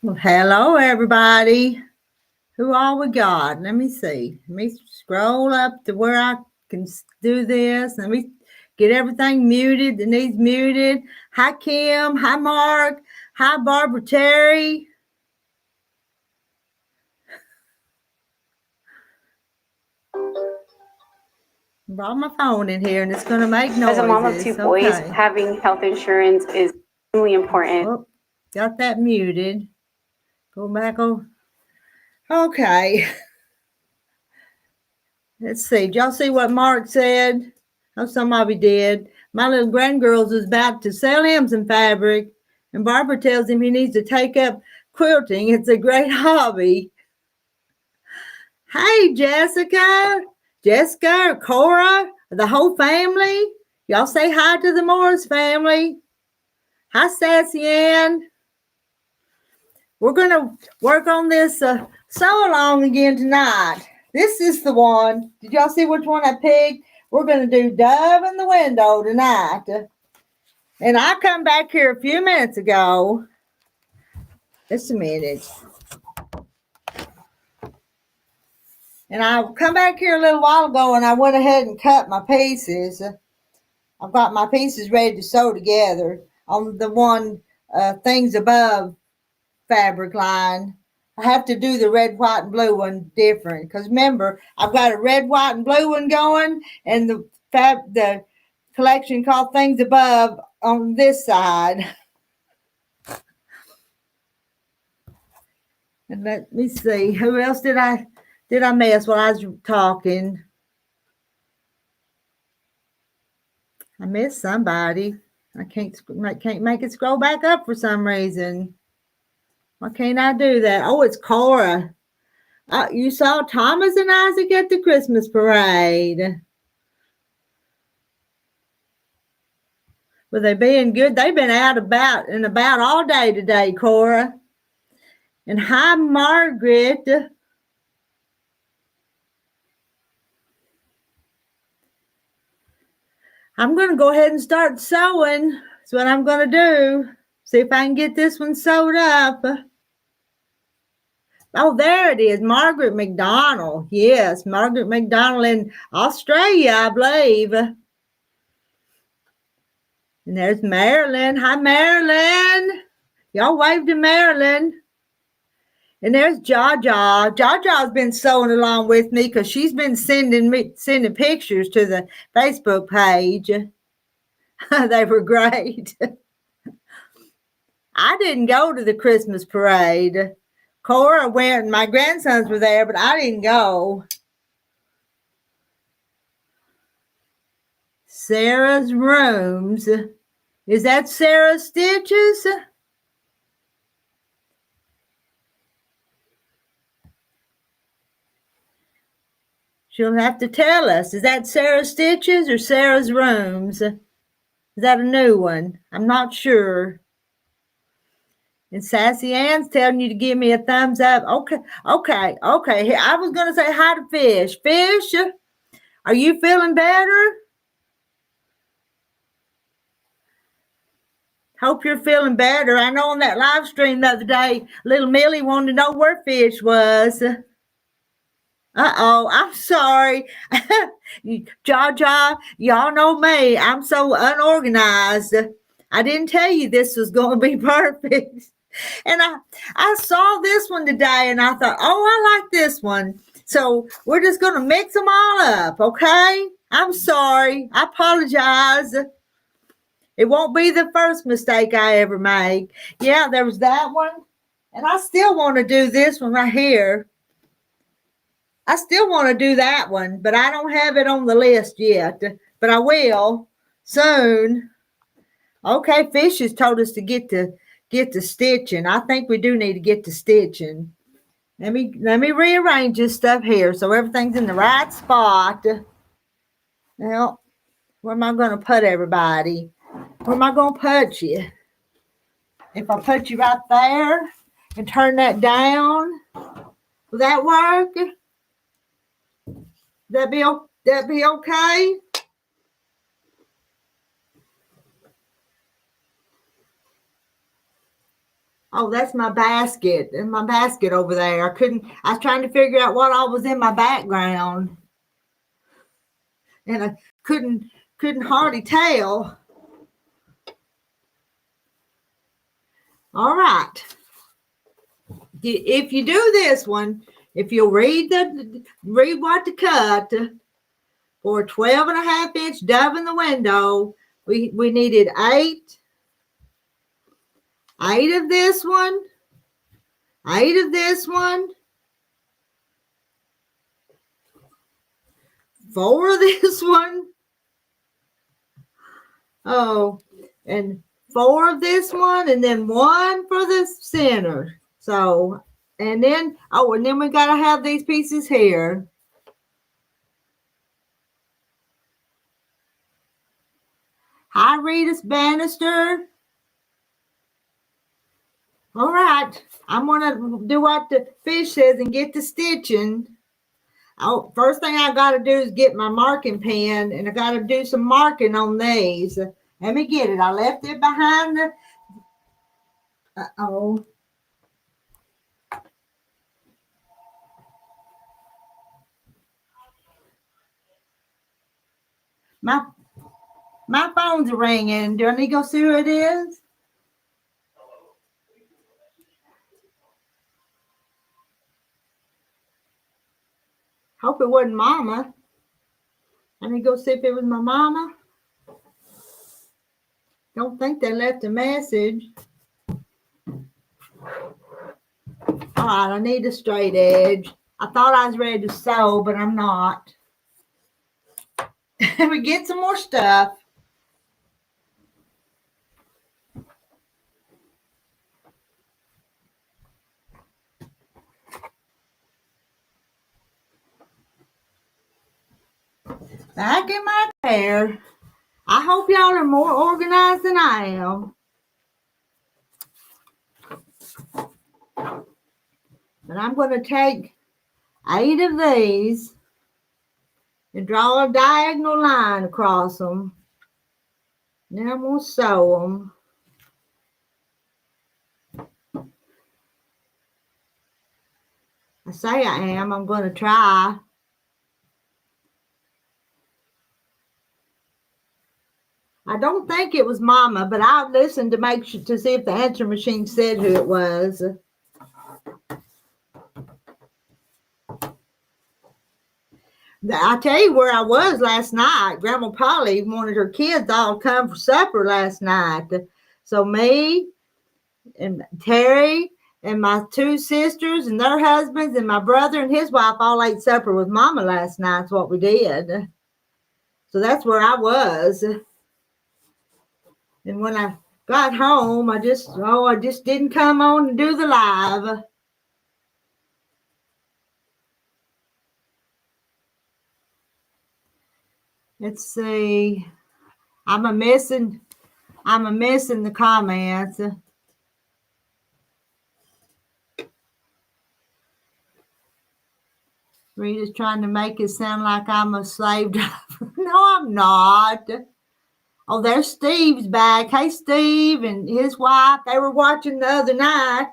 Well, hello, everybody. Who all we got? Let me see. Let me scroll up to where I can do this. Let me get everything muted that needs muted. Hi, Kim. Hi, Mark. Hi, Barbara Terry. Brought my phone in here and it's going to make noises. As a mom of two boys, okay. having health insurance is extremely important. Oh, got that muted. Go back over. Okay. Let's see. Did y'all see what Mark said? Oh, some of you did. My little grandgirls is about to sell him some fabric, and Barbara tells him he needs to take up quilting. It's a great hobby. Hey, Jessica, Cora, the whole family. Y'all say hi to the Morris family. Hi, Sassy Ann. We're going to work on this sew along again tonight. This is the one. Did y'all see which one I picked? We're going to do Dove in the Window tonight. And I come back here a few minutes ago. Just a minute. And I come back here a little while ago and I went ahead and cut my pieces. I've got my pieces ready to sew together on the one Things Above fabric line. I have to do the red, white, and blue one different because remember, I've got a red, white, and blue one going, and the collection called Things Above on this side. And let me see, who else did I miss while I was talking? I missed somebody. I can't make it scroll back up for some reason. Why can't I do that? Oh, it's Cora. You saw Thomas and Isaac at the Christmas parade. Well, they being good. They've been out about and about all day today, Cora. And hi, Margaret. I'm going to go ahead and start sewing. That's what I'm going to do. See if I can get this one sewed up. Oh, there it is. Margaret McDonald. Yes, Margaret McDonald in Australia, I believe. And there's Marilyn. Hi, Marilyn. Y'all wave to Marilyn. And there's Jaja. Jaja's been sewing along with me because she's been sending pictures to the Facebook page. They were great. I didn't go to the Christmas parade. Cora went and my grandsons were there, but I didn't go. Sarah's Rooms. Is that Sarah's Stitches? She'll have to tell us. Is that Sarah's Stitches or Sarah's Rooms? Is that a new one? I'm not sure. And Sassy Ann's telling you to give me a thumbs up. Okay. I was going to say hi to Fish. Fish, are you feeling better? Hope you're feeling better. I know on that live stream the other day, little Millie wanted to know where Fish was. Uh-oh, I'm sorry. Jaja, y'all know me. I'm so unorganized. I didn't tell you this was going to be perfect. And I saw this one today and I thought, oh, I like this one. So we're just going to mix them all up, okay? I'm sorry. I apologize. It won't be the first mistake I ever make. Yeah, there was that one. And I still want to do this one right here. I still want to do that one, but I don't have it on the list yet. But I will soon. Okay, Fish has told us to get to stitching. I think we do need to get to stitching. Let me rearrange this stuff here so everything's in the right spot. Now, where am I going to put everybody? Where am I going to put you? If I put you right there and turn that down, will that work? That be okay? Oh, that's my basket. And my basket over there. I was trying to figure out what all was in my background. And I couldn't hardly tell. All right. If you do this one, if you'll read what to cut for a 12.5-inch dove in the window, we needed eight of this one, 8 of this one, 4 of this one, and 4 of this one, and then 1 for the center. So, and then we got to have these pieces here. Hi, Rita's Bannister. All right, I'm going to do what the fish says and get to stitching. Oh, first thing I got to do is get my marking pen, and I got to do some marking on these. Let me get it. I left it behind the... Uh-oh. My phone's ringing. Do I need to go see who it is? Hope it wasn't Mama. I need to go see if it was my mama. Don't think they left a message. All right, I need a straight edge. I thought I was ready to sew, but I'm not. We get some more stuff. Back in my chair. I hope y'all are more organized than I am. But I'm going to take 8 of these and draw a diagonal line across them. Then I'm going to sew them. I say I am. I'm going to try. I don't think it was Mama, but I listened to make sure to see if the answer machine said who it was. I tell you where I was last night. Grandma Polly wanted her kids all to come for supper last night. So me and Terry and my 2 sisters and their husbands and my brother and his wife all ate supper with Mama last night. That's what we did. So that's where I was. And when I got home, I just didn't come on and do the live. Let's see. I'm a missing the comments. Rita's trying to make it sound like I'm a slave driver. No, I'm not. Oh, there's Steve's back. Hey, Steve and his wife. They were watching the other night.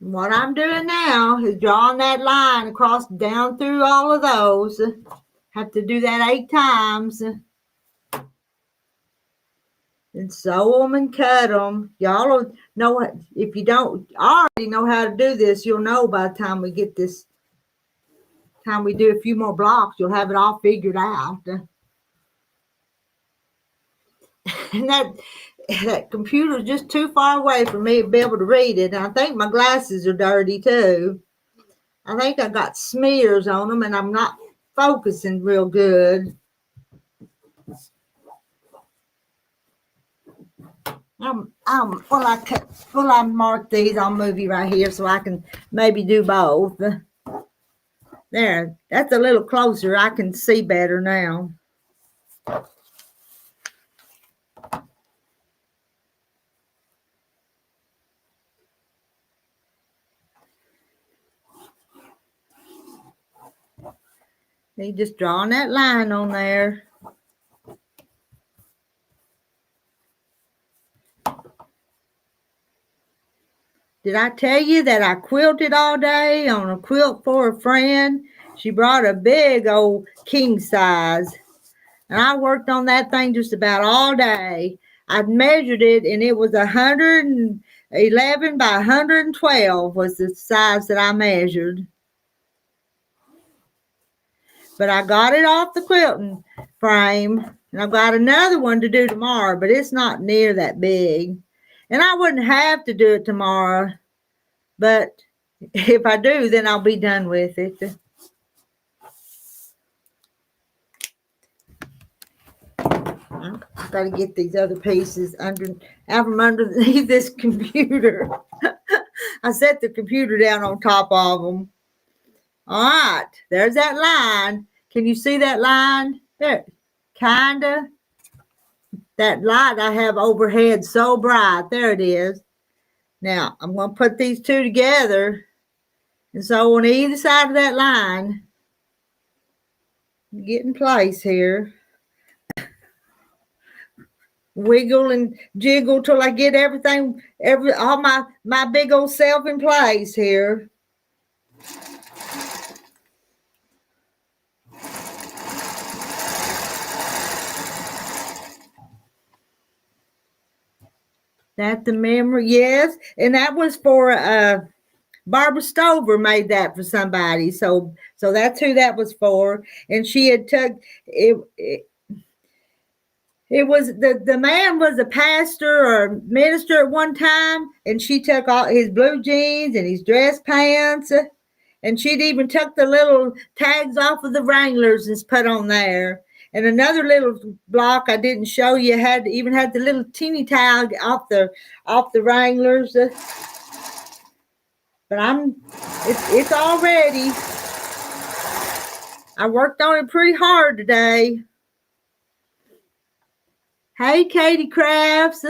What I'm doing now is drawing that line across down through all of those. Have to do that 8 times. And sew them and cut them. Y'all know what, if you don't already know how to do this, you'll know by the time we get this, time we do a few more blocks, you'll have it all figured out. And that computer is just too far away for me to be able to read it. And I think my glasses are dirty too. I think I got smears on them and I'm not focusing real good. Well, I mark these. I'll move you right here so I can maybe do both. There, that's a little closer. I can see better now. You just drawing that line on there. Did I tell you that I quilted all day on a quilt for a friend? She brought a big old king size. And I worked on that thing just about all day. I measured it, and it was 111 by 112 was the size that I measured. But I got it off the quilting frame, and I've got another one to do tomorrow, but it's not near that big. And I wouldn't have to do it tomorrow, but if I do, then I'll be done with it. I've got to get these other pieces out from underneath this computer. I set the computer down on top of them. All right, there's that line. Can you see that line? There, kinda. That light I have overhead so bright. There it is. Now, I'm going to put these two together. And so on either side of that line, get in place here. Wiggle and jiggle till I get everything, all my big old self in place here. That the memory, yes, and that was for Barbara Stover made that for somebody, so that's who that was for, and she had took it. It was the man was a pastor or minister at one time, and she took all his blue jeans and his dress pants, and she'd even took the little tags off of the Wranglers and put on there. And another little block I didn't show you had the little teeny tag off the Wranglers. But it's all ready. I worked on it pretty hard today. Hey, Katie Crafts.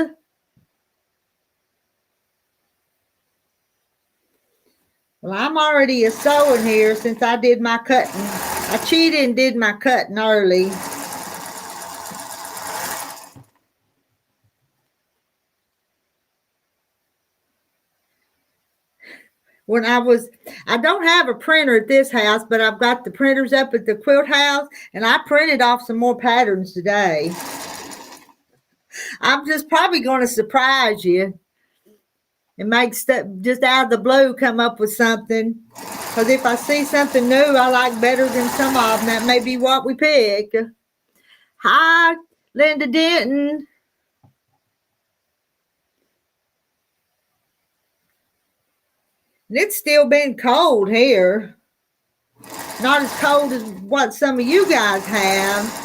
Well, I'm already a sewing here since I did my cutting. I cheated and did my cutting early. I don't have a printer at this house, but I've got the printers up at the quilt house, and I printed off some more patterns today. I'm just probably going to surprise you and make stuff just out of the blue come up with something. Because if I see something new I like better than some of them, that may be what we pick. Hi, Linda Denton. And it's still been cold here. Not as cold as what some of you guys have.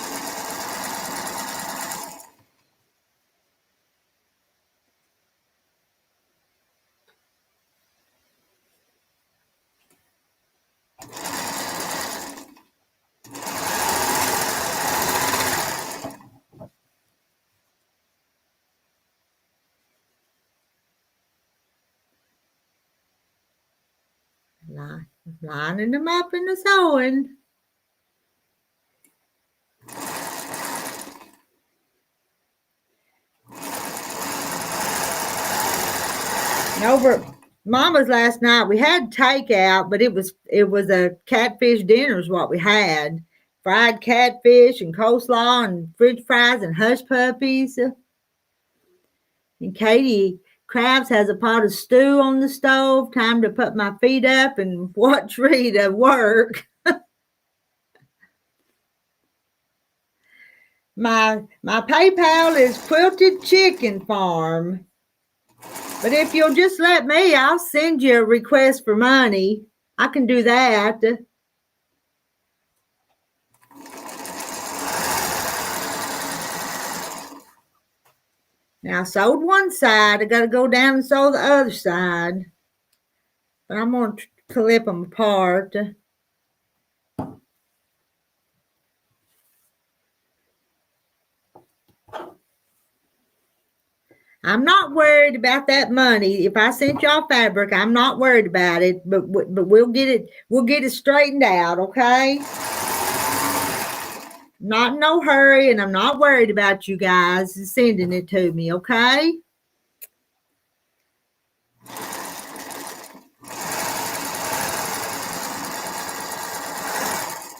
Lining them up in the sewing. And over at Mama's last night, we had takeout, but it was a catfish dinner is what we had. Fried catfish and coleslaw and french fries and hush puppies. And Katie Crafts has a pot of stew on the stove. Time to put my feet up and watch Rita work. My PayPal is Quilted Chicken Farm. But if you'll just let me, I'll send you a request for money. I can do that. Now, I sewed one side. I got to go down and sew the other side. But I'm going to clip them apart. I'm not worried about that money. If I sent y'all fabric, I'm not worried about it. But we'll get it straightened out, okay? Not in no hurry, and I'm not worried about you guys sending it to me, okay?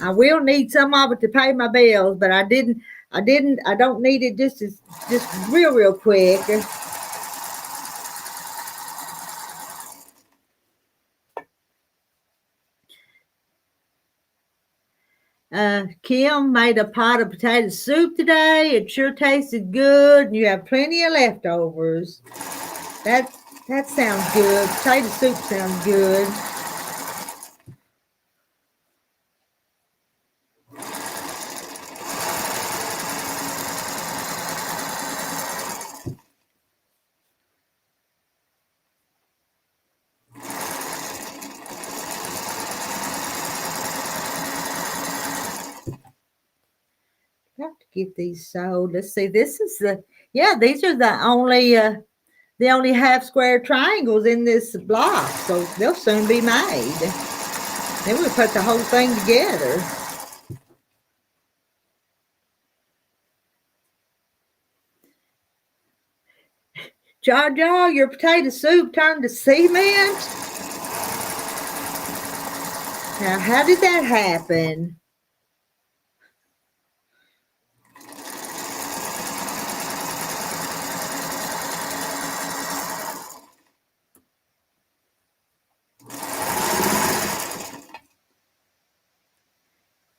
I will need some of it to pay my bills, but I don't need it just real quick. Kim made a pot of potato soup today. It sure tasted good, and you have plenty of leftovers. That sounds good. Potato soup sounds good. Have to get these sewed. Let's see. This is these are the only half square triangles in this block, so they'll soon be made. Then we'll put the whole thing together. Jaja, your potato soup turned to cement? Now, how did that happen?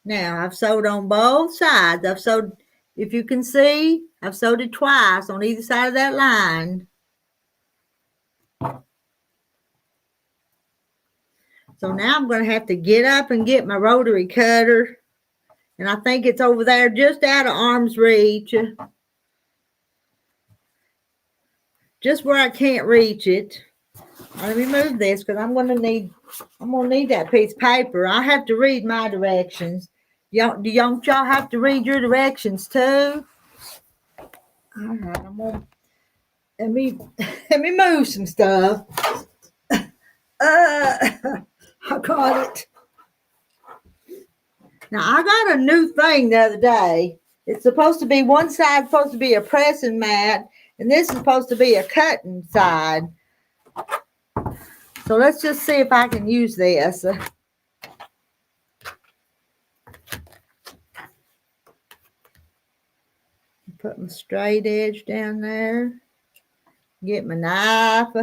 Now, I've sewed on both sides. I've sewed, if you can see, I've sewed it twice on either side of that line. So now I'm going to have to get up and get my rotary cutter. And I think it's over there just out of arm's reach. Just where I can't reach it. Let me move this because I'm gonna need that piece of paper. I have to read my directions. Y'all have to read your directions too? All right, I'm gonna let me move some stuff. I got it. Now I got a new thing the other day. It's supposed to be one side supposed to be a pressing mat, and this is supposed to be a cutting side. So let's just see if I can use this. Put my straight edge down there. Get my knife.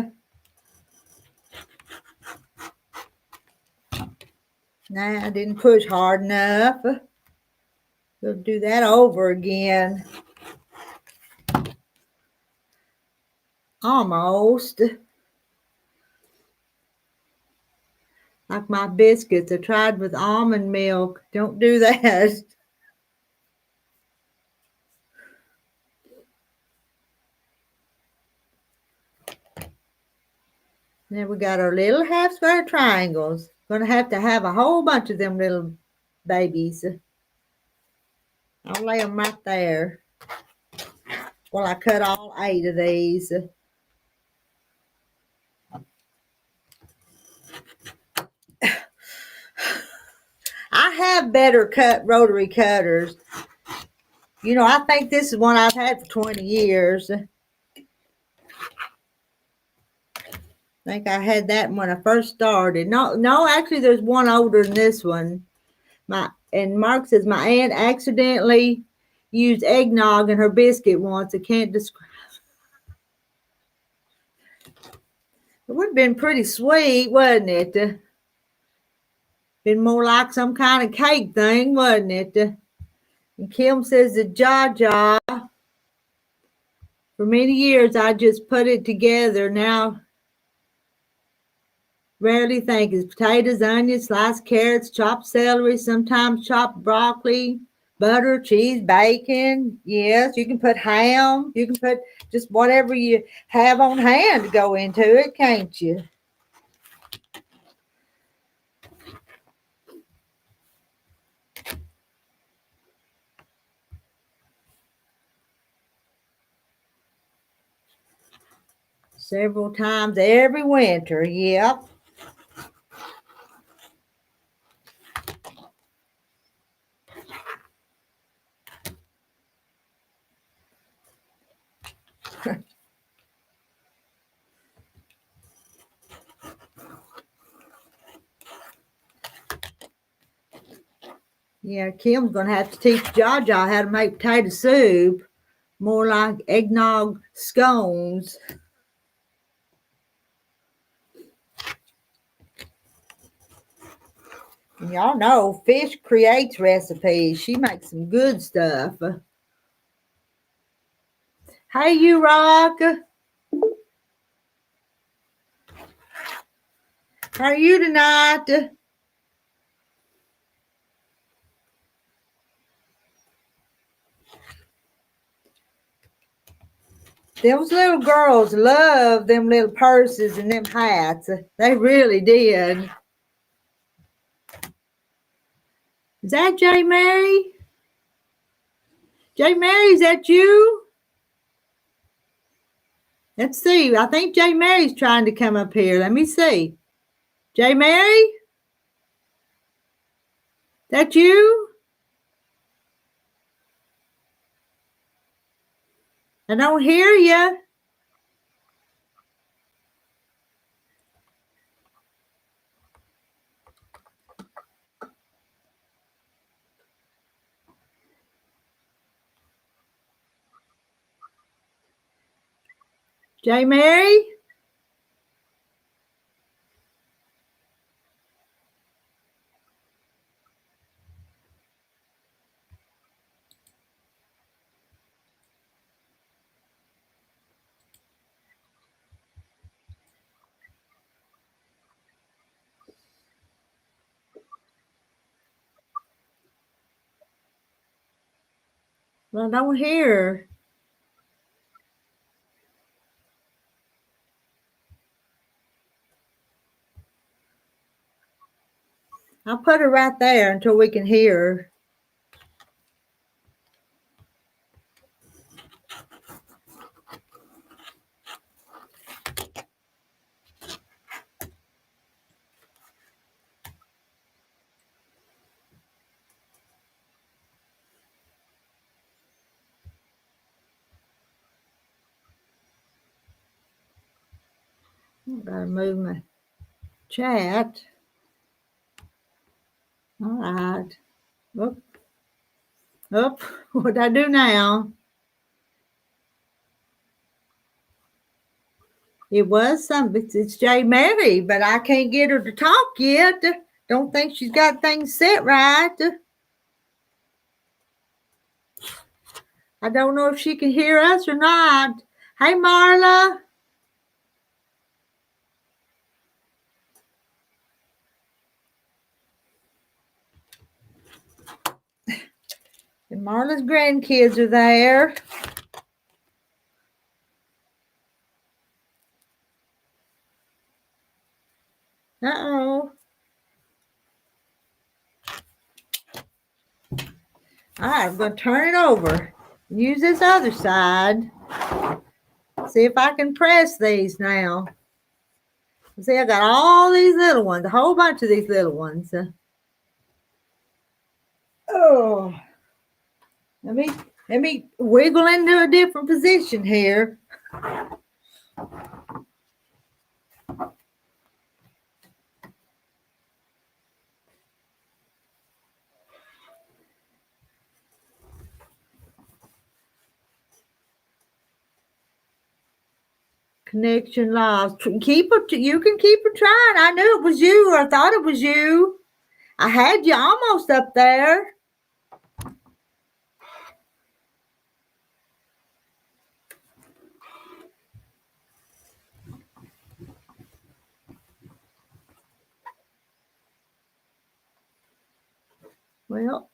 Nah, I didn't push hard enough. We'll do that over again. Almost. Like my biscuits. I tried with almond milk. Don't do that. Then we got our little half square triangles. Gonna have to have a whole bunch of them little babies. I'll lay them right there. Well, I cut all 8 of these. I have better cut rotary cutters. You know, I think this is one I've had for 20 years. I think I had that when I first started. No, actually, there's one older than this one. And Mark says my aunt accidentally used eggnog in her biscuit once. I can't describe. It would have been pretty sweet, wouldn't it? Been more like some kind of cake thing, wouldn't it? And Kim says the Jaja. For many years, I just put it together. Now, rarely think is potatoes, onions, sliced carrots, chopped celery, sometimes chopped broccoli, butter, cheese, bacon. Yes, you can put ham. You can put just whatever you have on hand to go into it, can't you? Several times every winter, yep. Yeah, Kim's going to have to teach Jaja how to make potato soup. More like eggnog scones. And y'all know Fish creates recipes. She makes some good stuff. Hey, you Rock. How are you tonight? Those little girls love them little purses and them hats. They really did. Is that J. Mary? J. Mary, is that you? Let's see. I think J. Mary's trying to come up here. Let me see. J. Mary? That you? I don't hear you. J. Mary? Well, I don't hear her. I'll put her right there until we can hear her. I've got to move my chat. All right. Oop. Oop. What I do now? It was something. It's J. Mary, but I can't get her to talk yet. Don't think she's got things set right. I don't know if she can hear us or not. Hey, Marla. And Marla's grandkids are there. Uh-oh. All right, I'm going to turn it over. Use this other side. See if I can press these now. See, I got all these little ones, a whole bunch of these little ones. Oh, let me wiggle into a different position here. Connection lost. Keep her. You can keep her trying. I knew it was you, or I thought it was you. I had you almost up there. Well,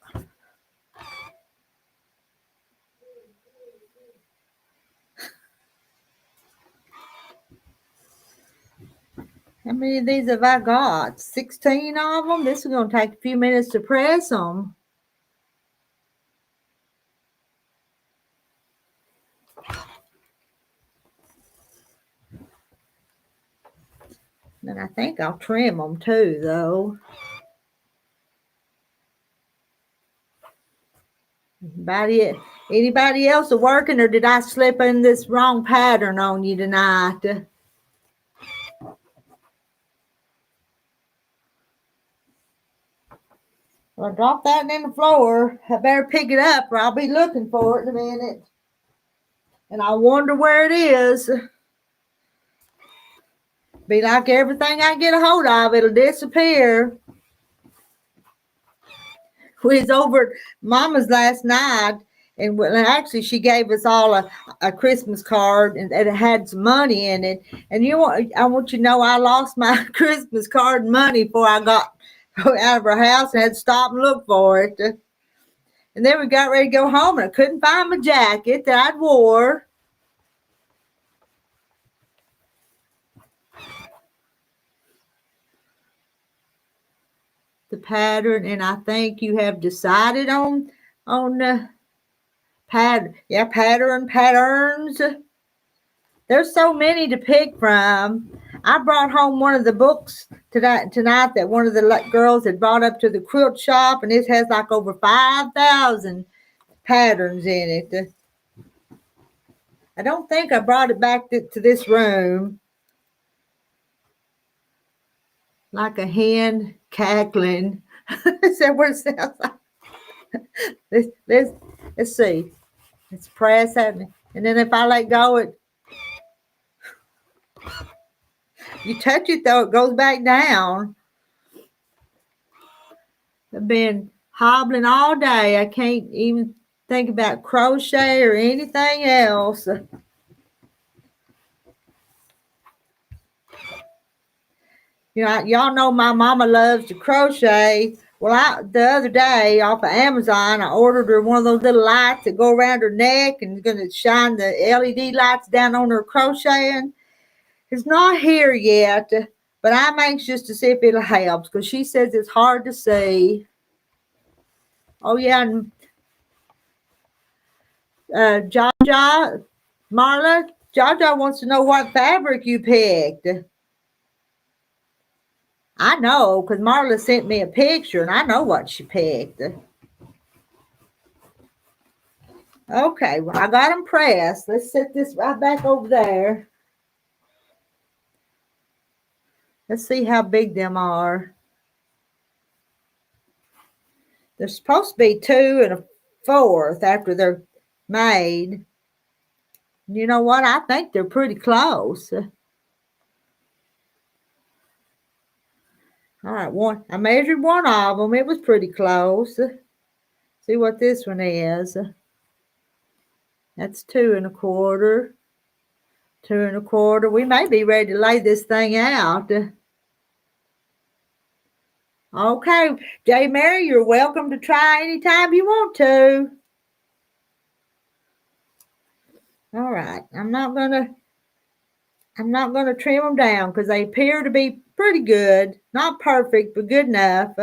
how many of these have I got? 16 of them. This is going to take a few minutes to press them. And I think I'll trim them too, though. Anybody else working, or did I slip in this wrong pattern on you tonight? Well, I dropped that in the floor. I better pick it up or I'll be looking for it in a minute. And I wonder where it is. Be like everything I get a hold of, it'll disappear. We was over at Mama's last night, and actually she gave us all a Christmas card, and it had some money in it. And I want you to know I lost my Christmas card and money before I got out of our house and had to stop and look for it. And then we got ready to go home, and I couldn't find my jacket that I'd wore. The pattern, and I think you have decided on the patterns. There's so many to pick from. I brought home one of the books tonight that one of the girls had brought up to the quilt shop, and it has like over 5,000 patterns in it. I don't think I brought it back to this room. Like a hen cackling. Is that what it sounds like? Let's see. Let's press that. And then if I let go, you touch it though, it goes back down. I've been hobbling all day. I can't even think about crochet or anything else. You know, y'all know my mama loves to crochet. Well, the other day off of Amazon, I ordered her one of those little lights that go around her neck and going to shine the LED lights down on her crocheting. It's not here yet, but I'm anxious to see if it'll help because she says it's hard to see. Oh, yeah, and Jaja, Marla, Jaja wants to know what fabric you picked. I know, because Marla sent me a picture, and I know what she picked. Okay, well, I got them pressed. Let's set this right back over there. Let's see how big them are. They're supposed to be 2 1/4 after they're made. You know what? I think they're pretty close. All right, I measured one of them. It was pretty close. See what this one is. That's 2 1/4. 2 1/4. We may be ready to lay this thing out. Okay, J. Mary, you're welcome to try anytime you want to. All right, I'm not gonna trim them down because they appear to be pretty good. Not perfect, but good enough.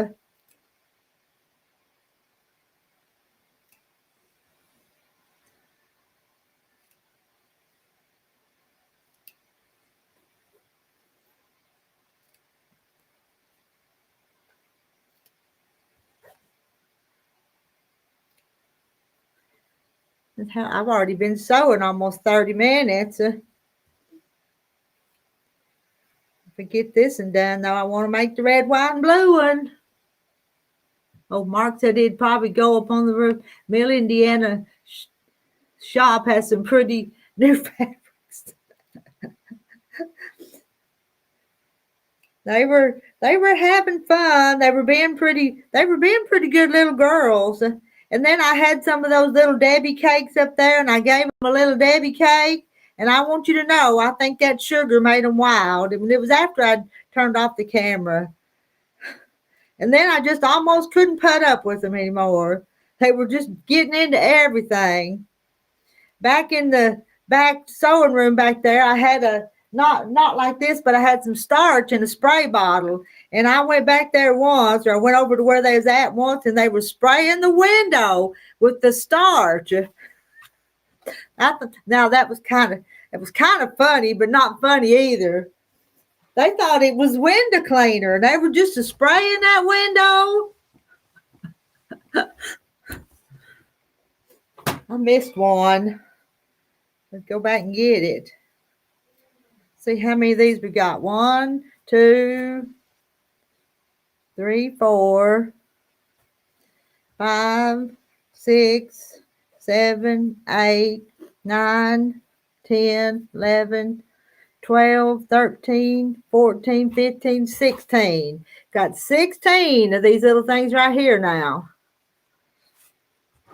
I've already been sewing almost 30 minutes. If I get this one done, though, I want to make the red, white, and blue one. Oh, Mark said he'd probably go up on the roof. Mill Indiana shop has some pretty new fabrics. They were having fun. They were being pretty good little girls. And then I had some of those little Debbie cakes up there, and I gave them a little Debbie cake. And I want you to know, I think that sugar made them wild. And it was after I'd turned off the camera. And then I just almost couldn't put up with them anymore. They were just getting into everything. Back in the back sewing room back there, I had not like this, but I had some starch in a spray bottle. And I went back there once, or I went over to where they was at once, and they were spraying the window with the starch. Now that was kind of funny, but not funny either. They thought it was window cleaner, and they were just spraying that window. I missed one. Let's go back and get it. See how many of these we got. 1, 2, 3, 4. 5, 6, 7, 8, 9, 10, 11, 12, 13, 14, 15, 16. Got 16 of these little things right here now.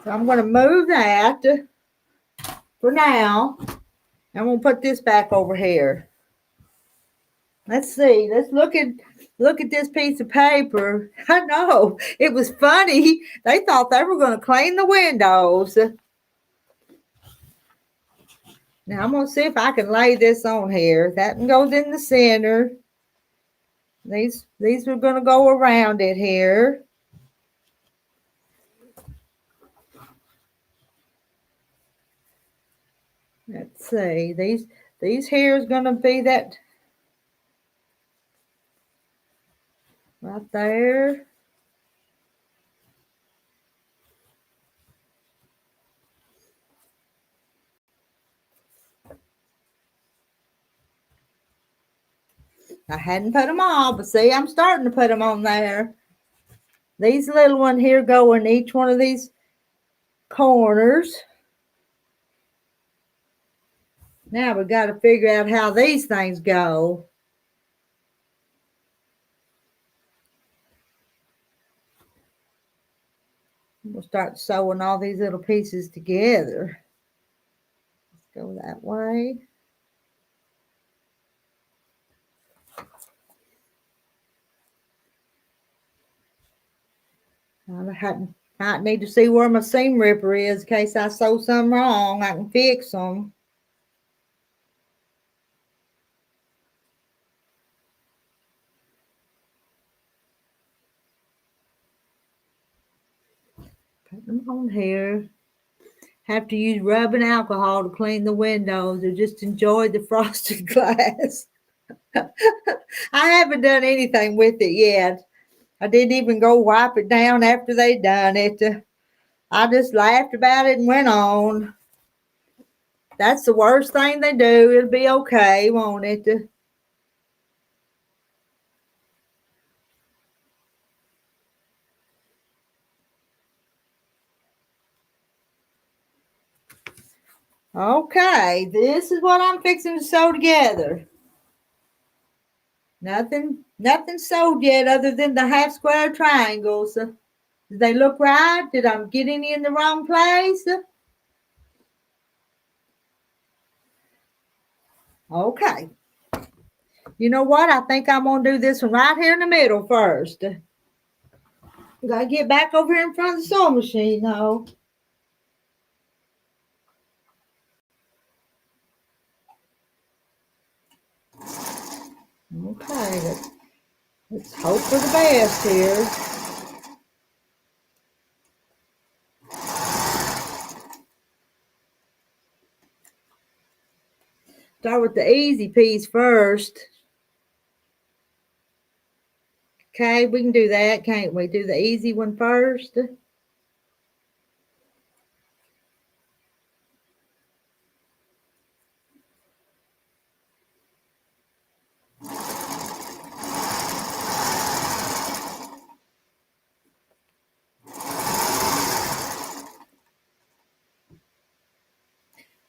So I'm going to move that for now. I'm going to put this back over here. Let's see. Let's look at this piece of paper. I know. It was funny. They thought they were going to clean the windows. Now I'm going to see if I can lay this on here. That one goes in the center. These are going to go around it here. Let's see. These here is going to be that right there. I hadn't put them all, but see, I'm starting to put them on there. These little ones here go in each one of these corners. Now we've got to figure out how these things go. We'll start sewing all these little pieces together. Let's go that way. I need to see where my seam ripper is in case I sew some wrong. I can fix them. Put them on here. Have to use rubbing alcohol to clean the windows or just enjoy the frosted glass. I haven't done anything with it yet. I didn't even go wipe it down after they done it. I just laughed about it and went on. That's the worst thing they do. It'll be okay, won't it? Okay, this is what I'm fixing to sew together. Nothing sewed yet other than the half square triangles. Did they look right? Did I get any in the wrong place? Okay. You know what? I think I'm going to do this one right here in the middle first. Got to get back over here in front of the sewing machine, though. Okay, let's hope for the best here. Start with the easy piece first. Okay, we can do that, can't we? Do the easy one first.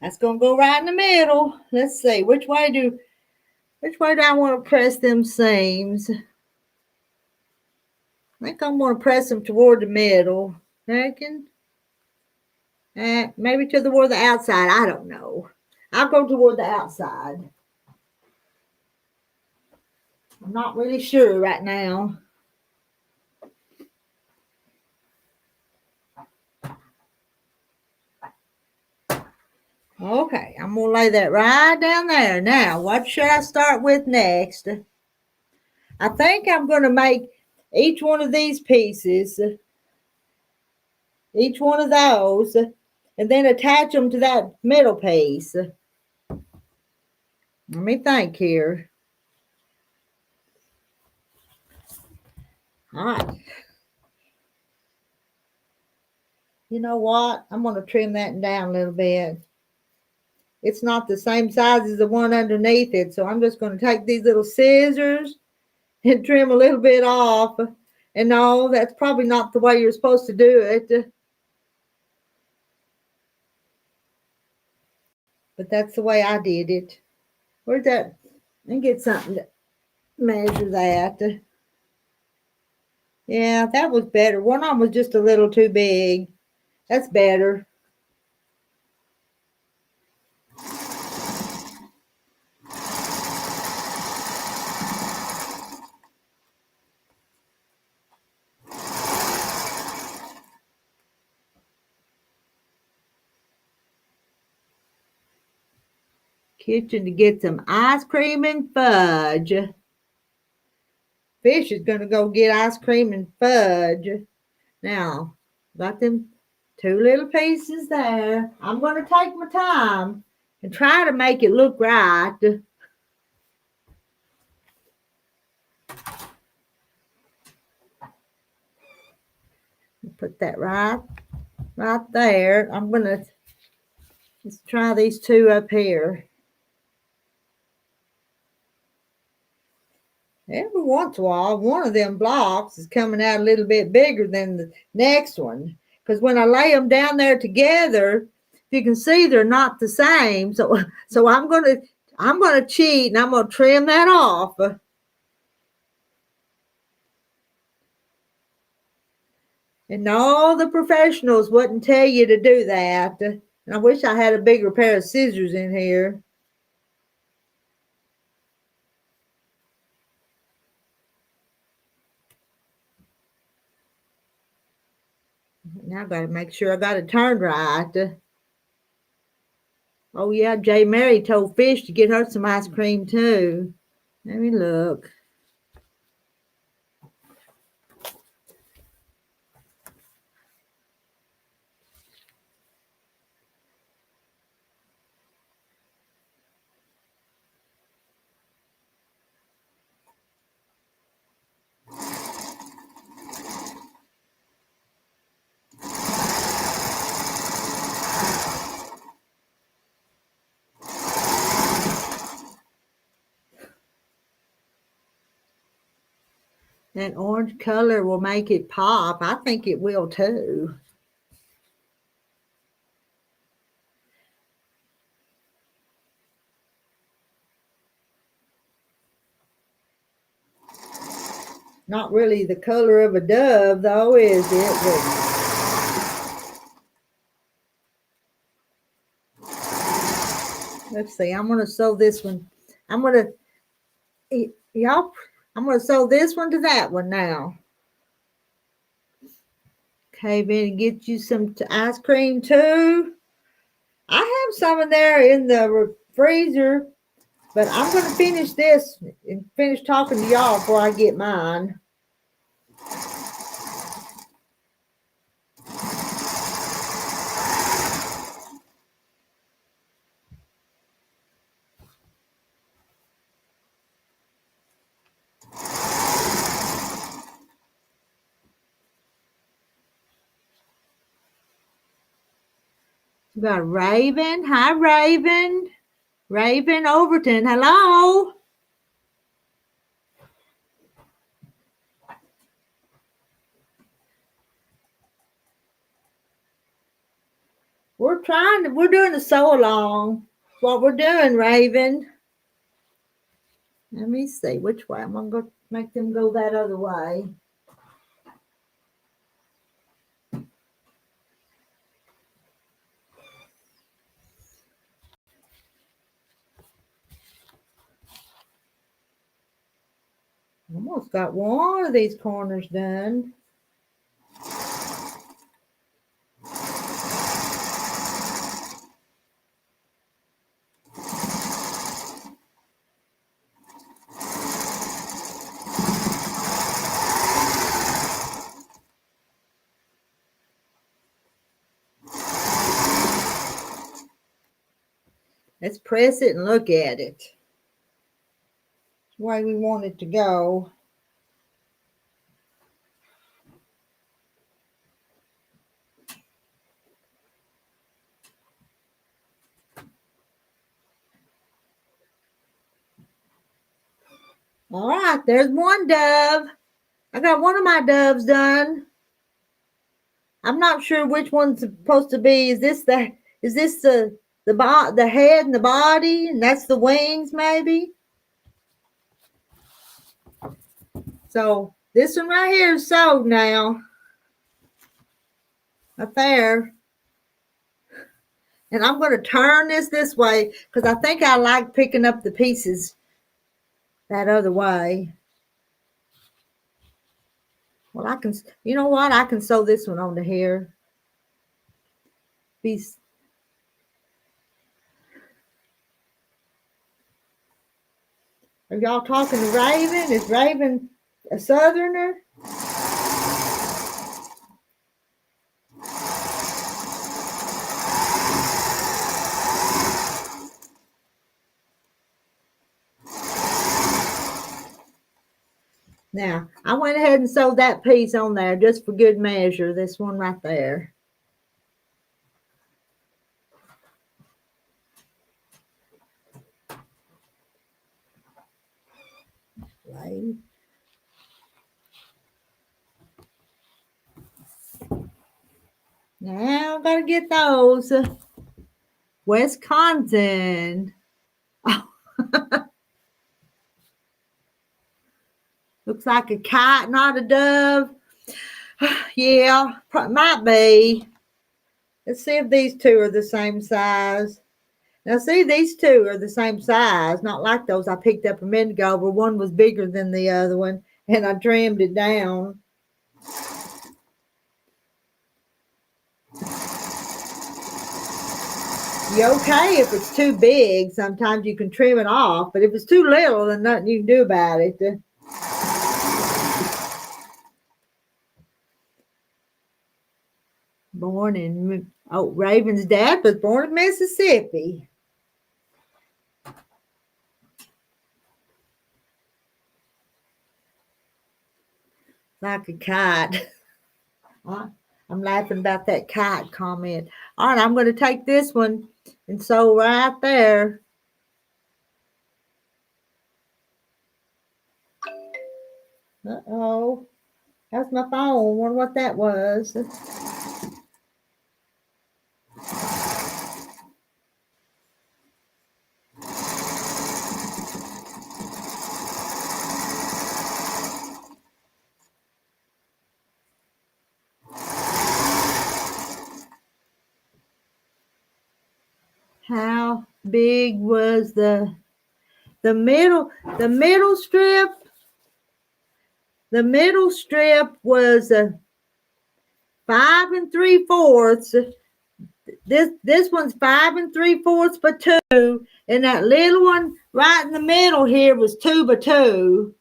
That's gonna go right in the middle. Let's see, which way do I want to press them seams? I think I'm gonna press them toward the middle. Second, maybe toward the outside. I don't know. I'll go toward the outside. I'm not really sure right now. Okay, I'm going to lay that right down there. Now, what should I start with next? I think I'm going to make each one of these pieces, each one of those, and then attach them to that middle piece. Let me think here. All right. You know what? I'm going to trim that down a little bit. It's not the same size as the one underneath it, so I'm just going to take these little scissors and trim a little bit off. And no, that's probably not the way you're supposed to do it. But that's the way I did it. Where's that? Let me get something to measure that. Yeah, that was better. One of them was just a little too big. That's better. Kitchen to get some ice cream and fudge. Fish is going to go get ice cream and fudge. Now, got them 2 little pieces there. I'm going to take my time and try to make it look right. Put that right there. I'm going to just try these 2 up here. Every once in a while, one of them blocks is coming out a little bit bigger than the next one. Because when I lay them down there together, you can see they're not the same. So I'm gonna cheat and I'm gonna trim that off. And all the professionals wouldn't tell you to do that. And I wish I had a bigger pair of scissors in here. Now I got to make sure I got it turned right. Oh yeah, J. Mary told Fish to get her some ice cream too. Let me look. That orange color will make it pop. I think it will too. Not really the color of a dove, though, is it? Let's see. I'm going to sew this one. I'm going to sew this one to that one now. Okay, then get you some ice cream too. I have some in there in the freezer, but I'm going to finish this and finish talking to y'all before I get mine. We got Raven. Hi, Raven. Raven Overton. Hello. We're doing a sew along. What we're doing, Raven. Let me see which way. I'm going to make them go that other way. Almost got one of these corners done. Let's press it and look at it. It's the way we want it to go. All right, there's one dove. I got one of my doves done. I'm not sure which one's supposed to be. Is this the head and the body, and that's the wings maybe? So this one right here is sewed now. Up there. And I'm going to turn this way because I think I like picking up the pieces that other way. Well, I can, you know what? I can sew this one onto here. Are y'all talking to Raven? Is Raven a Southerner? Now, I went ahead and sewed that piece on there just for good measure, this one right there. Right. Now, I gotta get those. Wisconsin. Oh. Looks like a kite, not a dove. Yeah, might be. Let's see if these two are the same size. Now, see, these two are the same size, not like those I picked up a minute ago where one was bigger than the other one, and I trimmed it down. You're okay if it's too big. Sometimes you can trim it off, but if it's too little, then nothing you can do about it. Raven's dad was born in Mississippi. Like a kite. I'm laughing about that kite comment. All right, I'm going to take this one and sew right there. Uh-oh. That's my phone. Wonder what that was. How big was the middle strip? The middle strip was 5 3/4. This one's 5 3/4 by 2, and that little one right in the middle here was 2 by 2.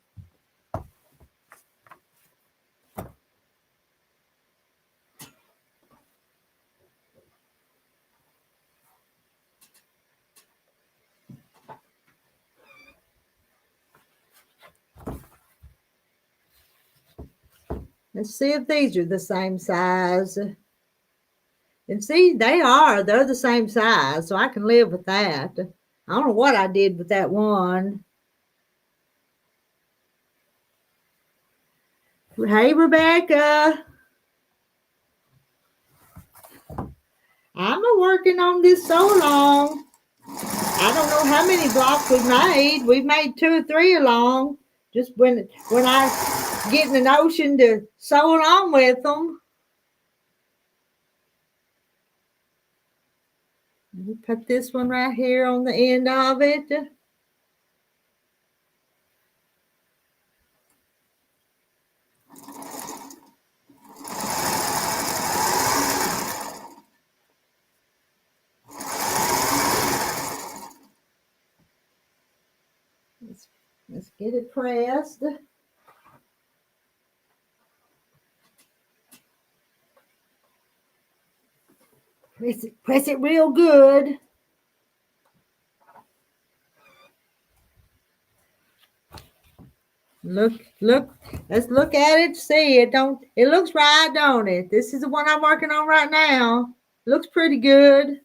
Let's see if these are the same size. And see, they're the same size, so I can live with that. I don't know what I did with that one. Hey, Rebecca. I'm working on this so long. I don't know how many blocks we've made. We've made 2 or 3 along. Just when I get in the notion to sew along with them. Put this one right here on the end of it. Let's get it pressed. Press it real good. Look, let's look at it, see it. It looks right, don't it? This is the one I'm working on right now. Looks pretty good.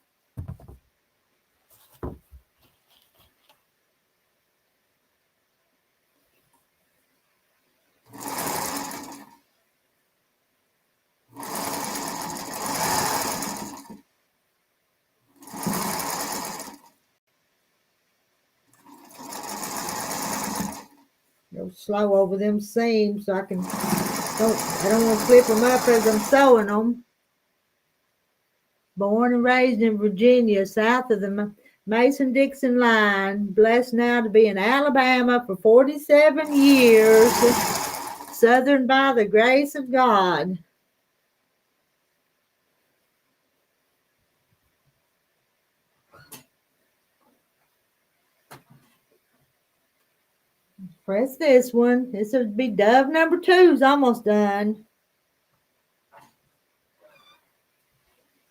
slow over them seams so I don't want to flip them up as I'm sewing them. Born and raised in Virginia, south of the Mason-Dixon line, blessed now to be in Alabama for 47 years, Southern by the grace of God. Press this one. This would be dove number 2 is almost done.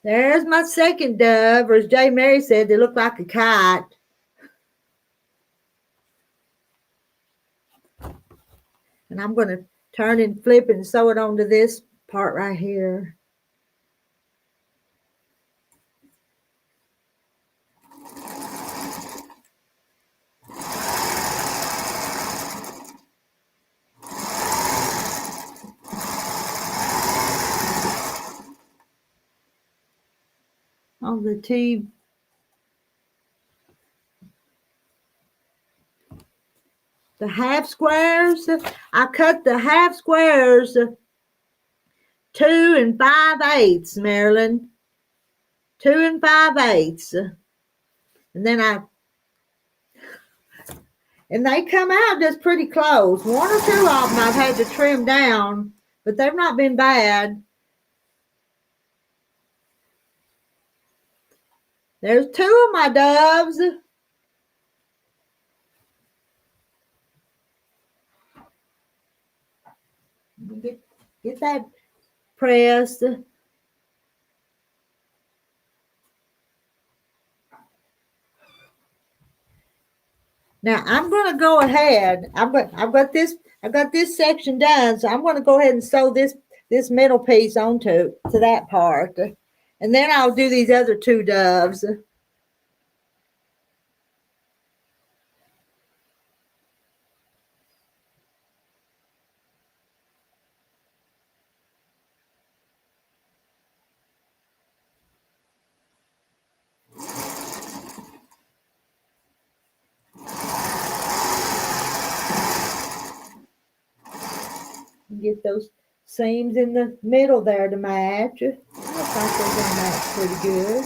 There's my second dove, or as J. Mary said, they look like a kite. And I'm going to turn and flip and sew it onto this part right here. On the T. The half squares, I cut the half squares 2 5/8, Marilyn. 2 5/8. And then and they come out just pretty close. 1 or 2 of them I've had to trim down, but they've not been bad. There's 2 of my doves. Get that pressed. Now I'm going to go ahead. I've got this section done, so I'm going to go ahead and sew this middle piece onto that part, and then I'll do these other 2 doves. Get those seams in the middle there to match. Looks like they're going to match pretty good.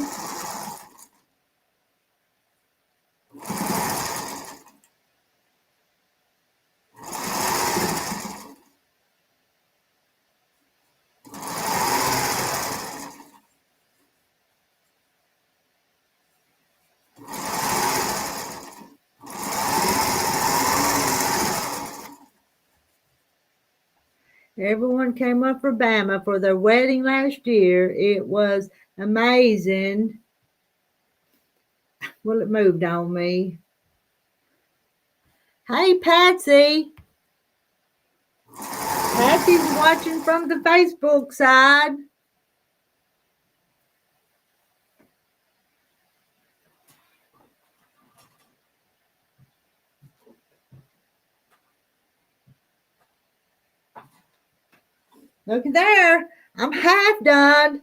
Everyone came up for Bama for their wedding last year. It was amazing. Well, it moved on me. Hey, Patsy. Patsy's watching from the Facebook side. Look at there. I'm half done.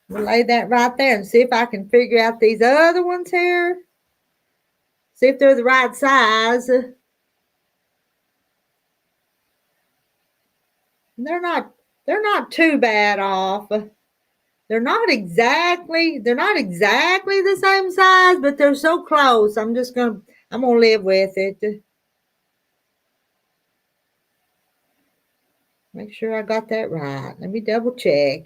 We'll lay that right there and see if I can figure out these other ones here. See if they're the right size. They're not too bad off. They're not exactly the same size, but they're so close. I'm gonna live with it. Make sure I got that right. Let me double check.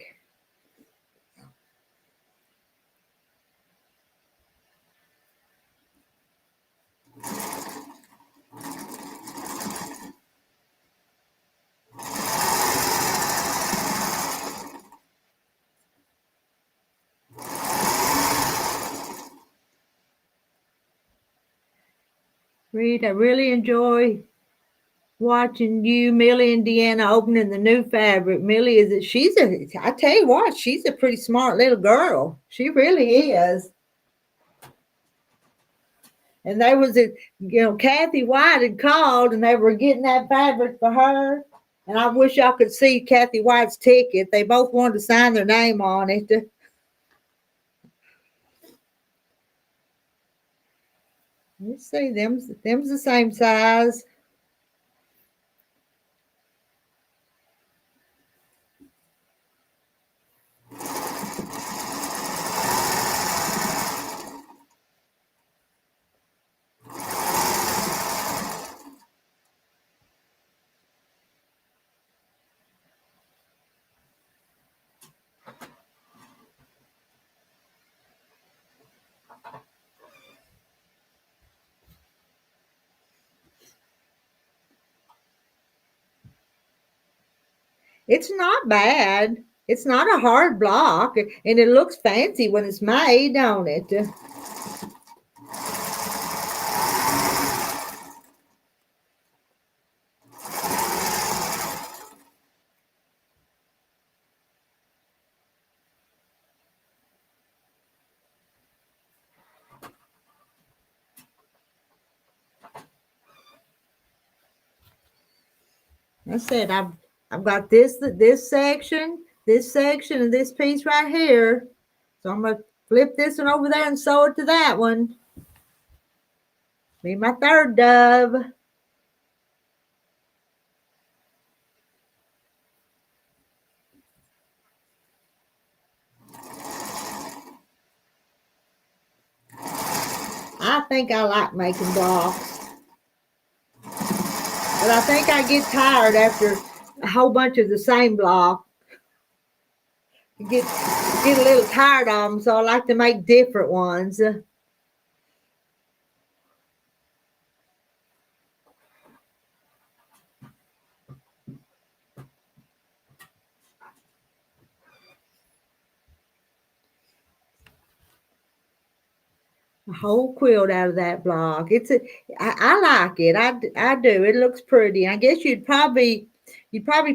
Reed, I really enjoy watching you, Millie, and Deanna opening the new fabric. Millie I tell you what, she's a pretty smart little girl. She really is. And there was Kathy White had called and they were getting that fabric for her. And I wish y'all could see Kathy White's ticket. They both wanted to sign their name on it. Let's see, them's the same size. It's not bad. It's not a hard block, and it looks fancy when it's made, don't it? I said I've got this section, and this piece right here. So I'm gonna flip this one over there and sew it to that one. Be my third dove. I think I like making blocks, but I think I get tired after a whole bunch of the same block. Get a little tired of them, so I like to make different ones. A whole quilt out of that block. I like it. I do. It looks pretty. I guess you'd probably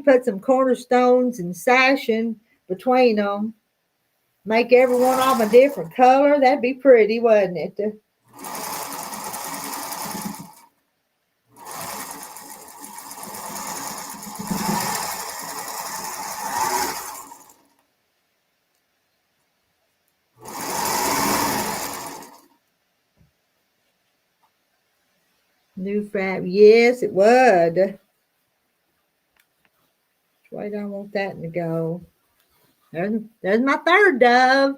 put some cornerstones and sashing between them. Make every one of them a different color. That'd be pretty, wouldn't it? New fabric. Yes, it would. Which way do I want that to go? There's my third dove.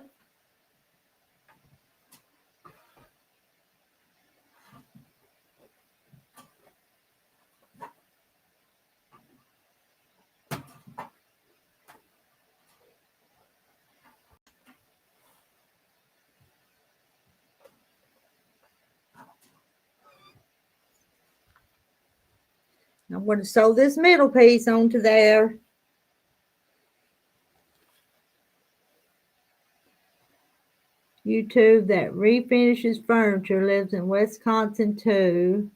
I'm going to sew this middle piece onto there. YouTube that refinishes furniture lives in Wisconsin too.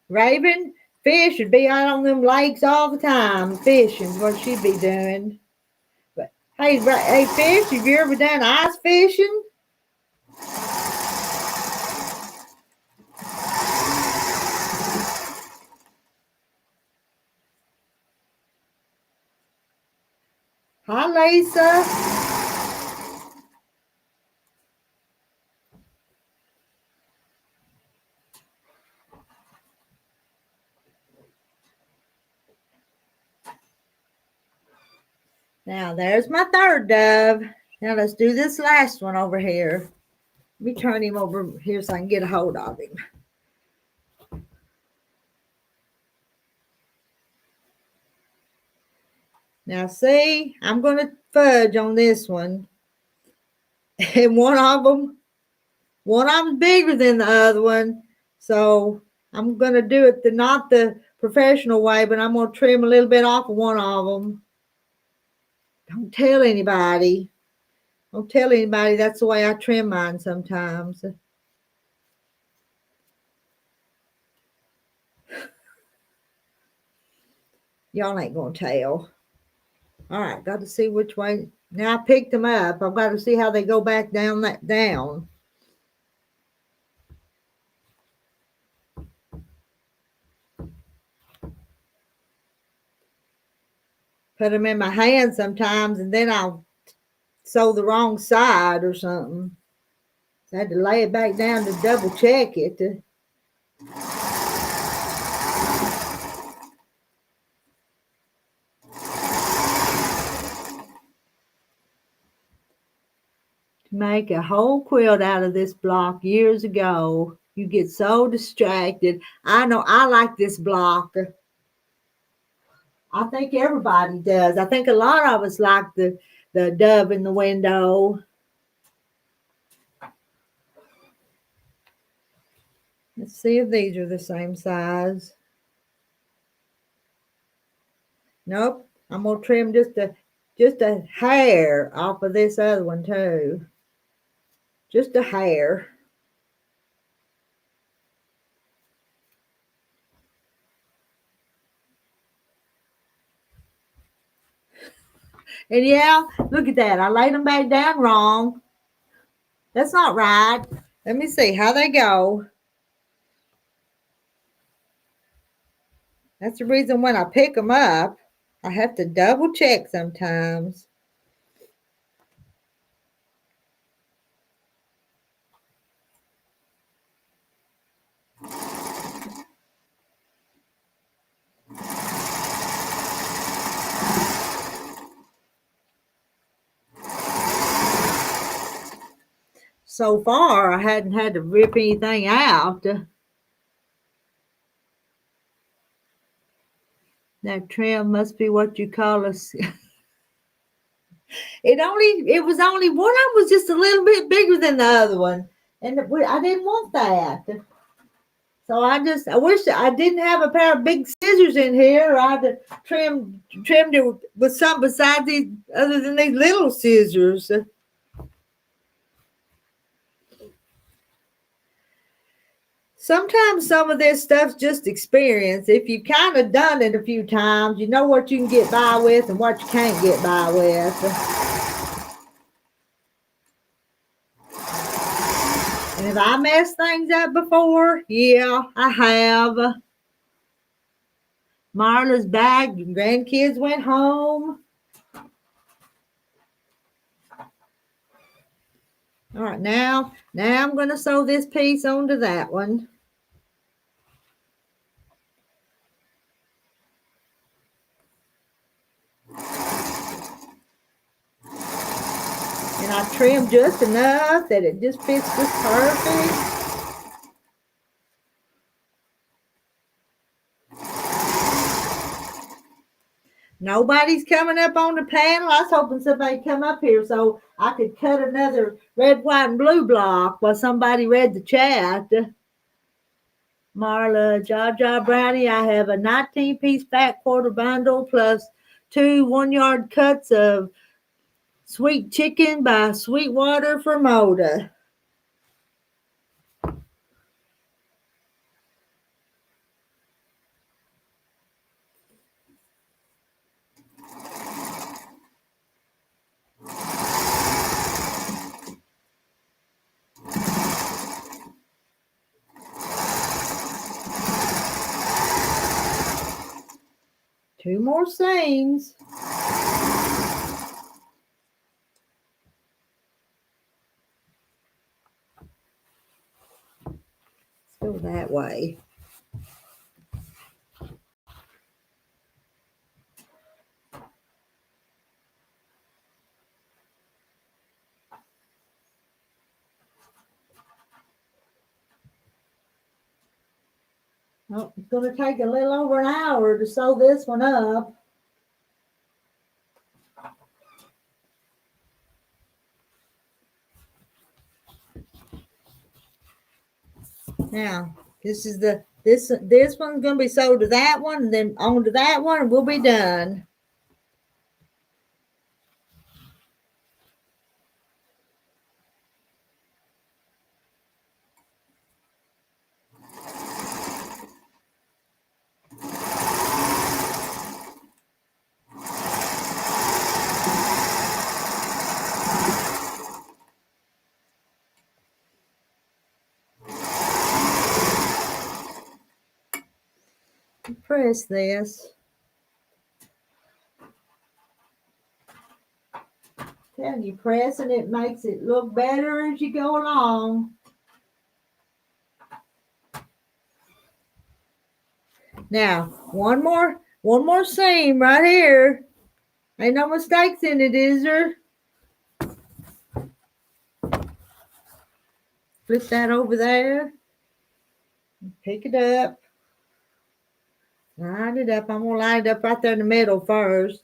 Raven, fish would be out on them lakes all the time. Fishing, what she'd be doing. But hey, fish, have you ever done ice fishing? Hi, Lisa. Now, there's my third dove. Now, let's do this last one over here. Let me turn him over here so I can get a hold of him. Now, see, I'm going to fudge on this one. And one of them's bigger than the other one. So I'm going to do it not the professional way, but I'm going to trim a little bit off of one of them. Don't tell anybody. Don't tell anybody that's the way I trim mine sometimes. Y'all ain't going to tell. All right, got to see which way. Now I picked them up. I've got to see how they go back down. put them in my hand sometimes, and then I'll sew the wrong side or something. So I had to lay it back down to double check it. To make a whole quilt out of this block years ago. You get so distracted. I know I like this block. I think everybody does. I think a lot of us like the dove in the window. Let's see if these are the same size. Nope. I'm gonna trim just a hair off of this other one too. Just a hair. And yeah, look at that. I laid them back down wrong. That's not right. Let me see how they go. That's the reason when I pick them up, I have to double check sometimes. So far, I hadn't had to rip anything out. That trim must be what you call a. It was only one of them was just a little bit bigger than the other one, and I didn't want that. So I wish I didn't have a pair of big scissors in here. I'd have trimmed it with something besides these, other than these little scissors. Sometimes some of this stuff's just experience. If you've kind of done it a few times, you know what you can get by with and what you can't get by with. And have I messed things up before? Yeah, I have. Marla's back. Grandkids went home. All right, now I'm going to sew this piece onto that one. And I trimmed just enough that it just fits just perfect. Nobody's coming up on the panel. I was hoping somebody'd come up here so I could cut another red, white, and blue block while somebody read the chat. Marla, Jaja Brownie, I have a 19-piece fat quarter bundle plus 2 1-yard cuts of sweet chicken by Sweetwater for Moda. Two more seams. Let's go that way. Oh, it's going to take a little over an hour to sew this one up. Now, this one's going to be sewed to that one, and then on to that one, and we'll be done. Press this. Telling you, pressing it makes it look better as you go along. Now, one more seam right here. Ain't no mistakes in it, is there? Flip that over there. Pick it up. Line it up. I'm going to line it up right there in the middle first.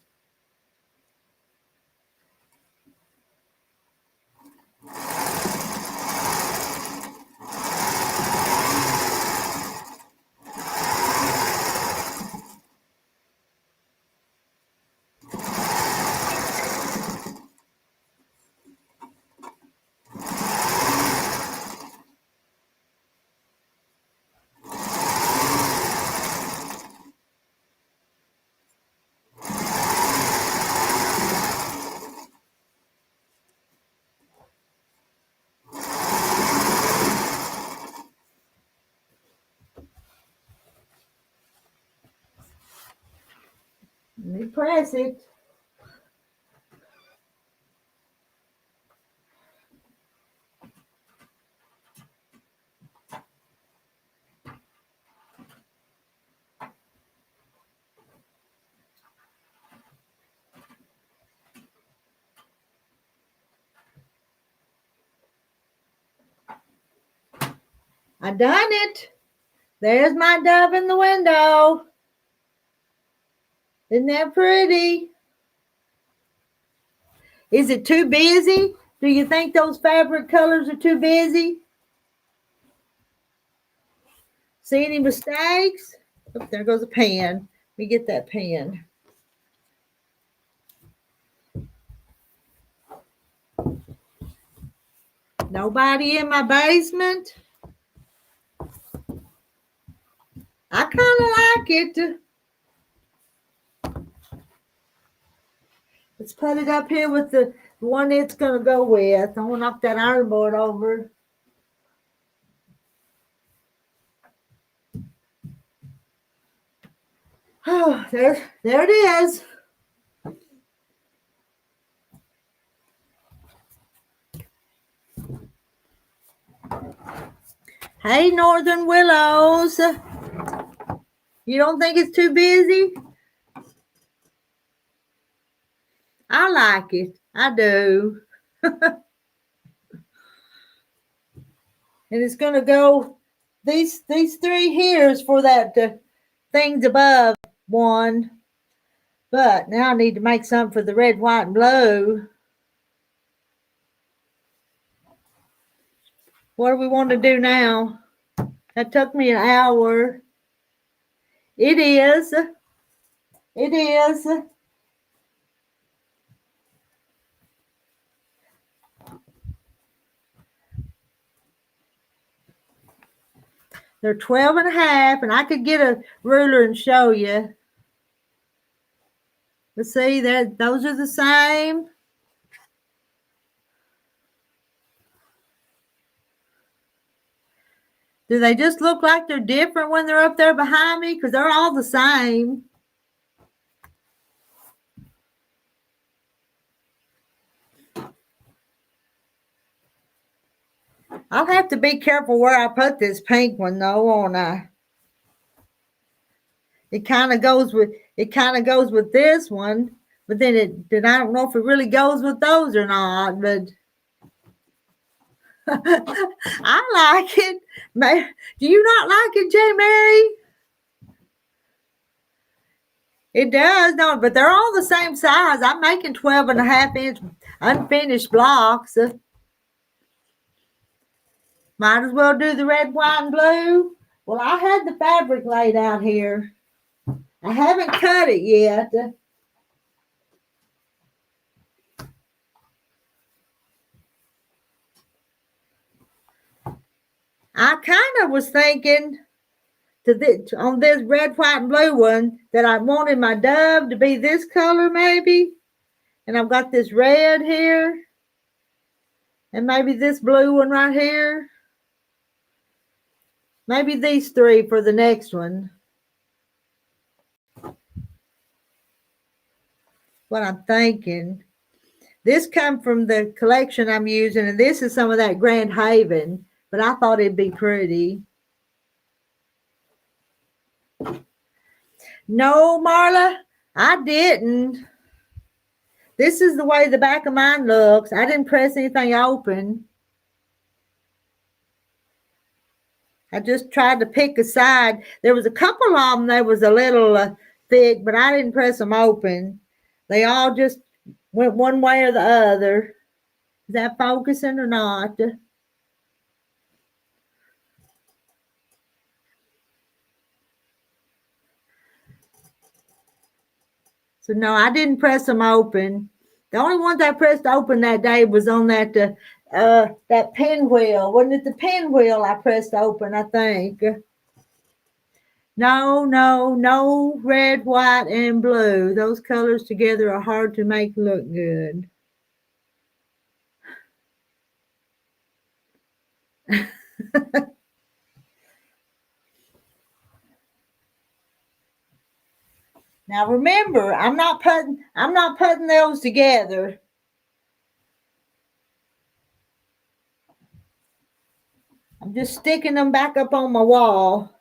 Let me press it. I done it. There's my dove in the window. Isn't that pretty? Is it too busy? Do you think those fabric colors are too busy? See any mistakes? Oh, there goes a pen. Let me get that pen. Nobody in my basement? I kind of like it. Let's put it up here with the one it's going to go with. I want to knock that iron board over. Oh, there it is. Hey, Northern Willows. You don't think it's too busy? I like it. I do. And it's going to go, these three here is for that things above one. But now I need to make some for the red, white, and blue. What do we want to do now? That took me an hour. It is. It is. They're 12 and a half, and I could get a ruler and show you. Let's see, those are the same. Do they just look like they're different when they're up there behind me? Because they're all the same. I'll have to be careful where I put this pink one, though, won't I? It kind of goes with this one, but then I don't know if it really goes with those or not. But I like it. Do you not like it, J. Mary? It does, no, but they're all the same size. I'm making 12 and a half inch unfinished blocks. Might as well do the red, white, and blue. Well, I had the fabric laid out here. I haven't cut it yet. I kind of was thinking on this red, white, and blue one that I wanted my dove to be this color maybe. And I've got this red here. And maybe this blue one right here. Maybe these three for the next one. What I'm thinking. This come from the collection I'm using, and this is some of that Grand Haven, but I thought it'd be pretty. No, Marla, I didn't. This is the way the back of mine looks. I didn't press anything open. I just tried to pick a side. There was a couple of them that was a little thick, but I didn't press them open. They all just went one way or the other. Is that focusing or not? So no, I didn't press them open. The only ones I pressed open that day was on that pinwheel. Wasn't it the pinwheel I pressed open, I think? No red, white, and blue. Those colors together are hard to make look good. Now remember, I'm not putting those together. I'm just sticking them back up on my wall.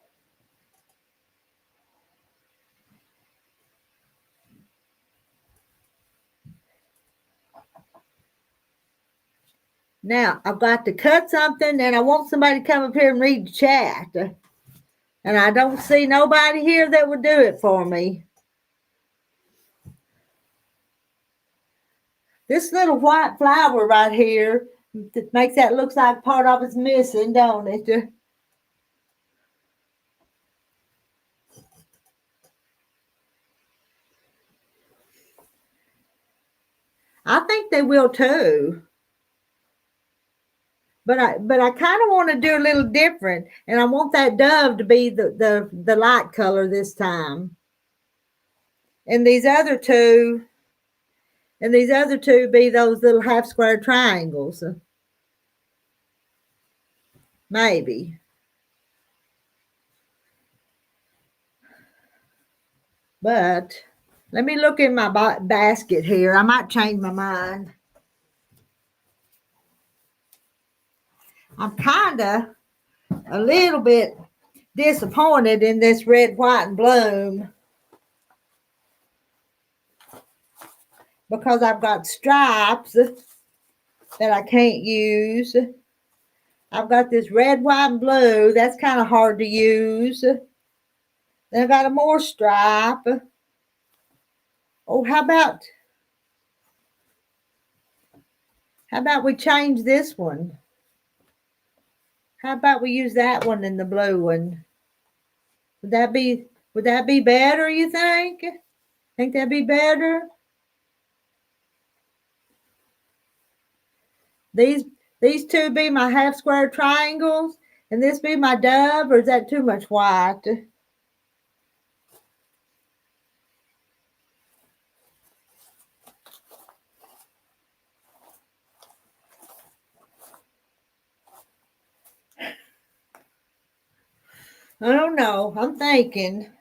Now I've got to cut something, and I want somebody to come up here and read the chat. And I don't see nobody here that would do it for me. This little white flower right here that makes that looks like part of it's missing, don't it? I think they will too. But I kind of want to do a little different, and I want that dove to be the light color this time. And these other two be those little half square triangles. Maybe. But let me look in my basket here. I might change my mind. I'm kind of a little bit disappointed in this red, white, and bloom because I've got stripes that I can't use. I've got this red, white, and blue. That's kind of hard to use. Then I've got a more stripe. Oh, how about we change this one? How about we use that one in the blue one? Would that be better, you think? Think that'd be better? These two be my half square triangles, and this be my dove, or is that too much white? I don't know. I'm thinking.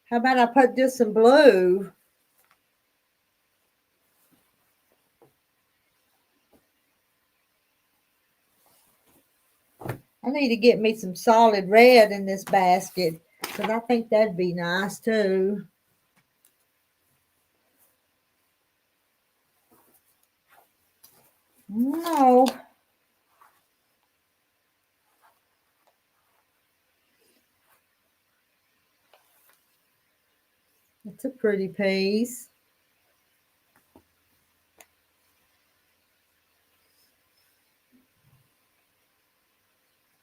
How about I put just some blue? I need to get me some solid red in this basket because I think that'd be nice too. No. It's a pretty piece.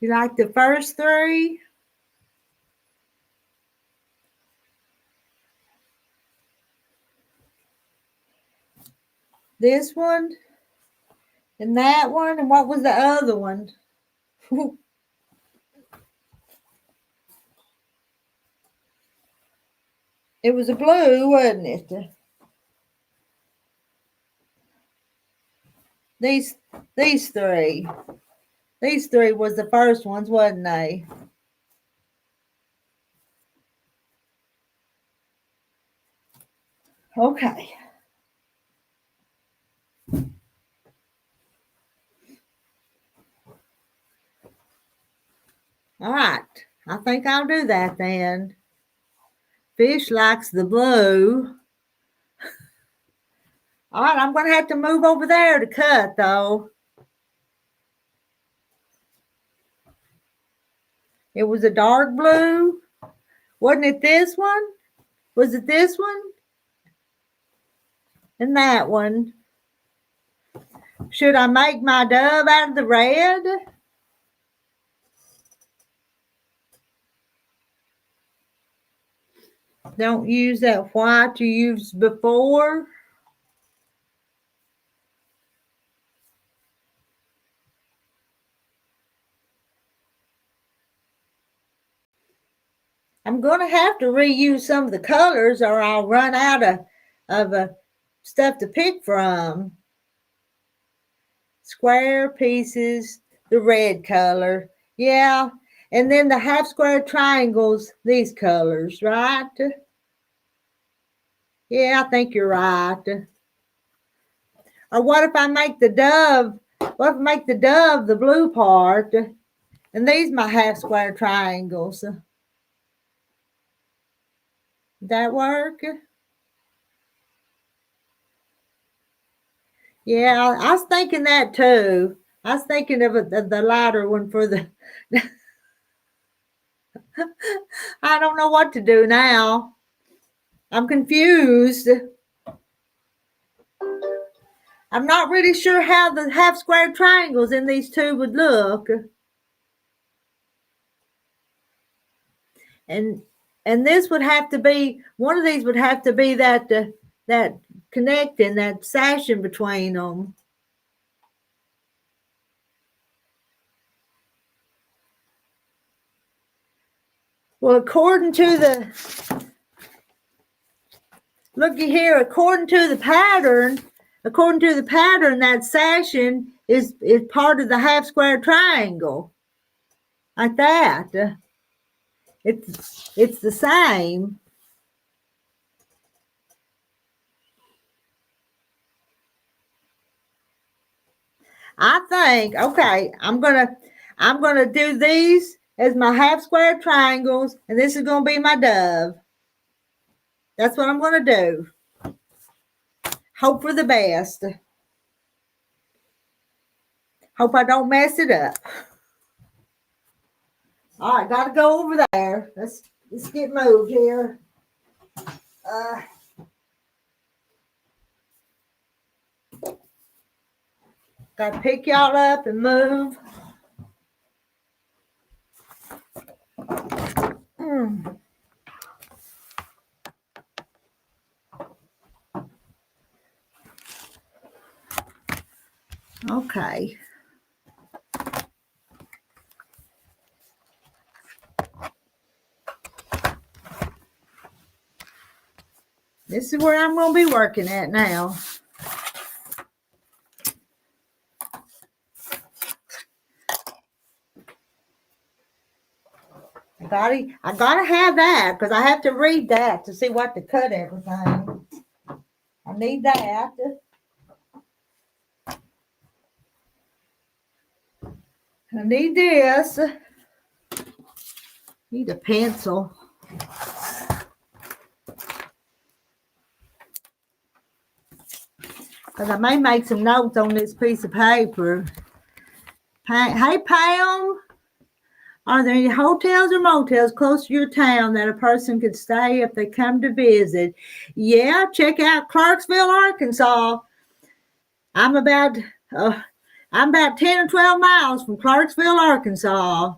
You like the first three? This one and that one, and what was the other one? It was a blue, wasn't it? These three. These three was the first ones, wasn't they? Okay. All right. I think I'll do that then. Fish likes the blue. All right, I'm going to have to move over there to cut, though. It was a dark blue. Wasn't it this one? Was it this one? And that one. Should I make my dove out of the red? Don't use that white you used before. I'm going to have to reuse some of the colors or I'll run out of stuff to pick from. Square pieces, the red color. Yeah, and then the half square triangles, these colors, right? Yeah, I think you're right. Or what if I make the dove, the blue part, and these my half square triangles? Does that work? Yeah, I was thinking that too. I was thinking of the lighter one for the. I don't know what to do now. I'm confused. I'm not really sure how the half square triangles in these two would look. And this would have to be, one of these would have to be that connecting, that sashing between them. Well, according to the, looky here, according to the pattern, that sashing is part of the half square triangle. Like that. It's the same. I think, okay, I'm gonna do these as my half square triangles, and this is gonna be my dove. That's what I'm gonna do. Hope for the best. Hope I don't mess it up. All right, gotta go over there. Let's get moved here. Gotta pick y'all up and move. Okay. This is where I'm going to be working at now. I gotta have that because I have to read that to see what to cut everything. I need that. I need this. Need a pencil. Because I may make some notes on this piece of paper. Hey, Pam. Are there any hotels or motels close to your town that a person could stay if they come to visit? Yeah, check out Clarksville, Arkansas. I'm about 10 or 12 miles from Clarksville, Arkansas.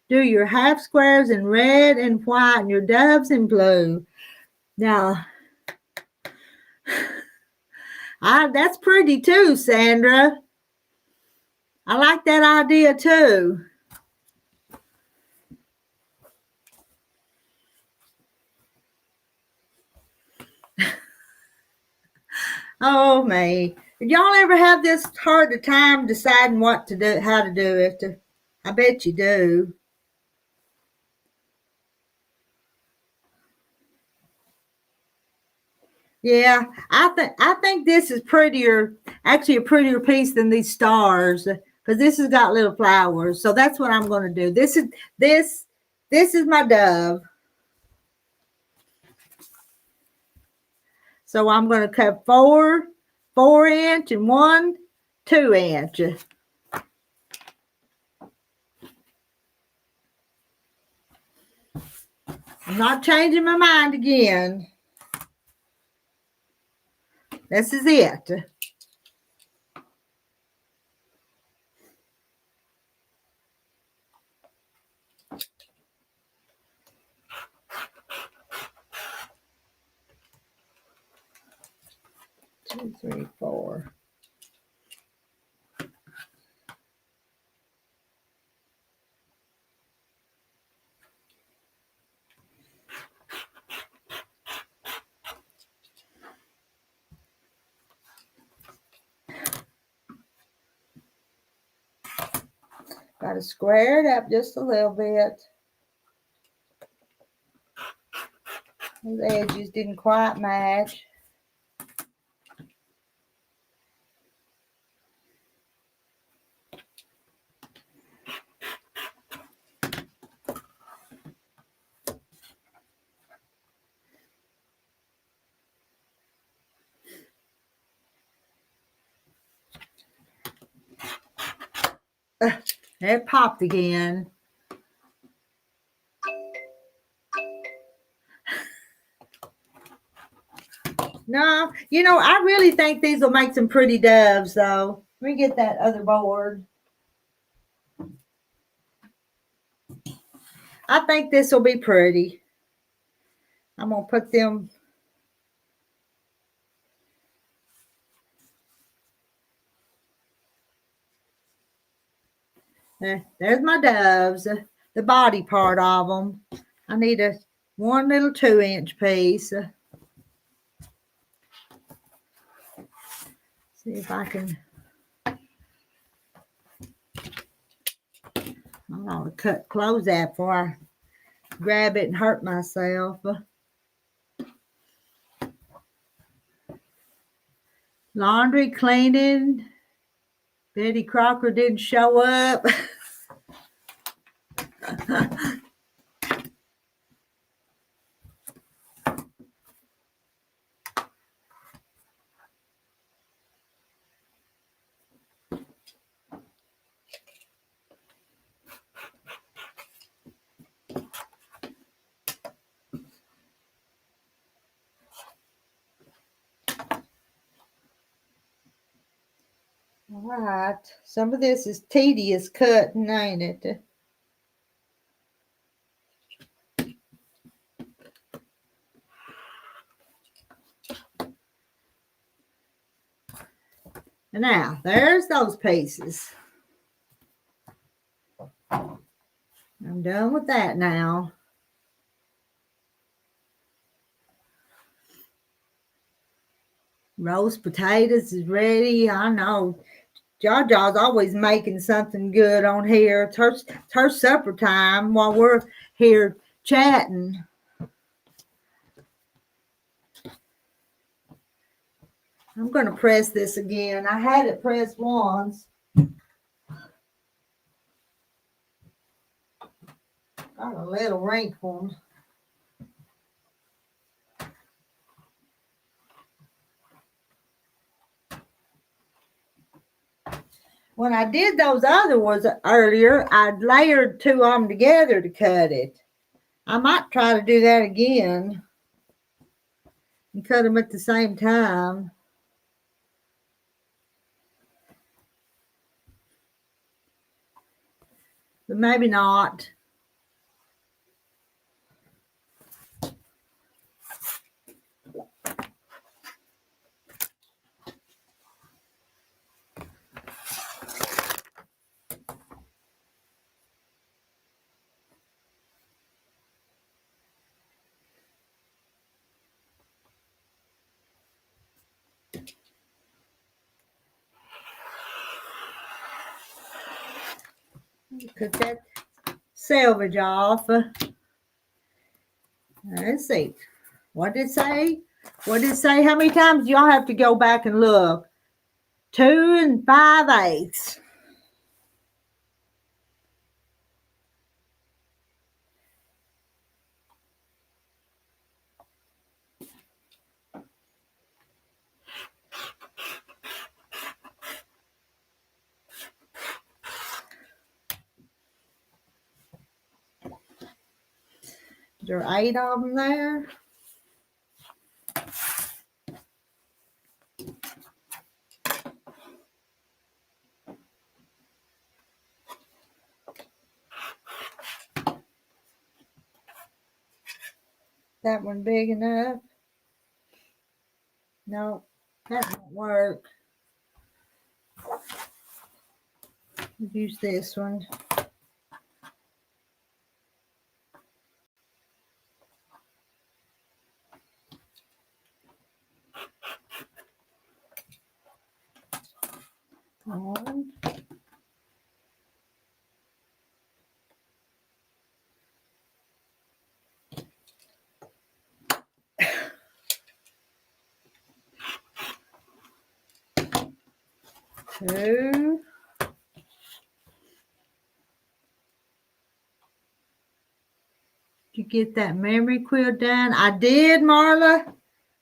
Do your half squares in red and white and your doves in blue. Now, that's pretty too, Sandra. I like that idea too. Oh, me. Did y'all ever have this hard a time deciding what to do, how to do it? I bet you do. Yeah, I think this is prettier, actually a prettier piece than these stars, because this has got little flowers. So that's what I'm going to do. This is my dove. So I'm going to cut 4 inch and 1 2-inch. I'm not changing my mind again. This is it. Two, three, four. Got to square it up just a little bit. Those edges didn't quite match. It popped again. No, I really think these will make some pretty doves, though. Let me get that other board. I think this will be pretty. I'm going to put them. There's my doves, the body part of them. I need one little 2-inch piece. See if I can. I'm going to close that before I grab it and hurt myself. Laundry, cleaning. Betty Crocker didn't show up. All right. Some of this is tedious cutting, ain't it? And now, there's those pieces. I'm done with that now. Roast potatoes is ready. I know. Ja's always making something good on here. It's her supper time while we're here chatting. I'm going to press this again. I had it pressed once. Got a little wrinkle. When I did those other ones earlier, I'd layered 2 of them together to cut it. I might try to do that again and cut them at the same time. But maybe not. Cut that selvage off. Let's see. What did it say? What did it say? How many times do y'all have to go back and look? 2 5/8. There are 8 of them there. That one big enough? No, that won't work. Use this one. On. Two. You get that memory quilt done? I did, Marla.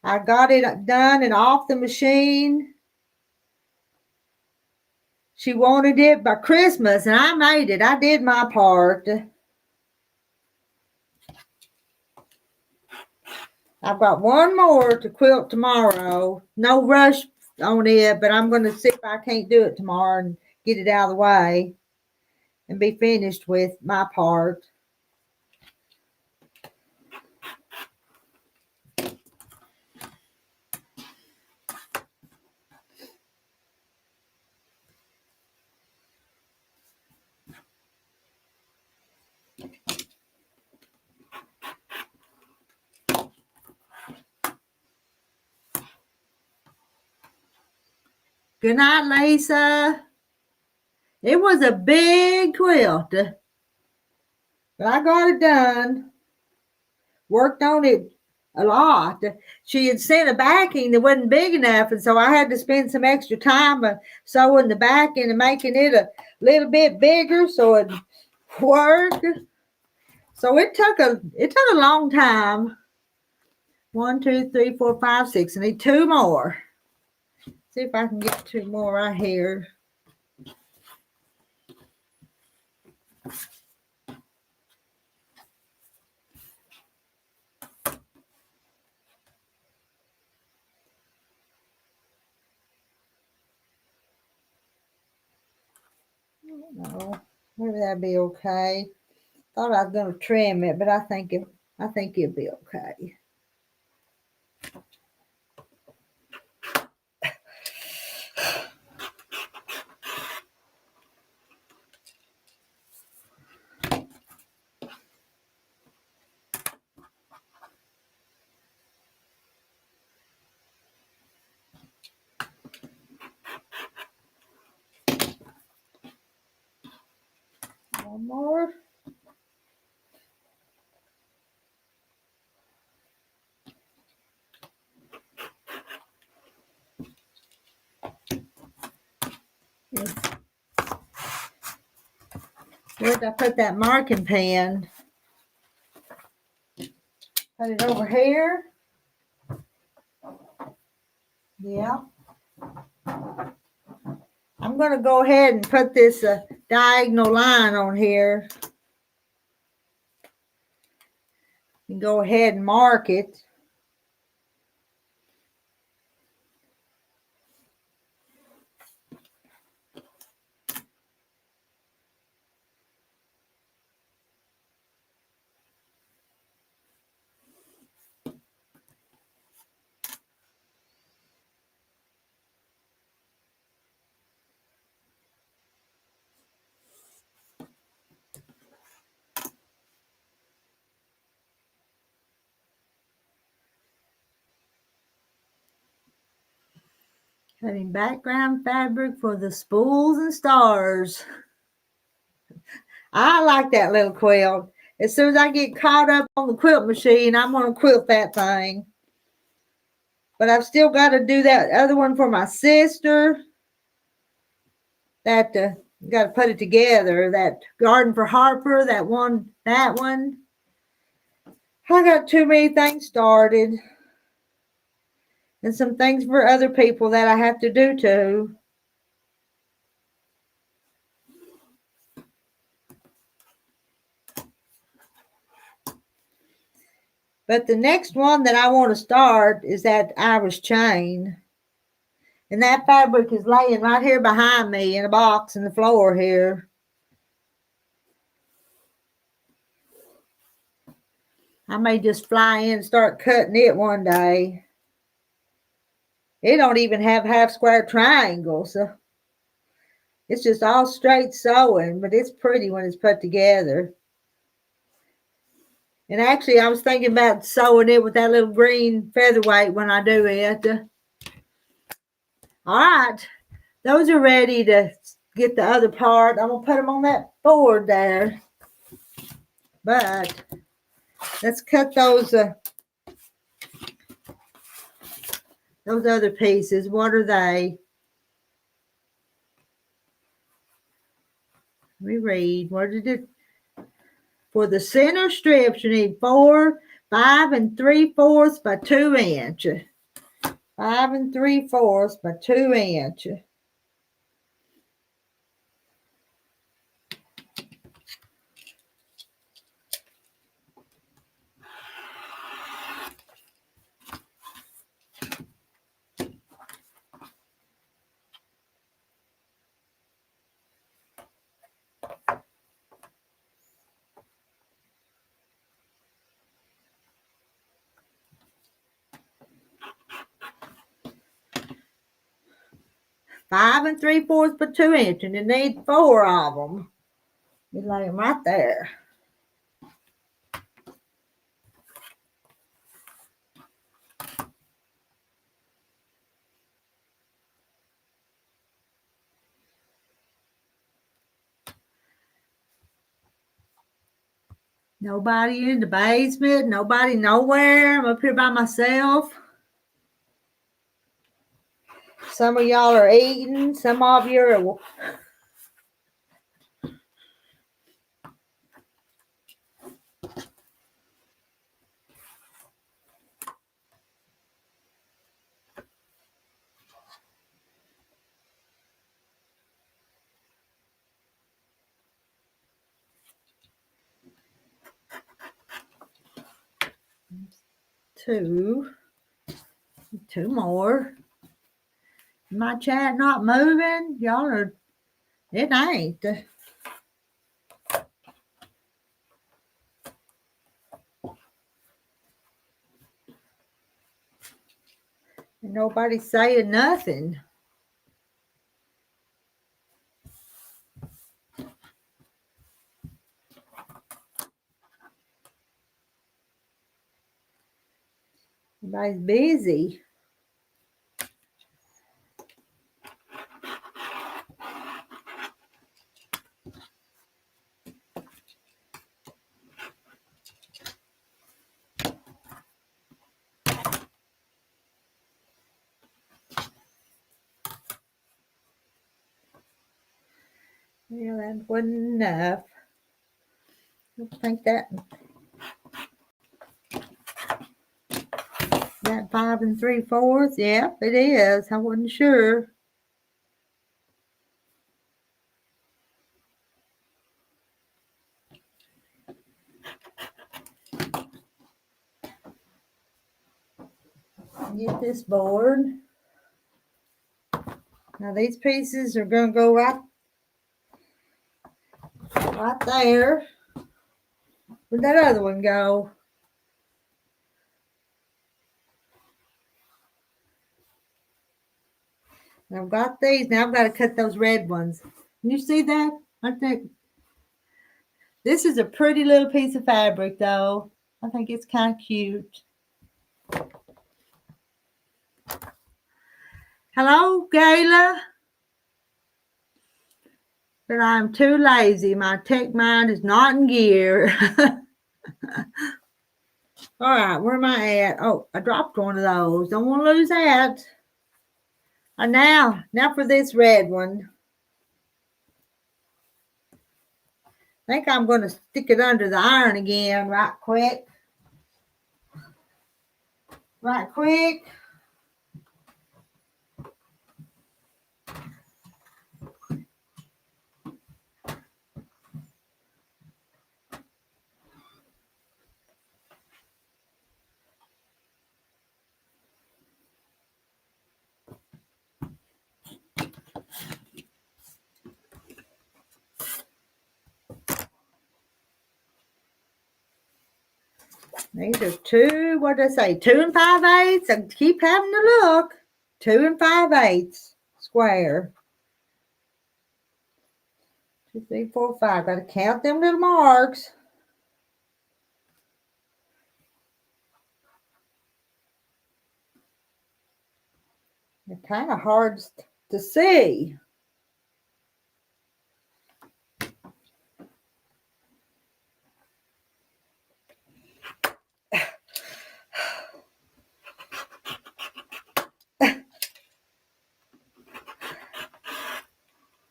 I got it done and off the machine. She wanted it by Christmas, and I made it. I did my part. I've got one more to quilt tomorrow. No rush on it, but I'm going to see if I can't do it tomorrow and get it out of the way and be finished with my part. Good night, Lisa. It was a big quilt, but I got it done. Worked on it a lot. She had sent a backing that wasn't big enough, and so I had to spend some extra time sewing the backing and making it a little bit bigger so it worked. So it took a long time. 1, 2, 3, 4, 5, 6. I need 2 more. See if I can get 2 more right here. No, maybe that'd be okay. Thought I was going to trim it, but I think it'll be okay. One more. Where did I put that marking pen? Put it over here. Yeah. I'm going to go ahead and put this diagonal line on here. And go ahead and mark it. Cutting background fabric for the spools and stars. I like that little quilt. As soon as I get caught up on the quilt machine, I'm going to quilt that thing. But I've still got to do that other one for my sister. That got to put it together. That Garden for Harper, that one. I got too many things started. And some things for other people that I have to do too. But the next one that I want to start is that Irish chain. And that fabric is laying right here behind me in a box in the floor here. I may just fly in and start cutting it one day. It don't even have half square triangles. So it's just all straight sewing, but it's pretty when it's put together. And actually, I was thinking about sewing it with that little green featherweight when I do it. All right. Those are ready to get the other part. I'm going to put them on that board there. But let's cut those other pieces. What are they? Let me read. What did it? For the center strips, you need 4 5 3/4 by 2 inches. 5 3/4 by 2 inches. Five and 3/4 by 2 inches, and you need 4 of them. You lay them right there. Nobody in the basement, nobody nowhere. I'm up here by myself. Some of y'all are eating, some of you are. Two more. My chat not moving. Y'all are, it ain't. Nobody saying nothing. Everybody's busy. Yeah, that wasn't enough. I don't think that 5 3/4. Yeah, it is. I wasn't sure. Get this board. Now these pieces are going to go right there. Where'd that other one go? I've got these. Now I've got to cut those red ones. Can you see that? I think this is a pretty little piece of fabric, though. I think it's kind of cute. Hello, Gayla. But I'm too lazy. My tech mind is not in gear. All right, where am I at? Oh, I dropped one of those. Don't want to lose that. And now for this red one. I think I'm going to stick it under the iron again right quick. Right quick. These are two, what did I say? 2 5/8. I keep having to look. 2 5/8 square. 2, 3, 4, 5. Got to count them little marks. They're kind of hard to see.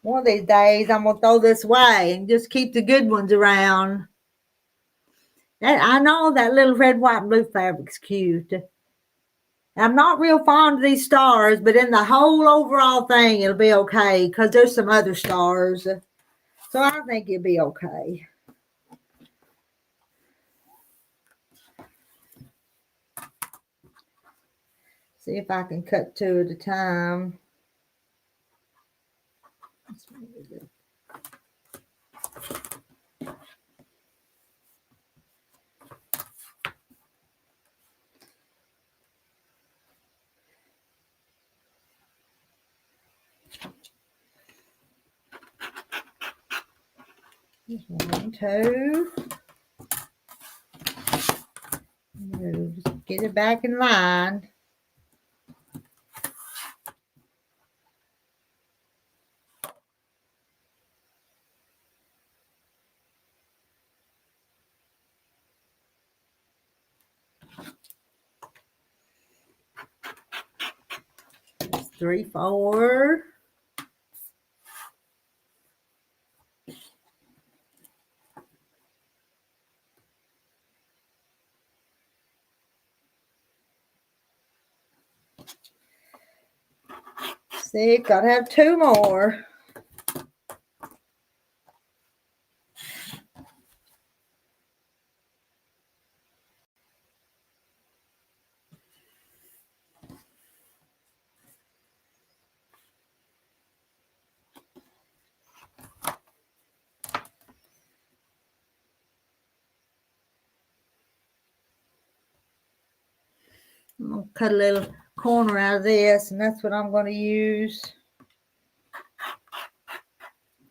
One of these days, I'm going to throw this away and just keep the good ones around. I know that little red, white, and blue fabric's cute. I'm not real fond of these stars, but in the whole overall thing, it'll be okay because there's some other stars. So I think it'll be okay. See if I can cut 2 at a time. Just 1, 2. Just get it back in line. That's 3, 4. See, gotta have 2 more. I'm going to cut a little corner out of this, and that's what I'm going to use.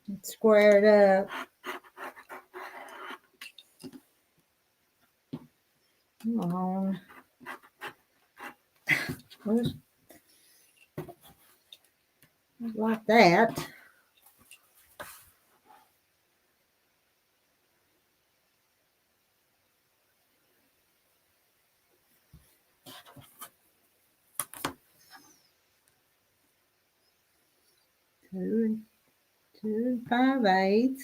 And square it up. Come on. Like that. Two 5/8.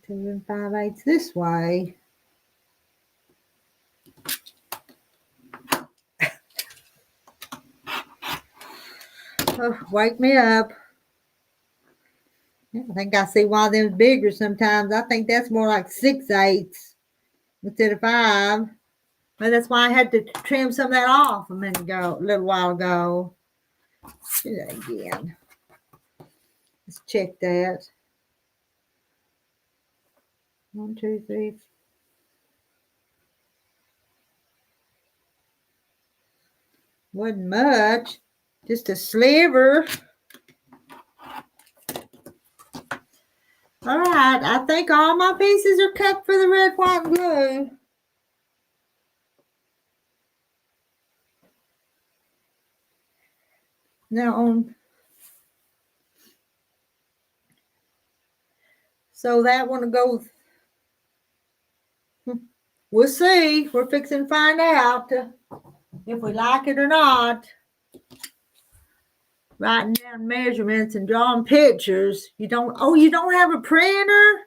Two 5/8 this way. Oh, wake me up. I think I see why them's bigger sometimes. I think that's more like 6/8 instead of 5. But that's why I had to trim some of that off a little while ago. Let's do that again. Let's check that. 1, 2, 3. Wasn't much, just a sliver. All right, I think all my pieces are cut for the red, white, and blue. Now, so that one will go. We'll see. We're fixing to find out if we like it or not. Writing down measurements and drawing pictures. You don't have a printer?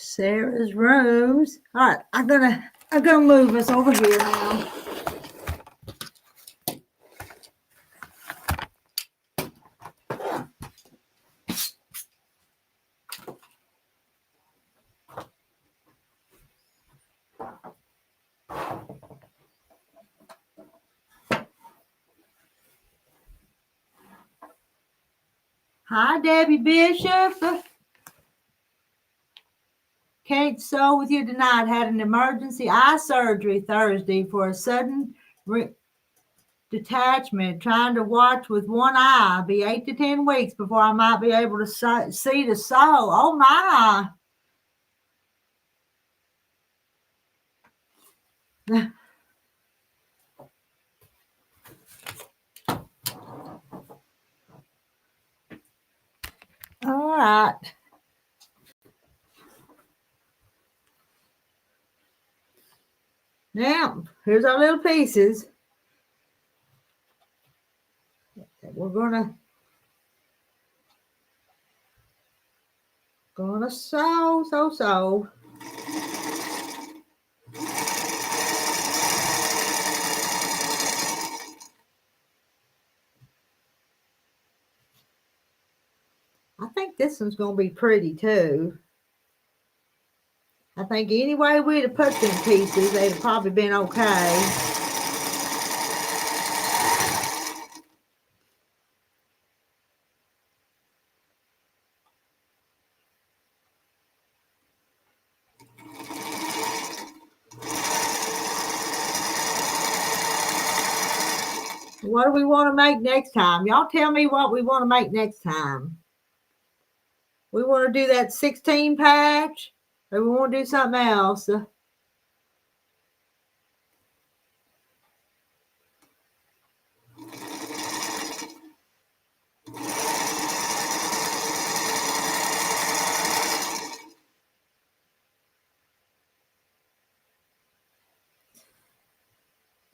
Sarah's rooms. All right, I'm gonna move us over here now. Hi, Debbie Bishop. Can't sew with you tonight. Had an emergency eye surgery Thursday for a sudden detachment. Trying to watch with one eye. Be 8 to 10 weeks before I might be able to see to sew. Oh my! All right. Now, here's our little pieces that we're gonna sew. I think this one's gonna be pretty too. I think any way we'd have put them pieces, they'd have probably been okay. What do we want to make next time? Y'all tell me what we want to make next time. We want to do that 16 patch, or we want to do something else?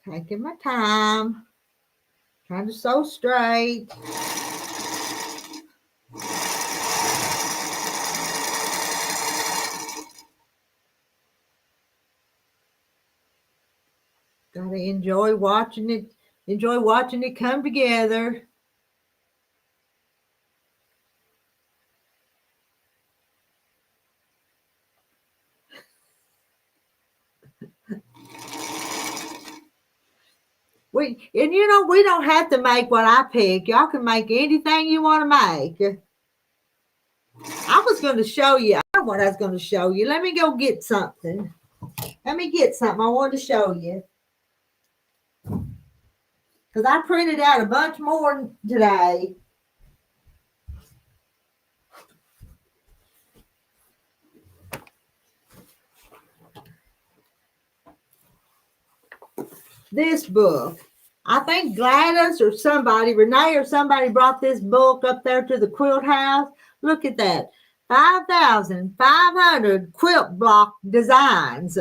Taking my time, trying to sew straight. Gotta enjoy watching it come together. We don't have to make what I pick. Y'all can make anything you want to make. I was going to show you. I don't know what I was going to show you. Let me go get something. I wanted to show you. Because I printed out a bunch more today. This book. I think Gladys or somebody, Renee or somebody brought this book up there to the quilt house. Look at that. 5,500 quilt block designs.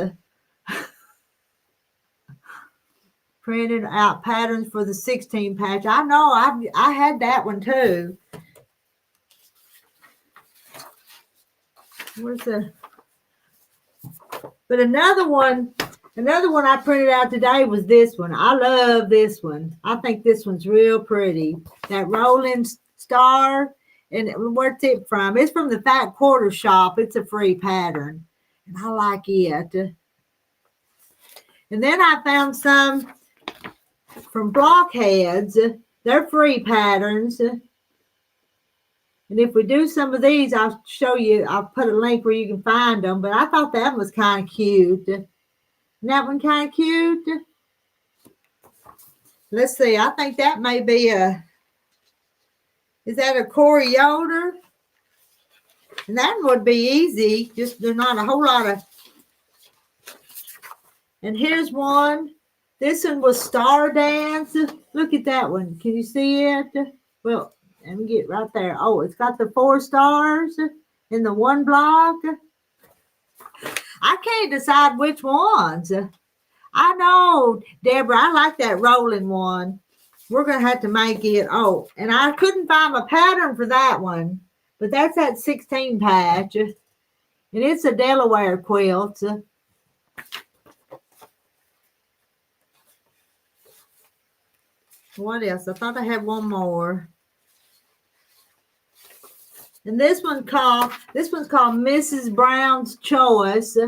Printed out patterns for the 16 patch. I know I had that one too. But another one I printed out today was this one. I love this one. I think this one's real pretty. That rolling star. And where's it from? It's from the Fat Quarter Shop. It's a free pattern. And I like it. And then I found some from Blockheads. They're free patterns. And if we do some of these, I'll show you. I'll put a link where you can find them. But I thought that was kind of cute. Isn't that one kind of cute? Let's see. I think that may be is that a Corey Yoder? And that would be easy. Just there's not a whole lot of. And here's one. This one was Star Dance. Look at that one. Can you see it? Well, let me get right there. Oh, it's got the 4 stars in the one block. I can't decide which ones. I know, Deborah, I like that rolling one. We're going to have to make it. Oh, and I couldn't find a pattern for that one. But that's that 16 patch. And it's a Delaware quilt. What else? I thought I had one more. And this one's called Mrs. Brown's Choice.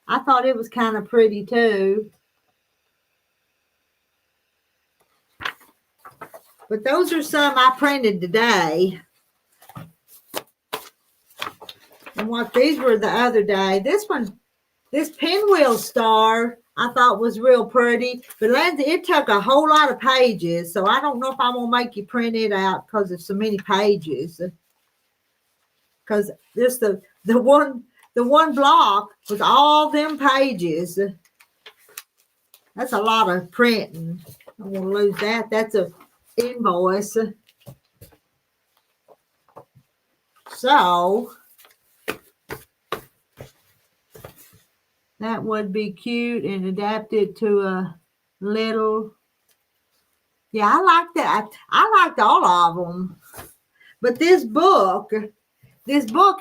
I thought it was kind of pretty too. But those are some I printed today. And what these were the other day. This pinwheel star, I thought was real pretty. But Lindsay, it took a whole lot of pages. So I don't know if I'm going to make you print it out because of so many pages. Because this the one block with all them pages. That's a lot of printing. I won't lose that. That's a invoice. So that would be cute and adapted to a little. Yeah, I like that. I liked all of them. But this book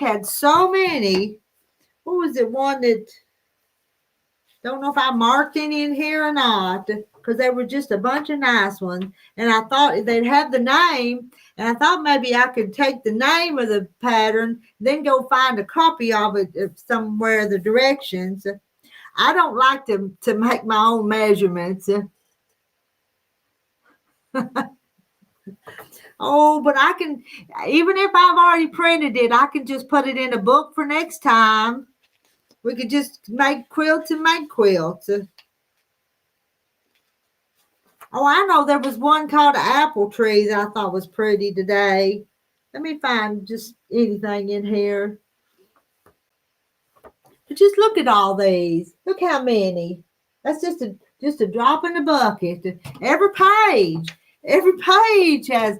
had so many. What was it? One that, don't know if I marked any in here or not, because they were just a bunch of nice ones. And I thought they'd have the name, and I thought maybe I could take the name of the pattern, then go find a copy of it somewhere, the directions. I don't like to make my own measurements. Oh, but I can, even if I've already printed it, I can just put it in a book for next time. We could just make quilts and make quilts. Oh, I know there was one called Apple Tree that I thought was pretty today. Let me find just anything in here. But just look at all these. Look how many. That's just a drop in the bucket. Every page has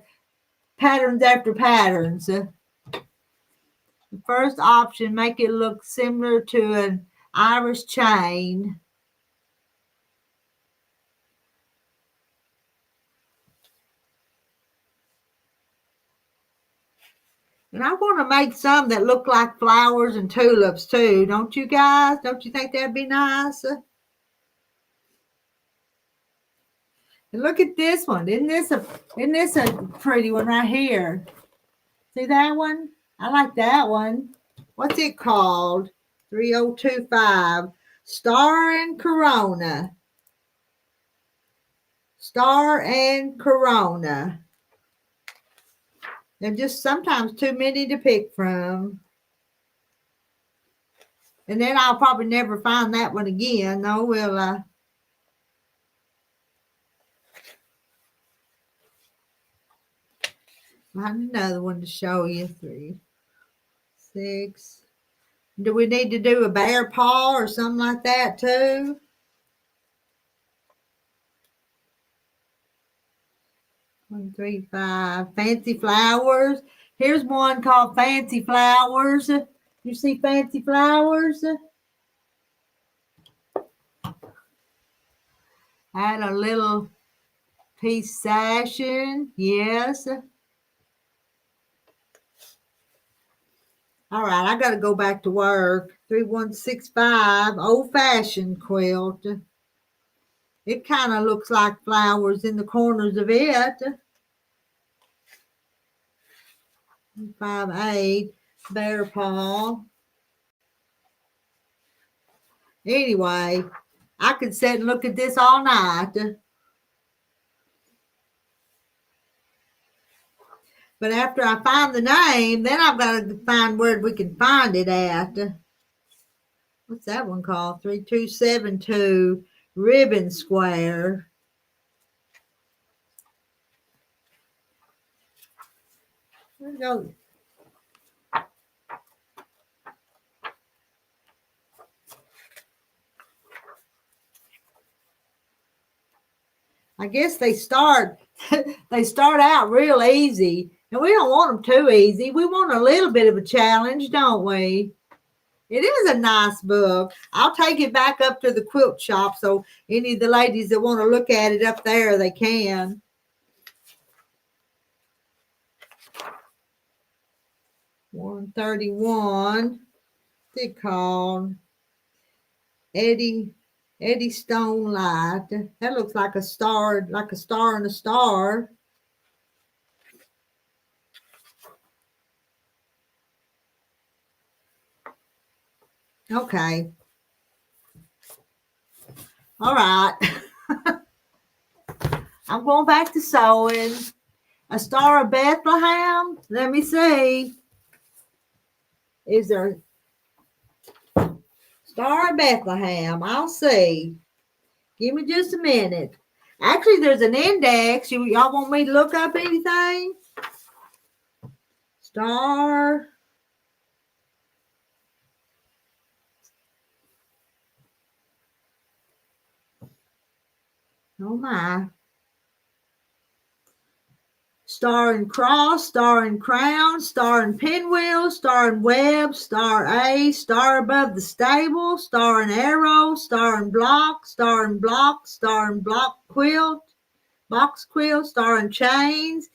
patterns after patterns. The first option, make it look similar to an Irish chain. And I want to make some that look like flowers and tulips too. Don't you guys? Don't you think that'd be nice? And look at this one. Isn't this a pretty one right here? See that one? I like that one. What's it called? 3025. Star and Corona. Star and Corona. They're just sometimes too many to pick from. And then I'll probably never find that one again. No, will I? Find another one to show you. 3, 6. Do we need to do a bear paw or something like that too? One, 3, 5. Fancy flowers. Here's one called Fancy Flowers. You see Fancy Flowers? Add a little piece sashing. Yes. All right, I got to go back to work. 3165, old-fashioned quilt. It kind of looks like flowers in the corners of it. 5, 8, bear paw. Anyway, I could sit and look at this all night. But after I find the name, then I've got to find where we can find it at. What's that one called? 3272 Ribbon Square. Where'd it go? I guess they start out real easy, and we don't want them too easy. We want a little bit of a challenge, don't we? It is a nice book. I'll take it back up to the quilt shop, so any of the ladies that want to look at it up there, they can. $131. They called Eddie Stone Light. That looks like a star and a star. Okay. All right. I'm going back to sewing. A Star of Bethlehem. Let me see. Is there Star of Bethlehem? I'll see. Give me just a minute. Actually, there's an index. Y'all want me to look up anything? Star. Oh my. Star and cross, star and crown, star and pinwheel, star and web, star A, star above the stable, star and arrow, star and block, star and block, star and block quilt, box quilt, star and chains,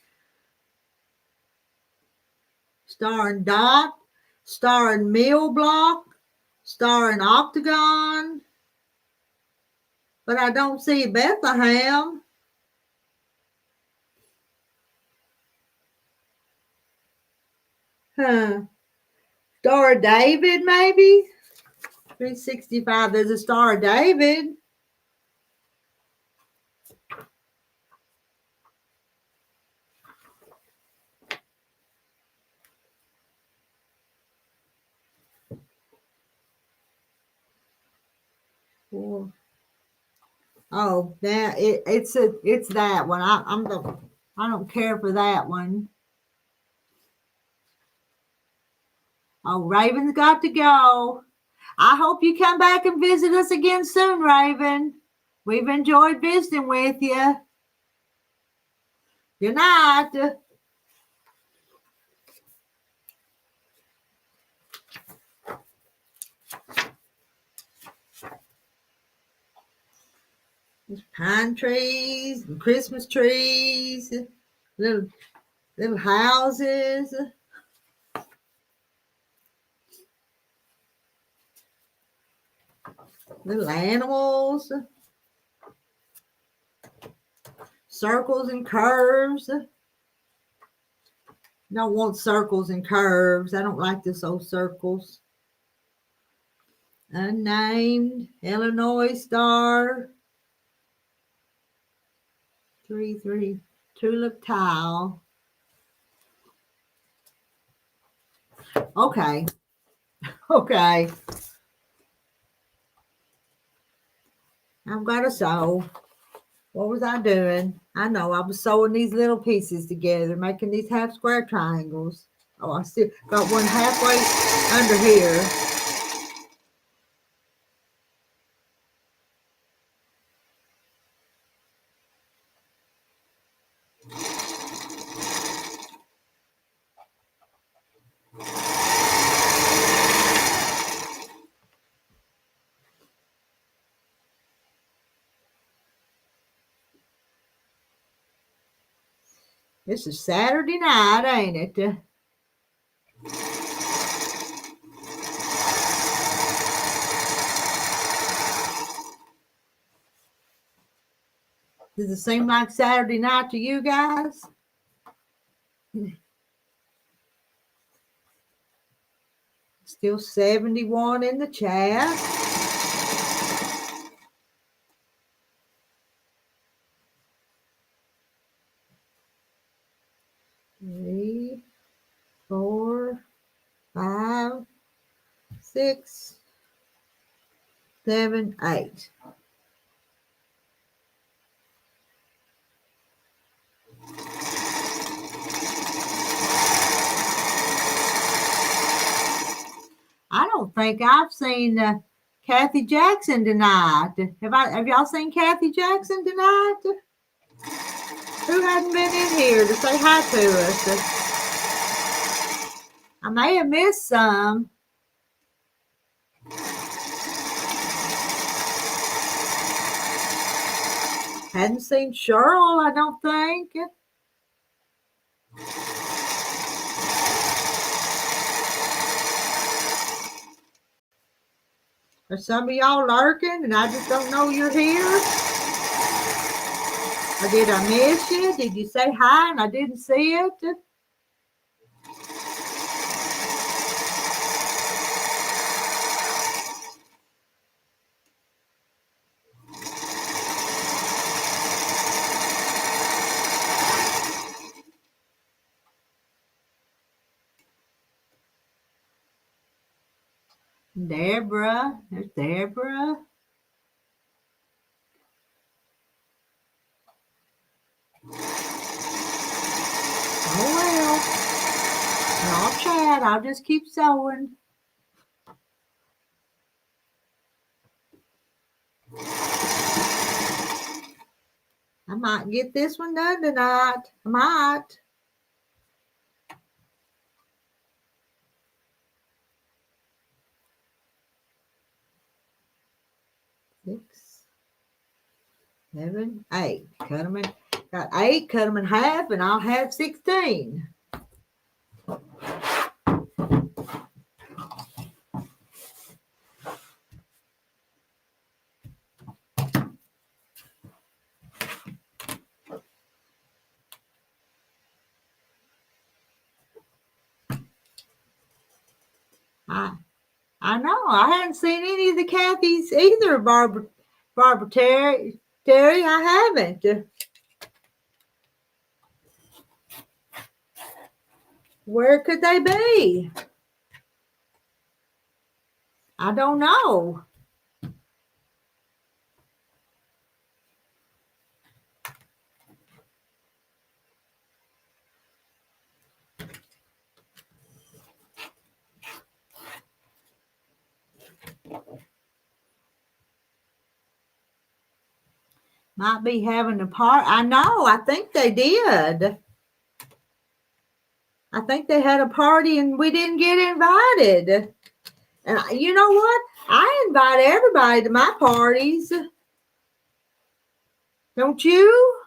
star and dot, star and mill block, star and octagon. But I don't see Bethlehem. Star of David, maybe? 365. There's a Star of David. Oh, it's that one. I don't care for that one. Oh, Raven's got to go. I hope you come back and visit us again soon, Raven. We've enjoyed visiting with you. Good night. There's pine trees and Christmas trees, little houses. Little animals, circles and curves. Don't want circles and curves. I don't like this old circles. Unnamed Illinois Star. 3 tulip tile. Okay. I've got to sew. What was I doing? I know I was sewing these little pieces together, making these half square triangles. Oh, I still got one halfway under here. This is Saturday night, ain't it? Does it seem like Saturday night to you guys? Still 71 in the chat. 3, 4, 5, 6, 7, 8. I don't think I've seen Kathy Jackson tonight. Have y'all seen Kathy Jackson tonight? Who hadn't been in here to say hi to us? I may have missed some. Hadn't seen Cheryl, I don't think. Are some of y'all lurking and I just don't know you're here? Or did I miss you? Did you say hi and I didn't see it? Deborah, there's Deborah. Oh well, I'll chat. I'll just keep sewing. I might get this one done tonight. I might. Six, 7, 8. Cut them in. Got 8. Cut them in half, and I'll have 16. I know. I hadn't seen any of the Kathys either, Barbara Terry, I haven't. Where could they be? I don't know. Might be having a part. I know. I think they did. I think they had a party and we didn't get invited. And you know what? I invite everybody to my parties. Don't you?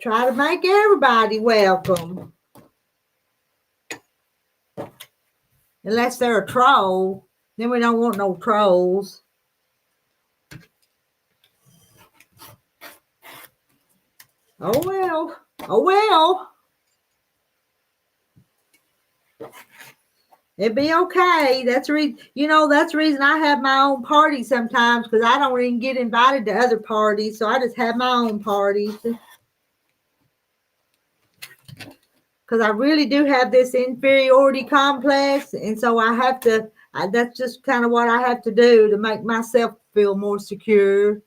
Try to make everybody welcome. Unless they're a troll. Then we don't want no trolls. Oh well. Oh well. It'd be okay. That's the reason, that's the reason I have my own party sometimes, because I don't even get invited to other parties. So I just have my own parties. Because I really do have this inferiority complex. And so I have to, that's just kind of what I have to do to make myself feel more secure.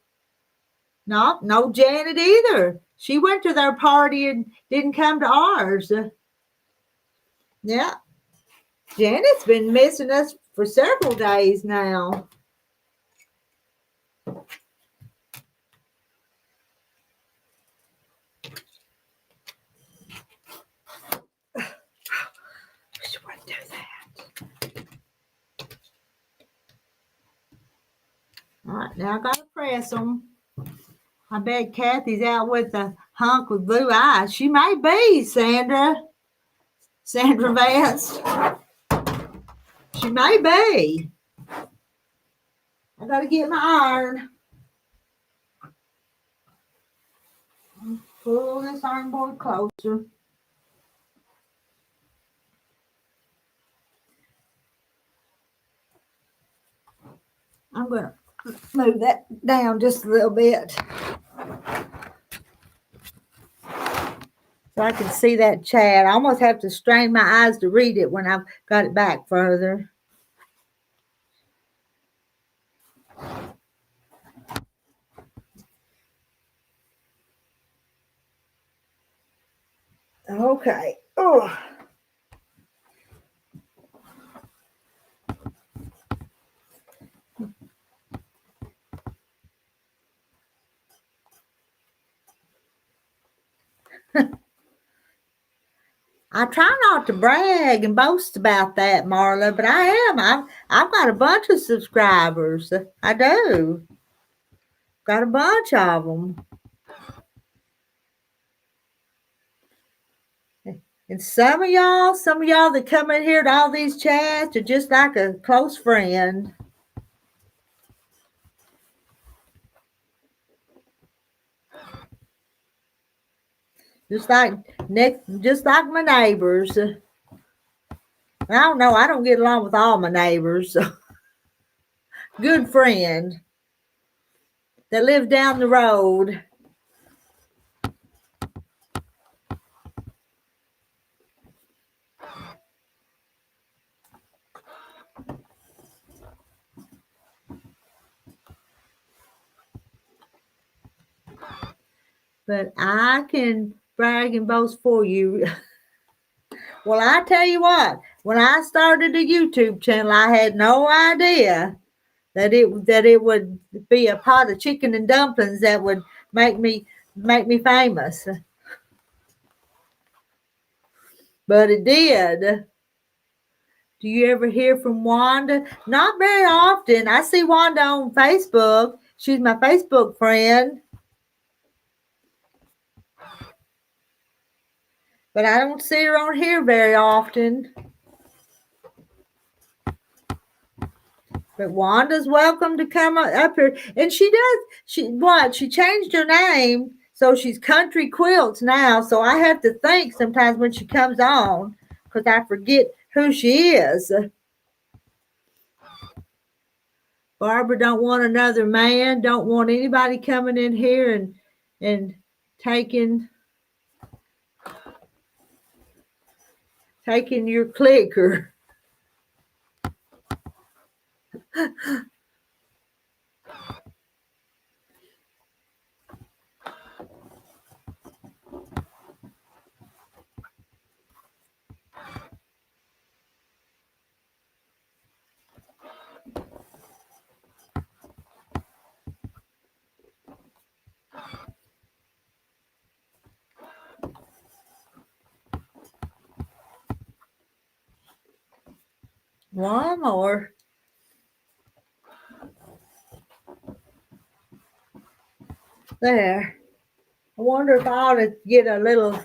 No Janet either. She went to their party and didn't come to ours. Yeah. Janet's been missing us for several days now. All right, now I gotta press them. I bet Kathy's out with the hunk with blue eyes. She may be, Sandra Vance. She may be. I gotta get my iron. Pull this iron board closer. I'm gonna Move that down just a little bit so I can see that chat. I almost have to strain my eyes to read it when I've got it back further. Okay. Oh. I try not to brag and boast about that, Marla, but I am. I've got a bunch of subscribers. I do. Got a bunch of them. And some of y'all that come in here to all these chats are just like a close friend. Just like my neighbors. I don't know. I don't get along with all my neighbors. So. Good friend that live down the road. But I can brag and boast for you. Well, I tell you what, when I started a YouTube channel, I had no idea that it would be a pot of chicken and dumplings that would make me famous. But it did. Do you ever hear from Wanda? Not very often. I see Wanda on Facebook. She's my Facebook friend. But I don't see her on here very often. But Wanda's welcome to come up here. And she changed her name. So she's Country Quilts now. So I have to think sometimes when she comes on, because I forget who she is. Barbara don't want another man. Don't want anybody coming in here and taking your clicker. One more. There. I wonder if I ought to get a little.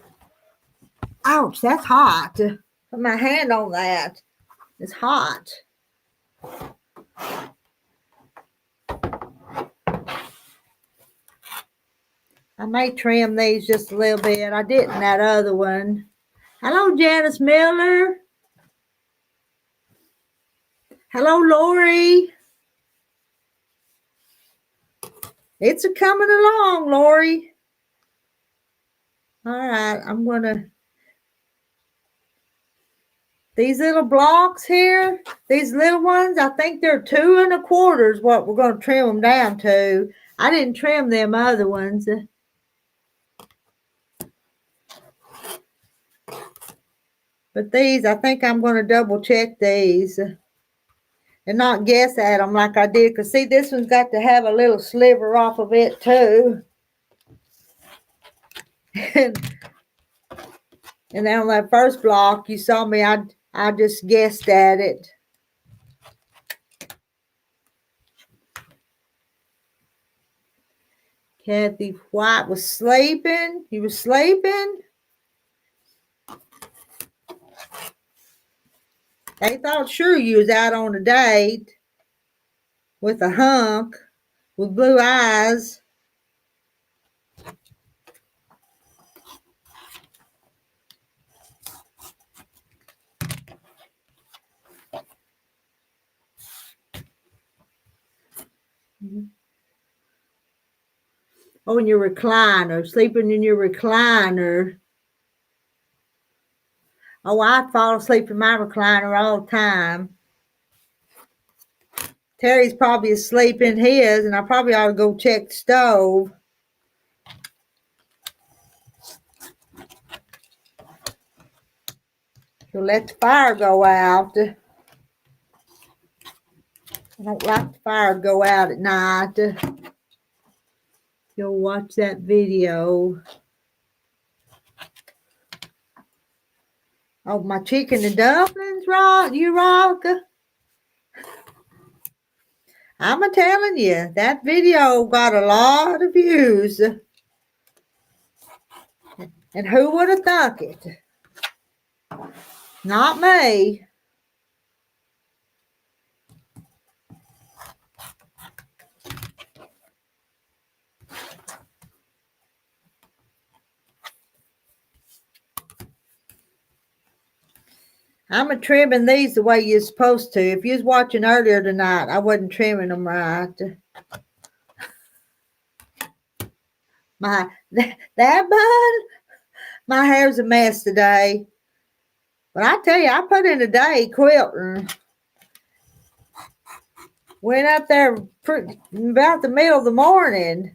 Ouch, that's hot. Put my hand on that. It's hot. I may trim these just a little bit. I didn't that other one. Hello, Janice Miller. Hello, Lori. It's a coming along, Lori. All right, I'm going to. These little blocks here, these little ones, I think they're 2 1/4 is what we're going to trim them down to. I didn't trim them other ones. But these, I think I'm going to double check these and not guess at them like I did. Because see, this one's got to have a little sliver off of it too. And then on that first block, you saw me, I just guessed at it. Kathy White was sleeping. He was sleeping. They thought sure you was out on a date with a hunk with blue eyes. Oh, in your recliner, sleeping in your recliner. Oh, I fall asleep in my recliner all the time. Terry's probably asleep in his, and I probably ought to go check the stove. He'll let the fire go out. I don't like the fire to go out at night. Go watch that video. Oh, my chicken and dumplings, rock, you rock. I'm a telling you, that video got a lot of views. And who would have thunk it? Not me. I'm a trimming these the way you're supposed to. If you was watching earlier tonight, I wasn't trimming them right. That bun, my hair's a mess today. But I tell you, I put in a day quilting. Went up there about the middle of the morning.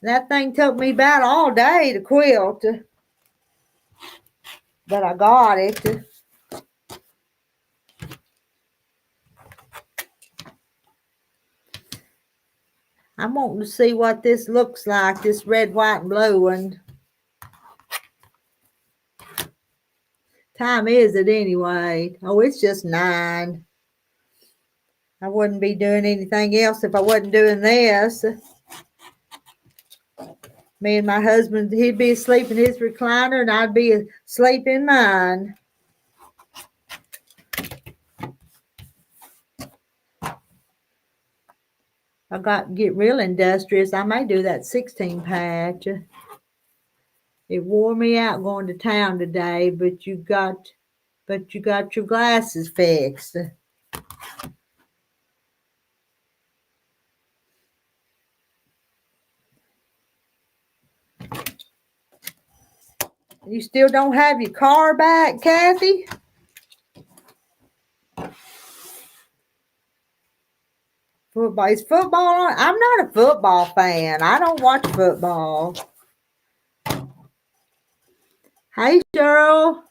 That thing took me about all day to quilt. But I got it. I'm wanting to see what this looks like, this red, white, and blue one. Time is it anyway? Oh, it's just 9. I wouldn't be doing anything else if I wasn't doing this. Me and my husband, he'd be asleep in his recliner and I'd be asleep in mine. I got to get real industrious. I may do that 16 patch. It wore me out going to town today, but you got your glasses fixed. You still don't have your car back, Kathy? Football. Is football on? I'm not a football fan. I don't watch football. Hey, Cheryl.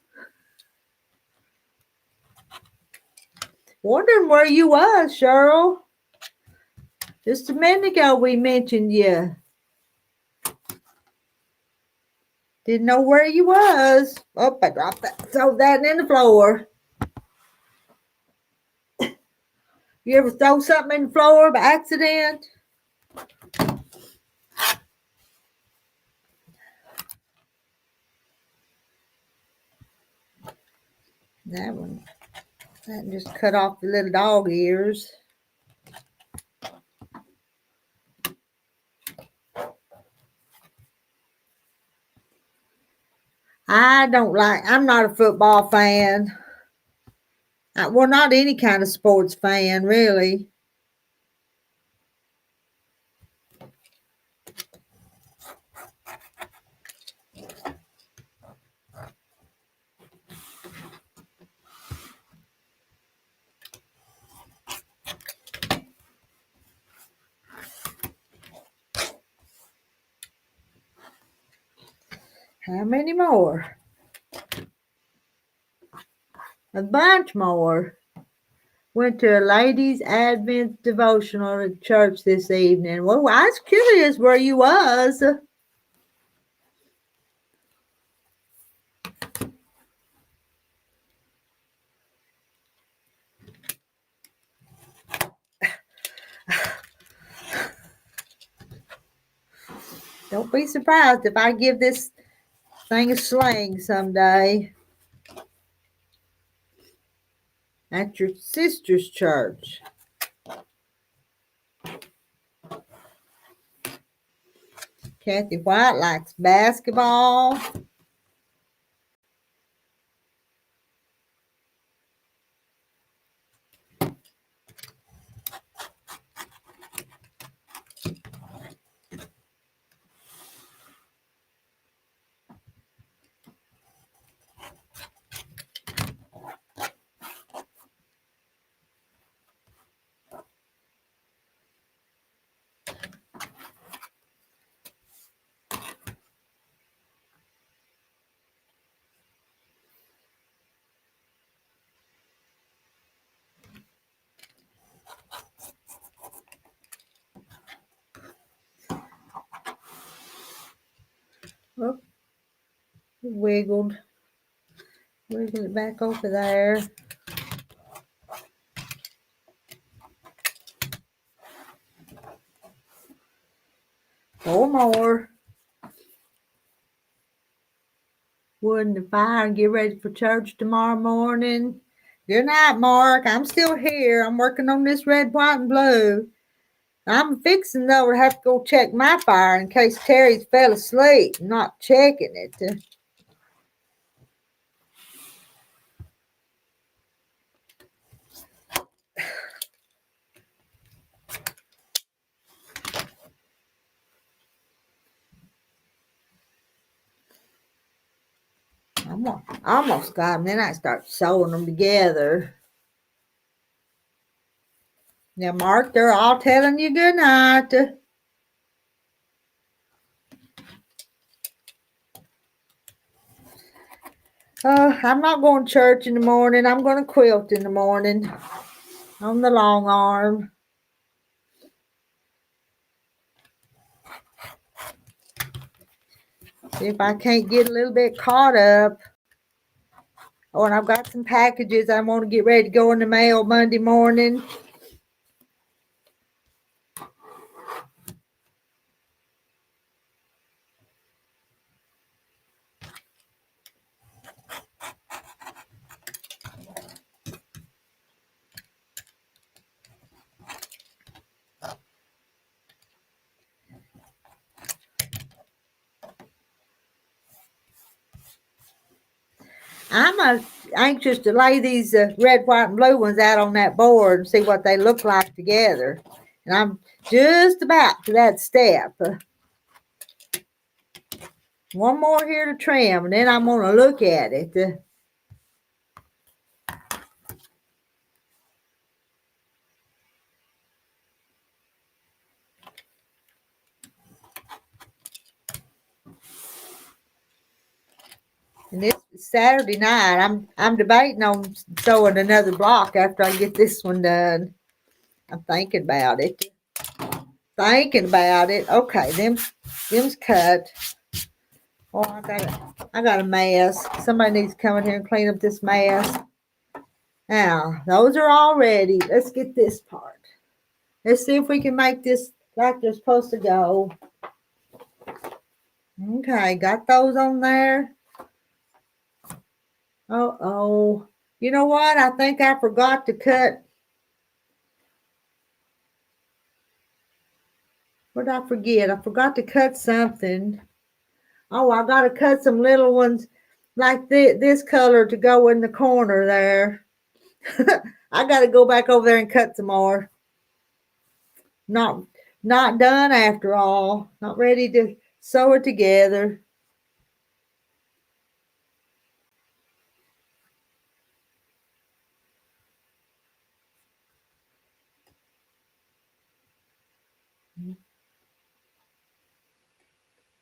Wondering where you was, Cheryl. Just a minute ago we mentioned you. Didn't know where you was. Oh, I dropped that. Throw that in the floor. You ever throw something in the floor by accident? That one. That just cut off the little dog ears. I'm not a football fan. Well, not any kind of sports fan, really. How many more? A bunch more. Went to a ladies' Advent devotional at church this evening. Well, I was curious where you was. Don't be surprised if I give this thing a sling someday. At your sister's church. Kathy White likes basketball. Oh, wiggled. Wiggle it back over there. Four more. Wood in the fire and get ready for church tomorrow morning. Good night, Mark. I'm still here. I'm working on this red, white, and blue. I'm fixing though to have to go check my fire in case Terry's fell asleep, not checking it. I almost got them. Then I start sewing them together. Now, Mark, they're all telling you good night. I'm not going to church in the morning. I'm going to quilt in the morning on the long arm. See if I can't get a little bit caught up. Oh, and I've got some packages I want to get ready to go in the mail Monday morning. I'm anxious to lay these red, white, and blue ones out on that board and see what they look like together. And I'm just about to that step. One more here to trim, and then I'm going to look at it. And this Saturday night, I'm debating on sewing another block after I get this one done. I'm thinking about it. Okay, them's cut. Oh, I got a mess. Somebody needs to come in here and clean up this mess. Now, those are all ready. Let's get this part. Let's see if we can make this like they're supposed to go. Okay, got those on there. Uh-oh. You know what? I think I forgot to cut. What did I forget? I forgot to cut something. Oh, I got to cut some little ones like this color to go in the corner there. I got to go back over there and cut some more. Not done after all. Not ready to sew it together.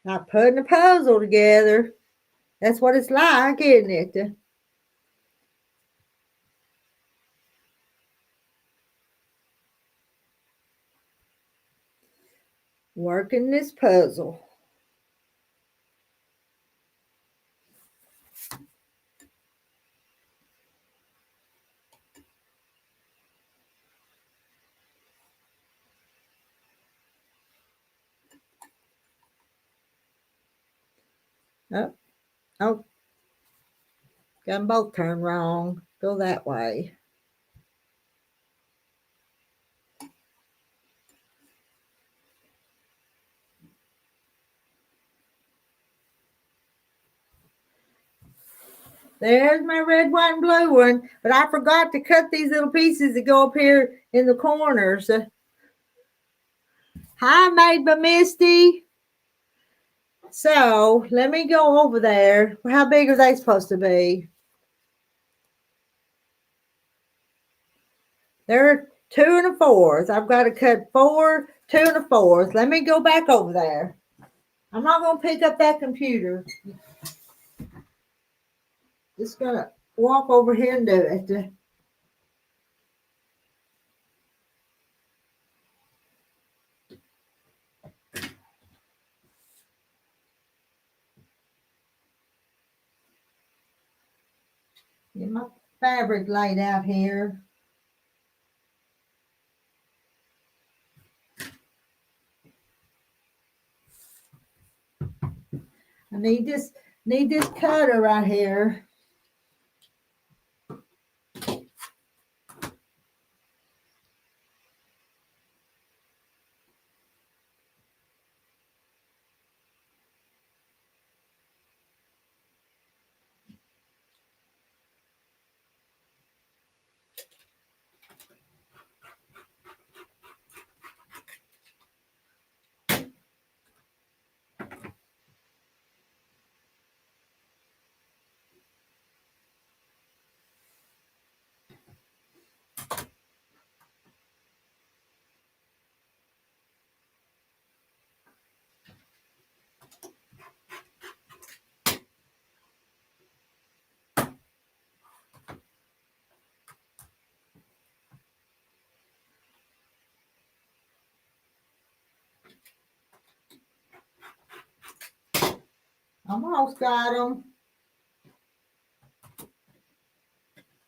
Not putting a puzzle together. That's what it's like, isn't it? Working this puzzle. Oh, got them both turned wrong. Go that way. There's my red, white, and blue one. But I forgot to cut these little pieces that go up here in the corners. Hi, made by Misty. So let me go over there. How big are they supposed to be? They're 2 1/4. I've got to cut 4, 2 1/4. Let me go back over there. I'm not going to pick up that computer. Just going to walk over here and do it. Get my fabric laid out here. I need this cutter right here. Almost got them.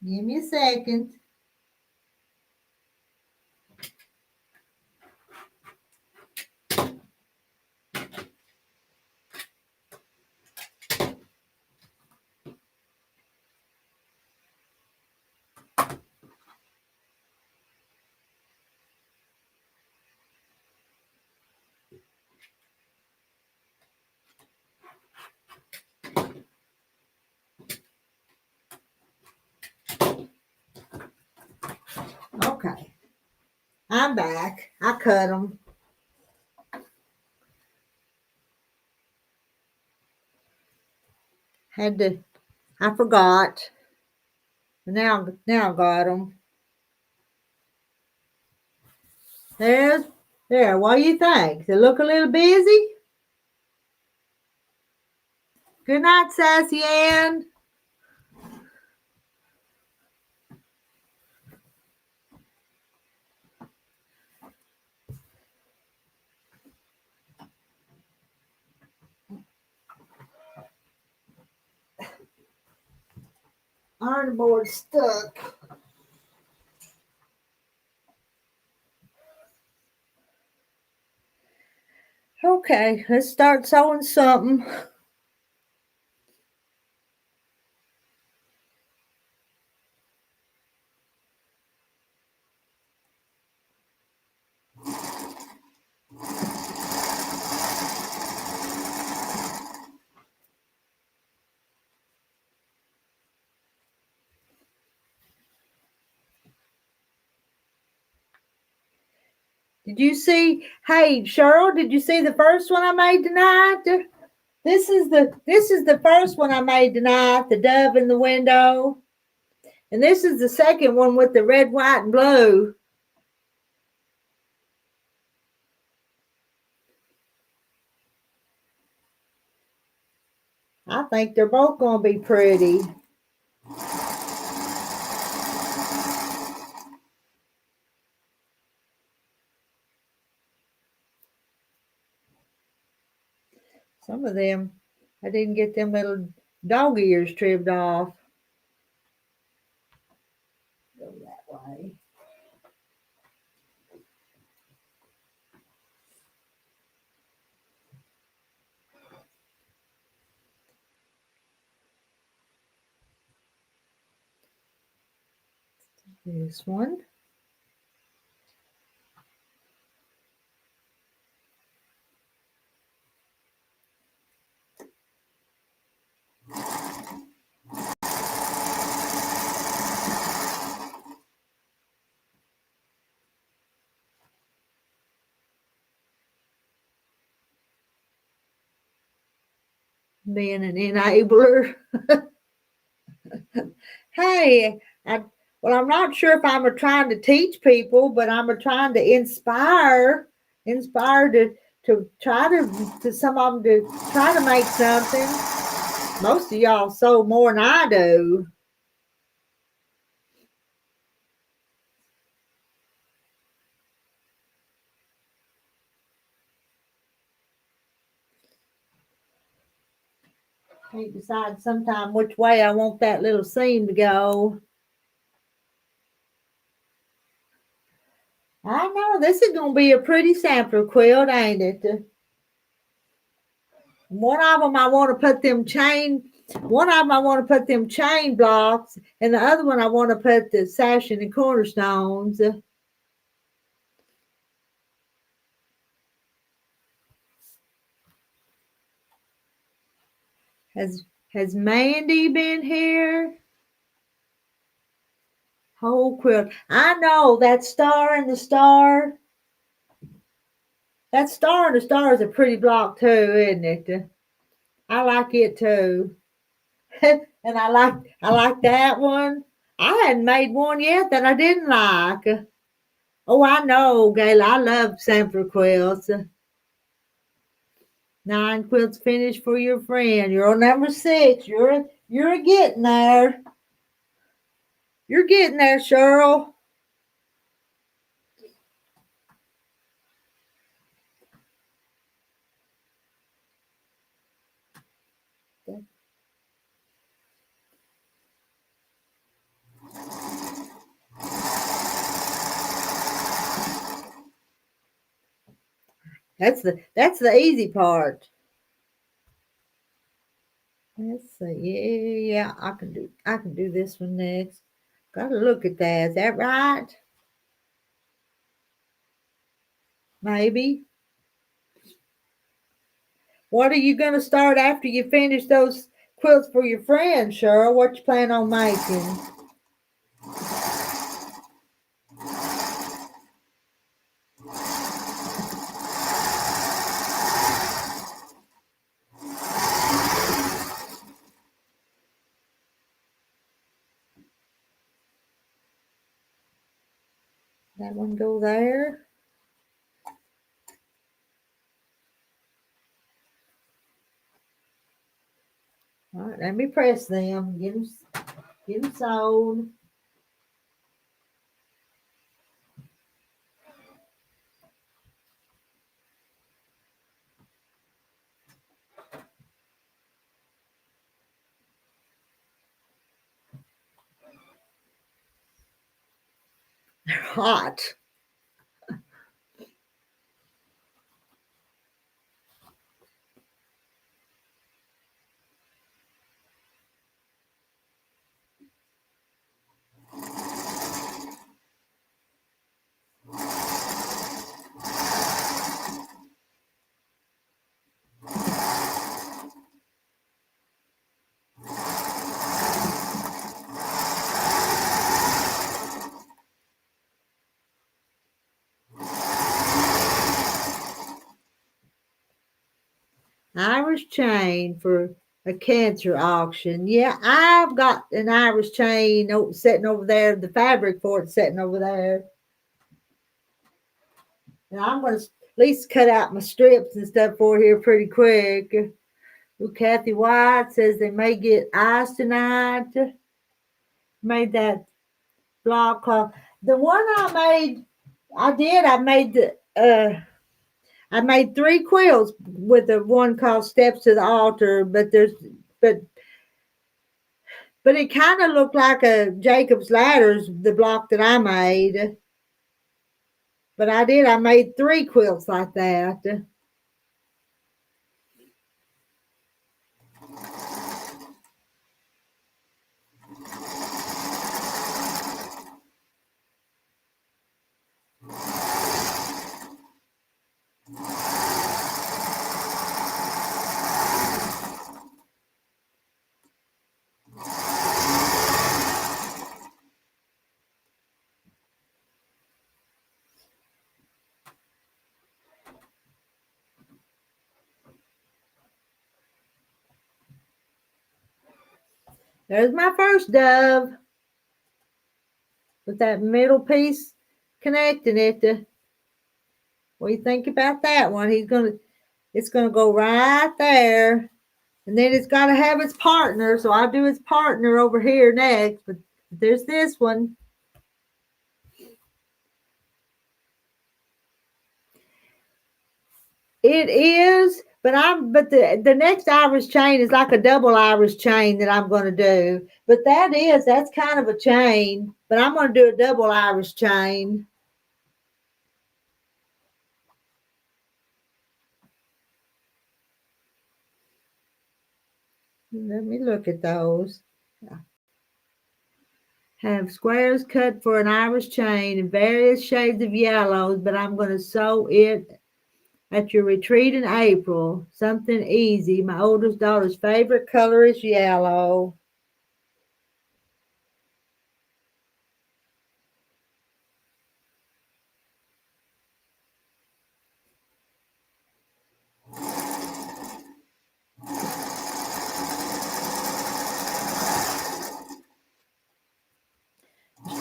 Give me a second. Okay. I'm back. I cut them. I forgot. Now I got them. There. What do you think? They look a little busy? Good night, Sassy Ann. Iron board stuck. Okay, let's start sewing something. Did you see? Hey, Cheryl, did you see the first one I made tonight? This is the first one I made tonight, the dove in the window. And this is the second one with the red, white, and blue. I think they're both going to be pretty. Some of them, I didn't get them little dog ears trimmed off. Go that way. This one. Being an enabler. Hey, I'm not sure if I'm trying to teach people, but I'm trying to inspire to try to some of them to try to make something. Most of y'all sew more than I do. Can't decide sometime which way I want that little seam to go. I know this is going to be a pretty sampler quilt, ain't it? One of them I want to put them chain blocks, and the other one I want to put the sash and the cornerstones. Has Mandy been here? Whole quilt. I know that star and the star. That star and the star is a pretty block too, isn't it? I like it too. And I like that one. I hadn't made one yet that I didn't like. Oh, I know, Gayla. I love sampler quilts. 9 quilts finished for your friend. You're on number 6. You're getting there. You're getting there, Cheryl. That's the easy part. Let's see. Yeah, I can do this one next. Gotta look at that. Is that right? Maybe. What are you gonna start after you finish those quilts for your friend, Cheryl? What you plan on making? That one go there. All right, let me press them. Get them sewed. They're hot. Irish chain for a cancer auction. Yeah, I've got an Irish chain sitting over there. The fabric for it sitting over there. And I'm going to at least cut out my strips and stuff for here pretty quick. Ooh, Kathy White says they may get ice tonight. Made that blog call. The one I made 3 quilts with the one called Steps to the Altar, but it kind of looked like a Jacob's Ladders, the block that I made. But I made 3 quilts like that. There's my first dove with that middle piece connecting it. What do you think about that one? It's gonna go right there, and then it's got to have its partner. So I'll do its partner over here next. But there's this one. It is But the next Irish chain is like a double Irish chain that I'm going to do. But that's kind of a chain. But I'm going to do a double Irish chain. Let me look at those. Have squares cut for an Irish chain in various shades of yellows, but I'm going to sew it at your retreat in April. Something easy. My oldest daughter's favorite color is yellow.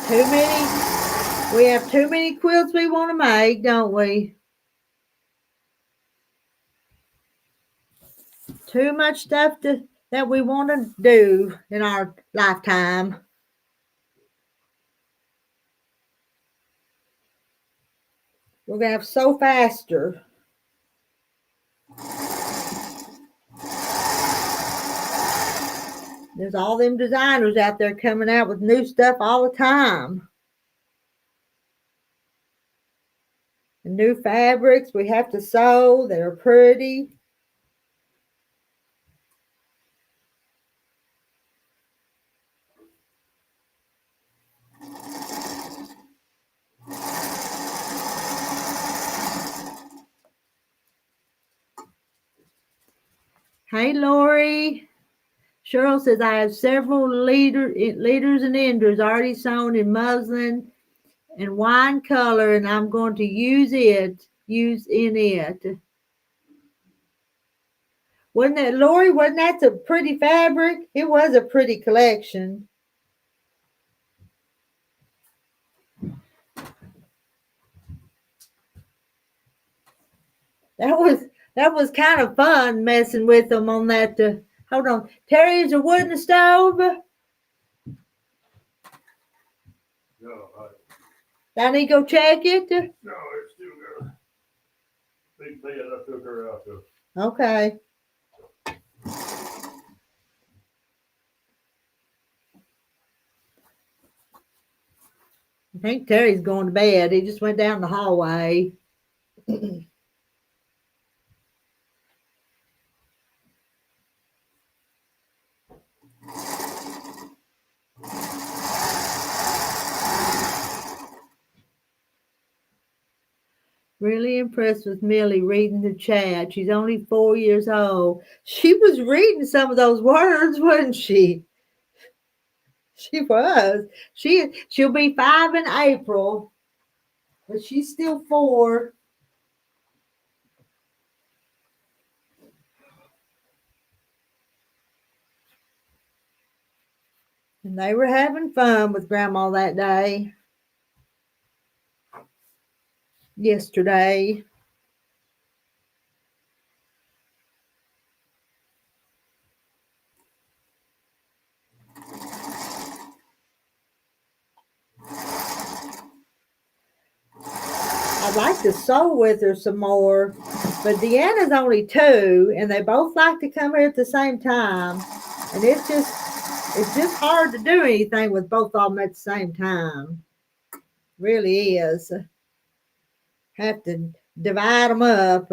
Too many. We have too many quilts we want to make, don't we? Too much stuff that we want to do in our lifetime. We're going to have to sew faster. There's all them designers out there coming out with new stuff all the time. And new fabrics we have to sew. They're pretty. Hey, Lori. Cheryl says, I have several leaders and enders already sewn in muslin and wine color, and I'm going to use in it. Wasn't that, Lori, wasn't that a pretty fabric? It was a pretty collection. That was kind of fun messing with them on that. Hold on. Terry, is there wood in the stove? No, I need to go check it? no, it's still there. Big bed, I took her out to. Okay. I think Terry's going to bed. He just went down the hallway. Really impressed with Millie reading the chat. She's only 4 years old. She was reading some of those words, wasn't she? She was. She'll be 5 in April, but she's still 4. And they were having fun with Grandma that day. Yesterday. I'd like to sew with her some more, but Deanna's only 2, and they both like to come here at the same time, and it's just hard to do anything with both of them at the same time. Really is. Have to divide them up.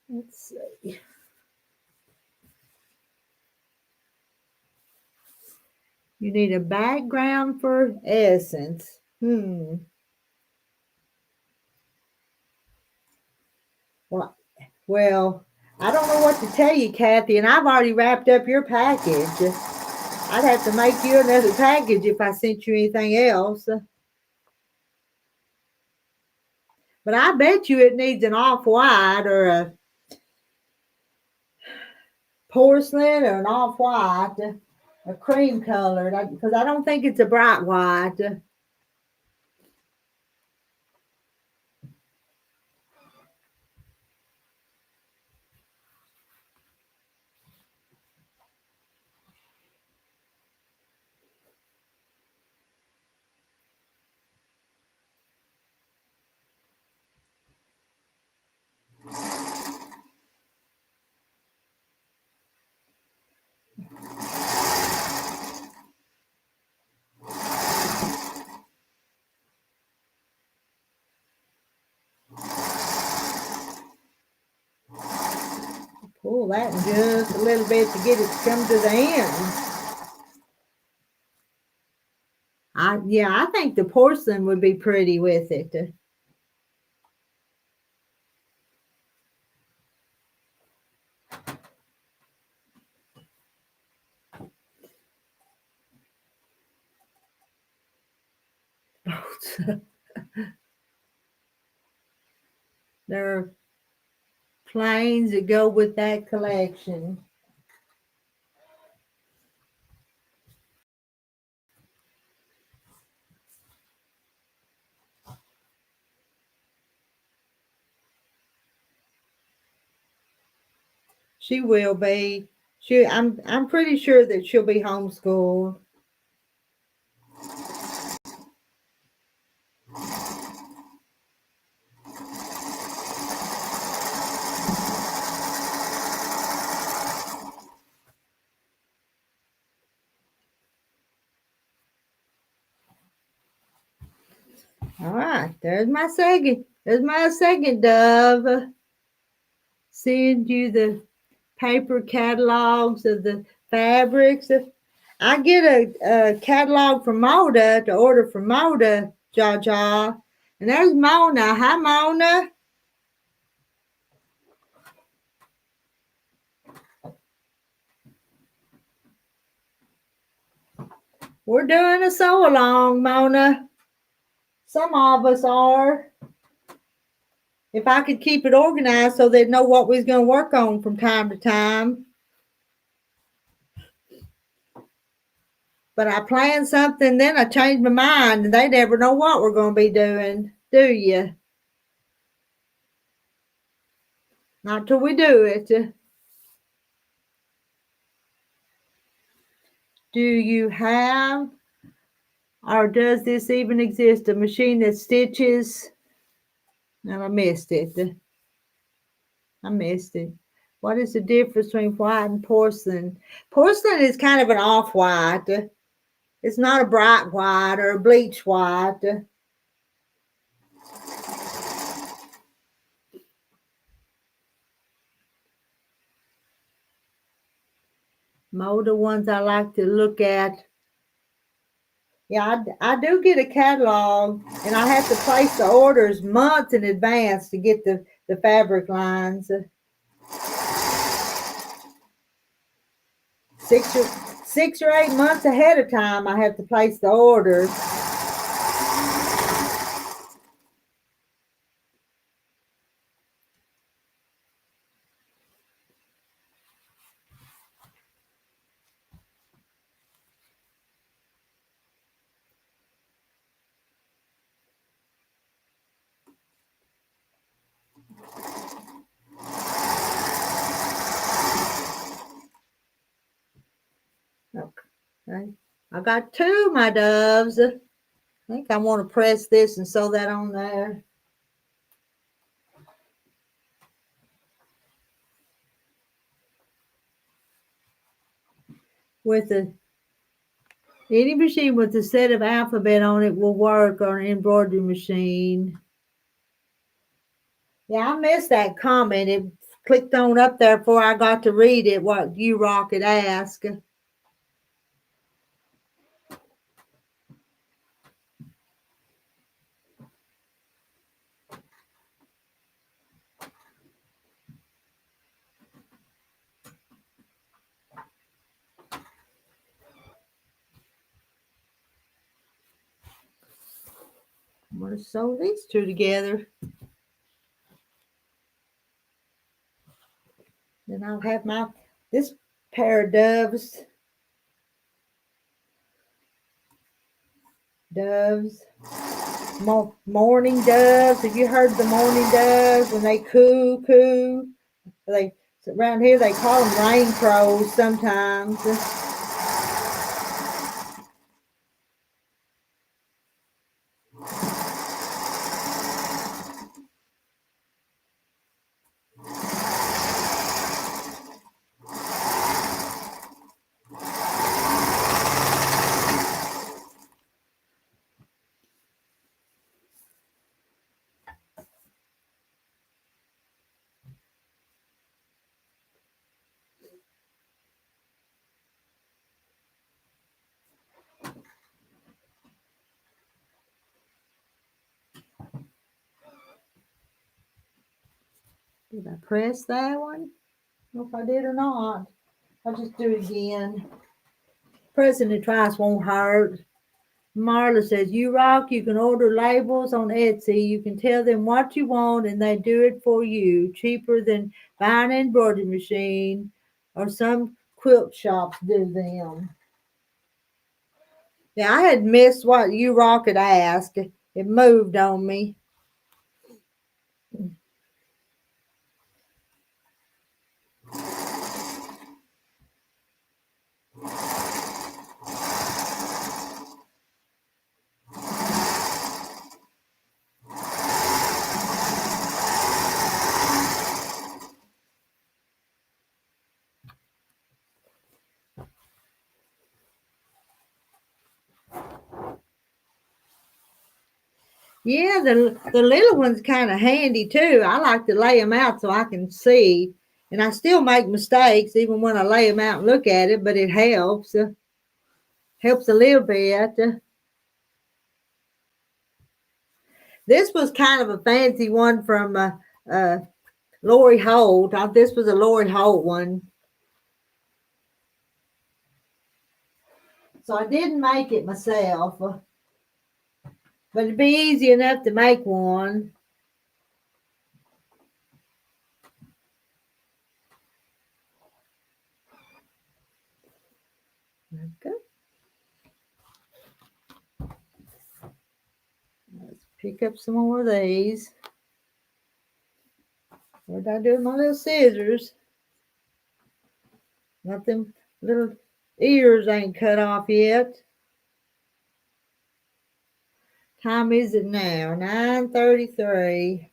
Let's see. You need a background for essence. Well, I don't know what to tell you, Kathy, and I've already wrapped up your package. I'd have to make you another package if I sent you anything else. But I bet you it needs an off-white or a porcelain or an off-white, a cream colored, because I don't think it's a bright white. pull that in just a little bit to get it to come to the end. I think the porcelain would be pretty with it. There are planes that go with that collection. She will be. I'm pretty sure that she'll be homeschooled. All right, there's my second. There's my second dove. Send you the paper catalogs of the fabrics. I get a catalog from Moda to order from Moda, Jaja. And there's Mona. Hi, Mona. We're doing a sew along, Mona. Some of us are. If I could keep it organized so they'd know what we was going to work on from time to time. But I planned something, then I changed my mind, and they never know what we're going to be doing, do you? Not till we do it. Do you have, or does this even exist, a machine that stitches? And I missed it. I missed it. What is the difference between white and porcelain? Porcelain is kind of an off-white. It's not a bright white or a bleach white. Moda ones I like to look at. Yeah, I do get a catalog, and I have to place the orders months in advance to get the fabric lines. 6 or 8 months ahead of time, I have to place the orders. Okay. I got 2, my doves. I think I want to press this and sew that on there. With any machine with a set of alphabet on it will work on an embroidery machine. Yeah, I missed that comment. It clicked on up there before I got to read it, what you Rocket asked. I'm going to sew these 2 together. Then I'll have this pair of doves. Morning doves. Have you heard the morning doves when they coo? Around here they call them rain crows sometimes. Did I press that one? I don't know if I did or not. I'll just do it again. Pressing it twice won't hurt. Marla says, you rock, you can order labels on Etsy. You can tell them what you want and they do it for you. Cheaper than buying an embroidery machine, or some quilt shops do them. Yeah, I had missed what you rock had asked. It moved on me. Yeah, the little one's kind of handy too. I like to lay them out so I can see. And I still make mistakes even when I lay them out and look at it, but it helps. Helps a little bit. This was kind of a fancy one from Lori Holt. This was a Lori Holt one. So I didn't make it myself. But it'd be easy enough to make one. Okay. Let's pick up some more of these. What did I do with my little scissors? Not them little ears ain't cut off yet. Time is it now? 9:33.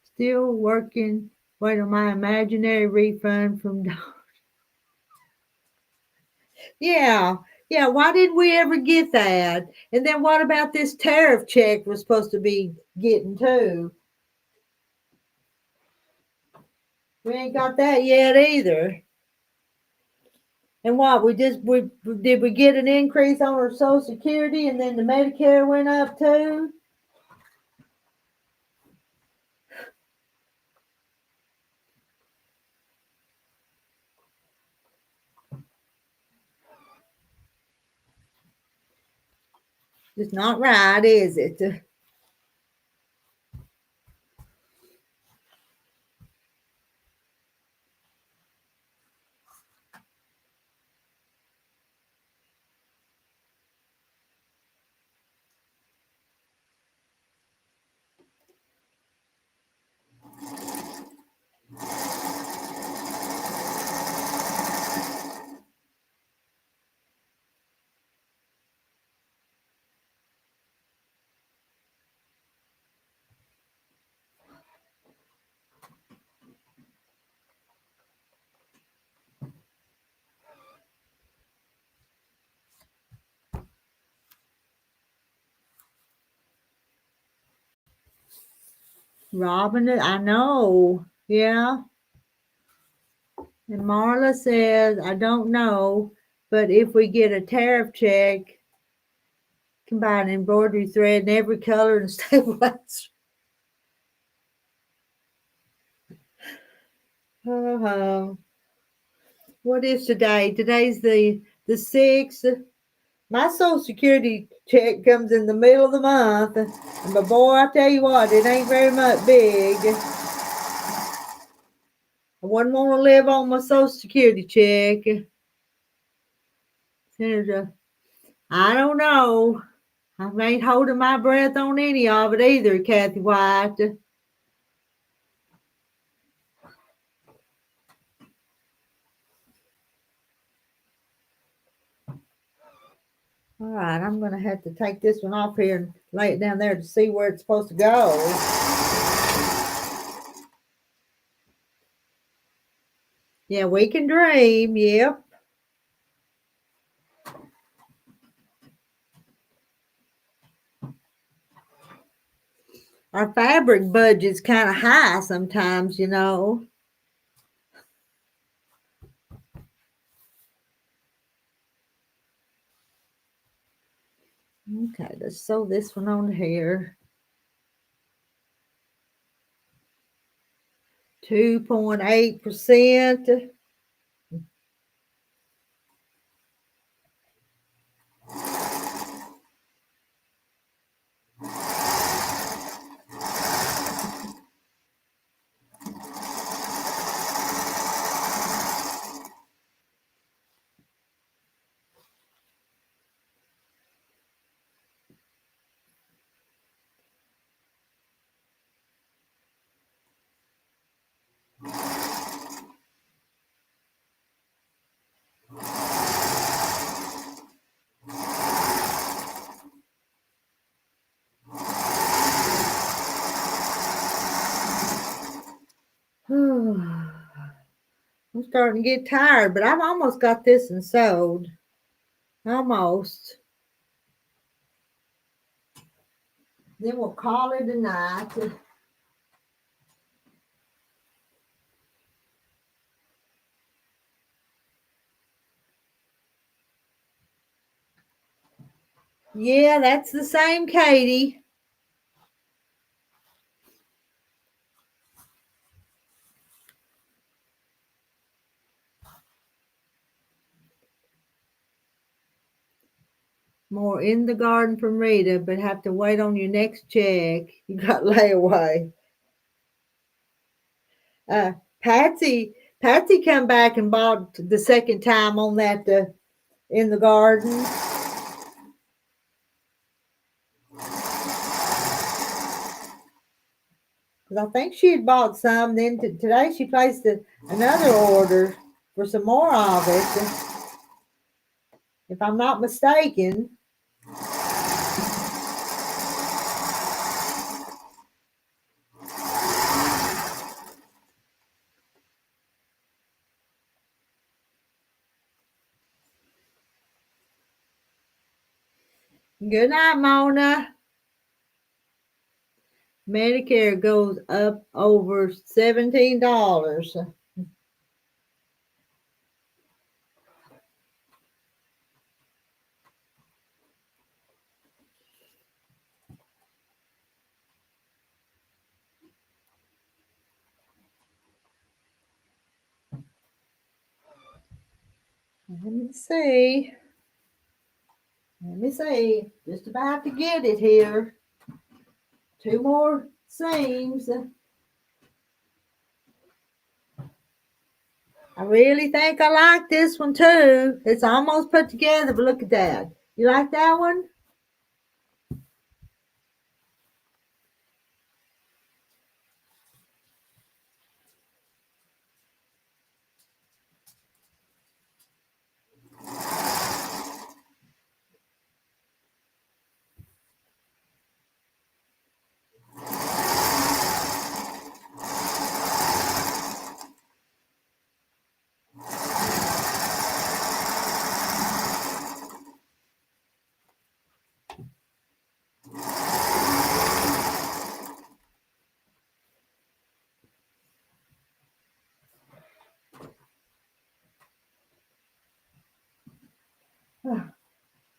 Still working. Wait on my imaginary refund from Dollar. Yeah. Yeah. Why didn't we ever get that? And then what about this tariff check we're supposed to be getting too? We ain't got that yet either. And what, we did we get an increase on our Social Security and then the Medicare went up too? It's not right, is it? Robin, I know. Yeah. And Marla says, I don't know, but if we get a tariff check, can buy an embroidery thread in every color and stabilizer. What is today? Today's the 6th. My Social Security check comes in the middle of the month. But boy, I tell you what, it ain't very much big. I wouldn't want to live on my Social Security check. Senator, I don't know. I ain't holding my breath on any of it either, Kathy White. All right, I'm going to have to take this one off here and lay it down there to see where it's supposed to go. Yeah, we can dream. Yep. Our fabric budget's kind of high sometimes, you know. Okay, let's sew this one on here. 2.8%. I'm starting to get tired, but I've almost got this one sewed. Almost. Then we'll call it a night. Yeah, that's the same Katie. More in the garden from Rita, but have to wait on your next check. You got layaway. Patsy come back and bought the second time on that in the garden. Because I think she had bought some. Then today she placed another order for some more of it. If I'm not mistaken. Good night, Mona. Medicare goes up over $17. Let me see. Just about to get it here. 2 more seams. I really think I like this one too. It's almost put together, but look at that. You like that one?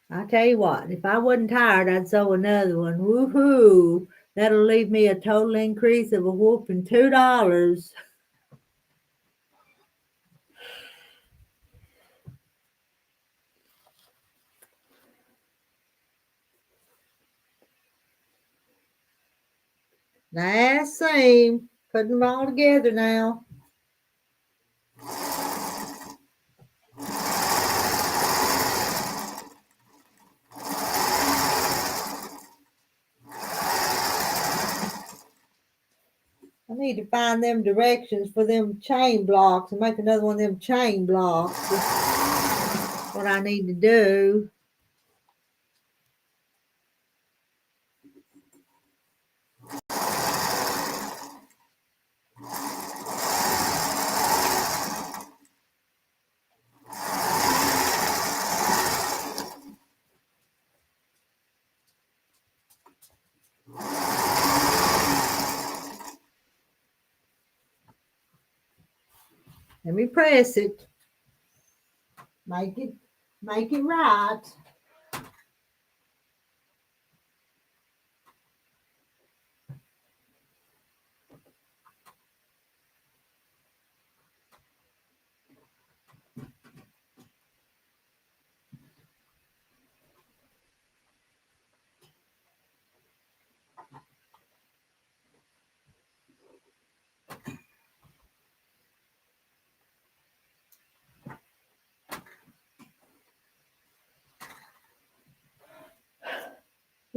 I tell you what, if I wasn't tired, I'd sew another one. Woohoo! That'll leave me a total increase of a whooping $2. Last seam. Putting them all together now. I need to find them directions for them chain blocks and make another one of them chain blocks. That's what I need to do. Let me press it. Make it right.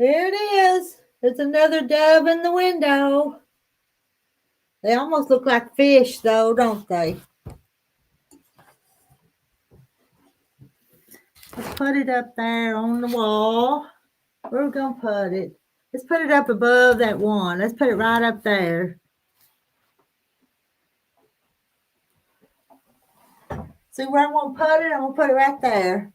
There it is. There's another dove in the window. They almost look like fish, though, don't they? Let's put it up there on the wall. Where are we going to put it? Let's put it up above that one. Let's put it right up there. See where I'm going to put it? I'm going to put it right there.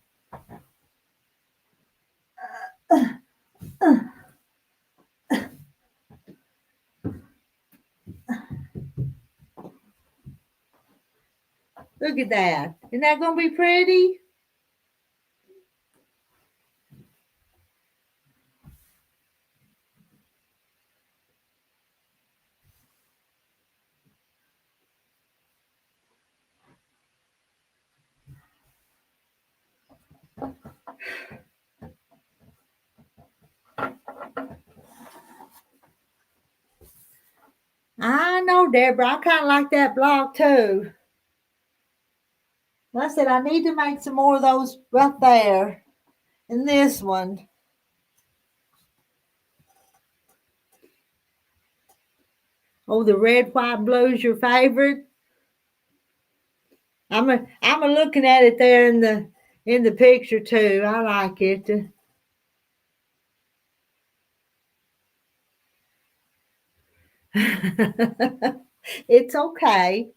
Look at that. Isn't that going to be pretty? I know, Deborah. I kind of like that block too. I said I need to make some more of those right there. And this one. Oh, the red, white, blue is your favorite. I'm a looking at it there in the picture too. I like it. It's okay.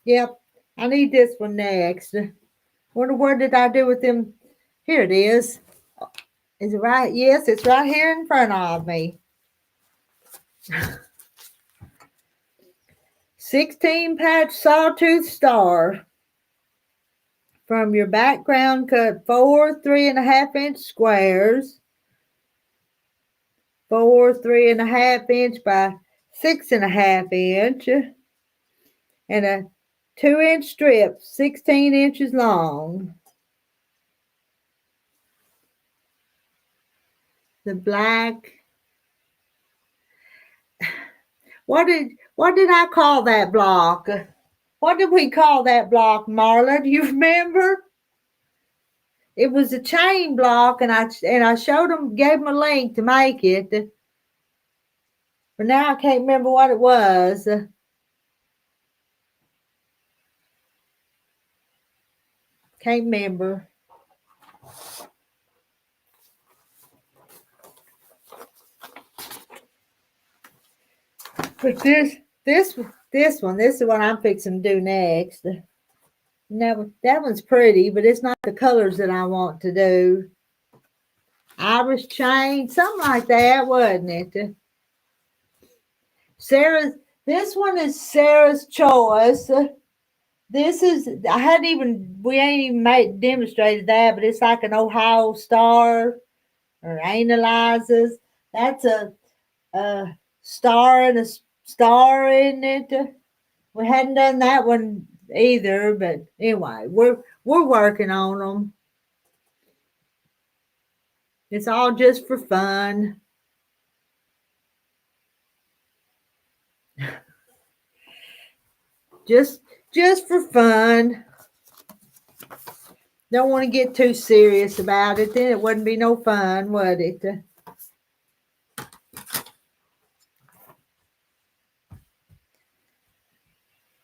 Yep. I need this one next. Wonder what did I do with them? Here it is. Is it right? Yes, it's right here in front of me. 16 patch sawtooth star. From your background, cut 4 3.5-inch squares. 4 3.5-inch by 6.5-inch. And a 2-inch strip, 16 inches long. The black. What did I call that block? What did we call that block, Marla? Do you remember? It was a chain block, and I showed them, gave them a link to make it. But now I can't remember what it was. Can't remember. But this one, this is what I'm fixing to do next. Now that one's pretty, but it's not the colors that I want to do. Irish chain, something like that, wasn't it? This one is Sarah's choice. This is, we ain't even demonstrated that, but it's like an Ohio Star or Analyzes. That's a star and a star, isn't it? We hadn't done that one either, but anyway, we're working on them. It's all just for fun. Just for fun. Don't want to get too serious about it. Then it wouldn't be no fun, would it?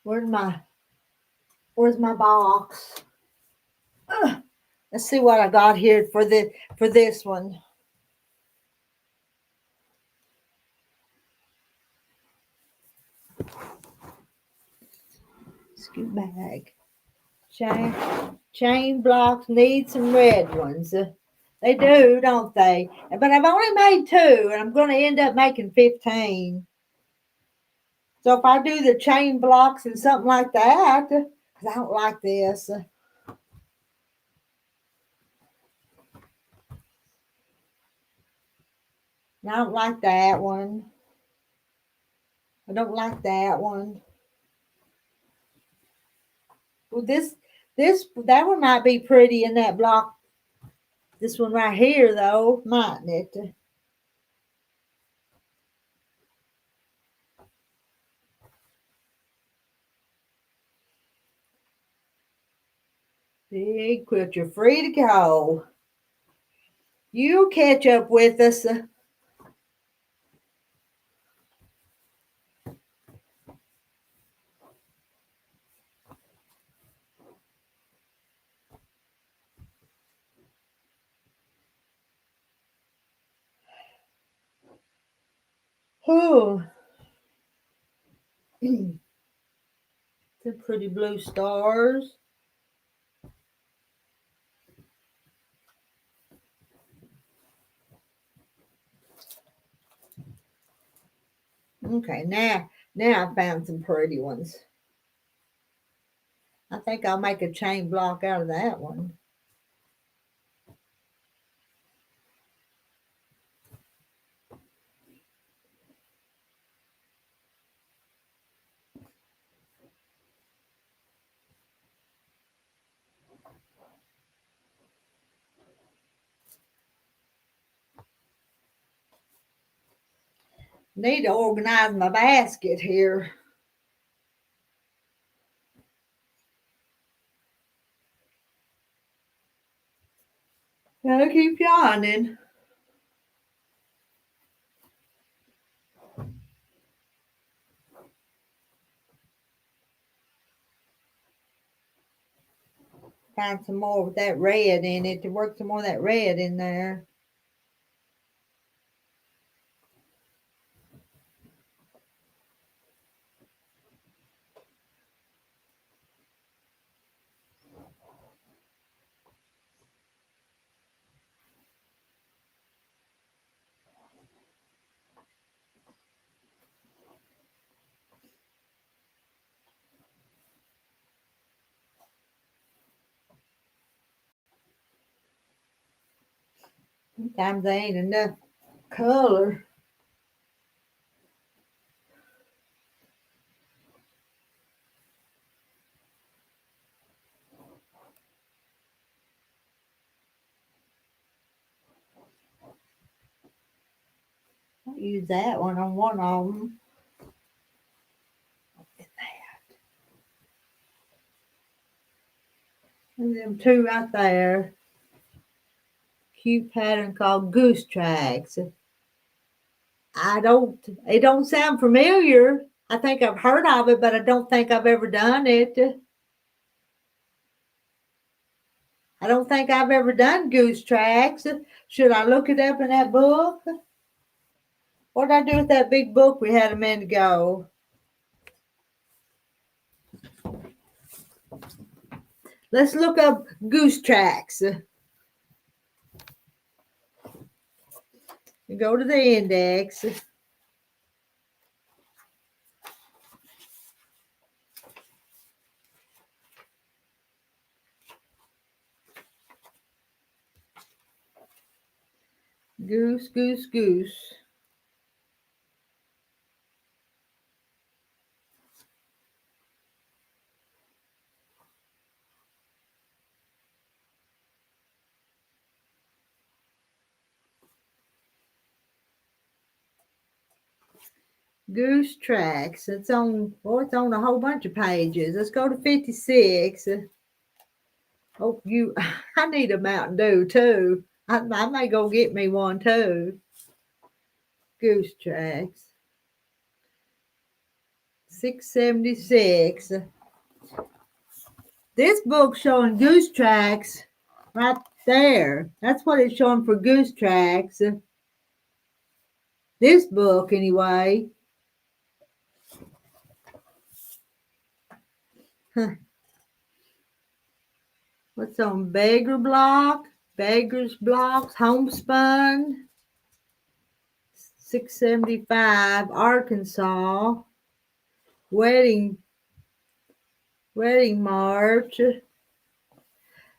Where's my box? Let's see what I got here for this one. Scoot bag. Chain blocks need some red ones. They do, don't they? But I've only made 2, and I'm going to end up making 15. So if I do the chain blocks and something like that, because I don't like this. I don't like that one. I don't like that one. Well, that one might be pretty in that block. This one right here, though, mightn't it? Big quilt, you're free to go. You'll catch up with us. Oh, the pretty blue stars. Okay, now I found some pretty ones. I think I'll make a chain block out of that one. Need to organize my basket here. Gotta keep yawning. Find some more with that red in it to work some more of that red in there. Sometimes there ain't enough color. I'll use that one on one of them. And them two right there. Cute pattern called Goose Tracks. It don't sound familiar. I think I've heard of it, but I don't think I've ever done it. I don't think I've ever done Goose Tracks. Should I look it up in that book? What did I do with that big book we had a minute ago? Let's look up Goose Tracks. Go to the index. Goose, goose, goose. Goose Tracks. It's on a whole bunch of pages. Let's go to 56. Oh, I need a Mountain Dew too. I may go get me one too. Goose Tracks. 676. This book's showing Goose Tracks right there. That's what it's showing for Goose Tracks. This book, anyway. Huh. What's on Beggar Block? Beggar's Blocks, Homespun. 675, Arkansas. Wedding March.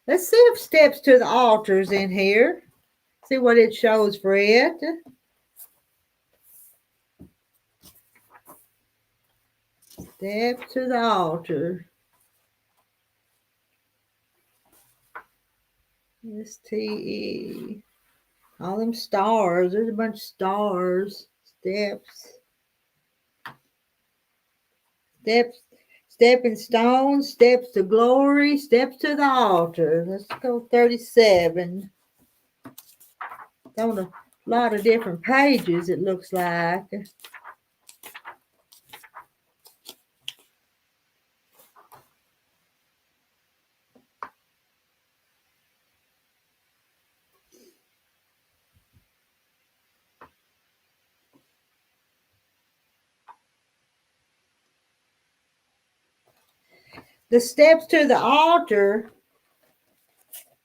Let's see if Steps to the Altar's in here. See what it shows for it. Steps to the Altar. STE. All them stars. There's a bunch of stars. Steps. Stepping stones, steps to glory, steps to the altar. Let's go 37. On a lot of different pages, it looks like. The steps to the altar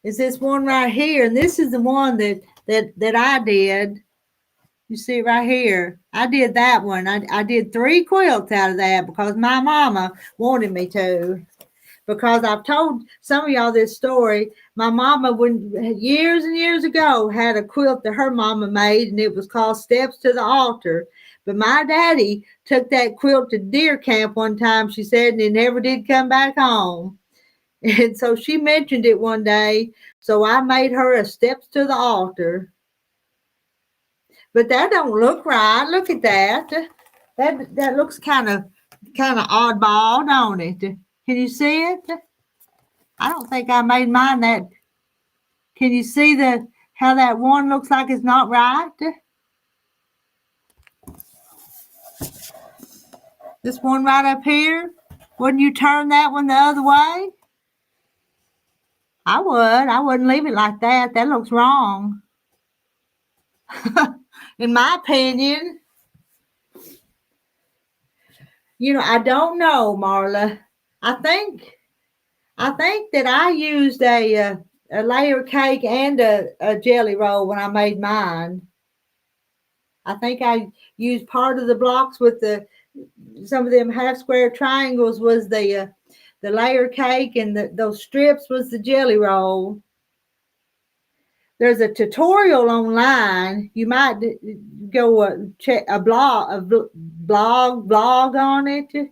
is this one right here, and this is the one that I did. You see right here. I did that one. I did 3 quilts out of that because my mama wanted me to. Because I've told some of y'all this story. My mama, years and years ago, had a quilt that her mama made, and it was called Steps to the Altar. But my daddy took that quilt to deer camp one time, she said, and it never did come back home. And so she mentioned it one day. So I made her a Steps to the Altar. But that don't look right. Look at that. That looks kind of oddball, don't it? Can you see it? I don't think I made mine that. Can you see how that one looks like it's not right? This one right up here. Wouldn't you turn that one the other way? I would. I wouldn't leave it like that. That looks wrong. In my opinion. You know, I don't know, Marla. I think that I used a layer cake and a jelly roll when I made mine. I think I used part of the blocks with some of them half square triangles was the layer cake, and those strips was the jelly roll. There's a tutorial online. You might go check a blog on it. You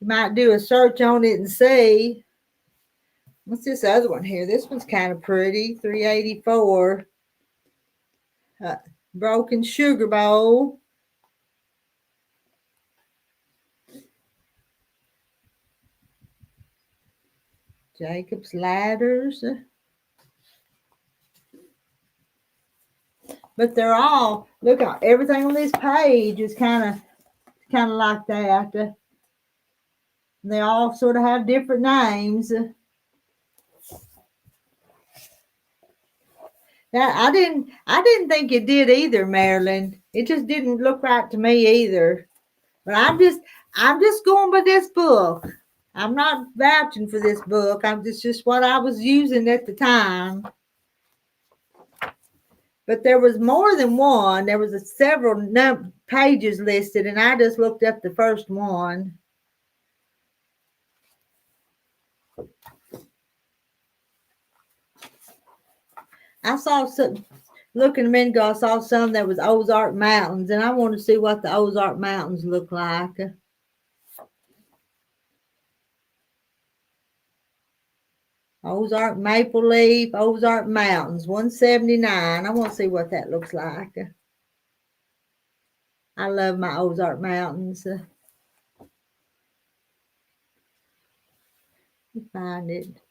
might do a search on it and see. What's this other one here? This one's kind of pretty. 384. Broken sugar bowl. Jacob's ladders. But they're all, look at everything on this page is kind of like that. They all sort of have different names. Now, I didn't think it did either, Marilyn. It just didn't look right to me either. But I'm just going by this book. I'm not vouching for this book. It's just what I was using at the time. But there was more than one. There was several pages listed, and I just looked up the first one. I saw some, looking a minute ago, I saw some that was Ozark Mountains, and I want to see what the Ozark Mountains look like. Ozark Maple Leaf, Ozark Mountains, 179. I want to see what that looks like. I love my Ozark Mountains. Let me find it.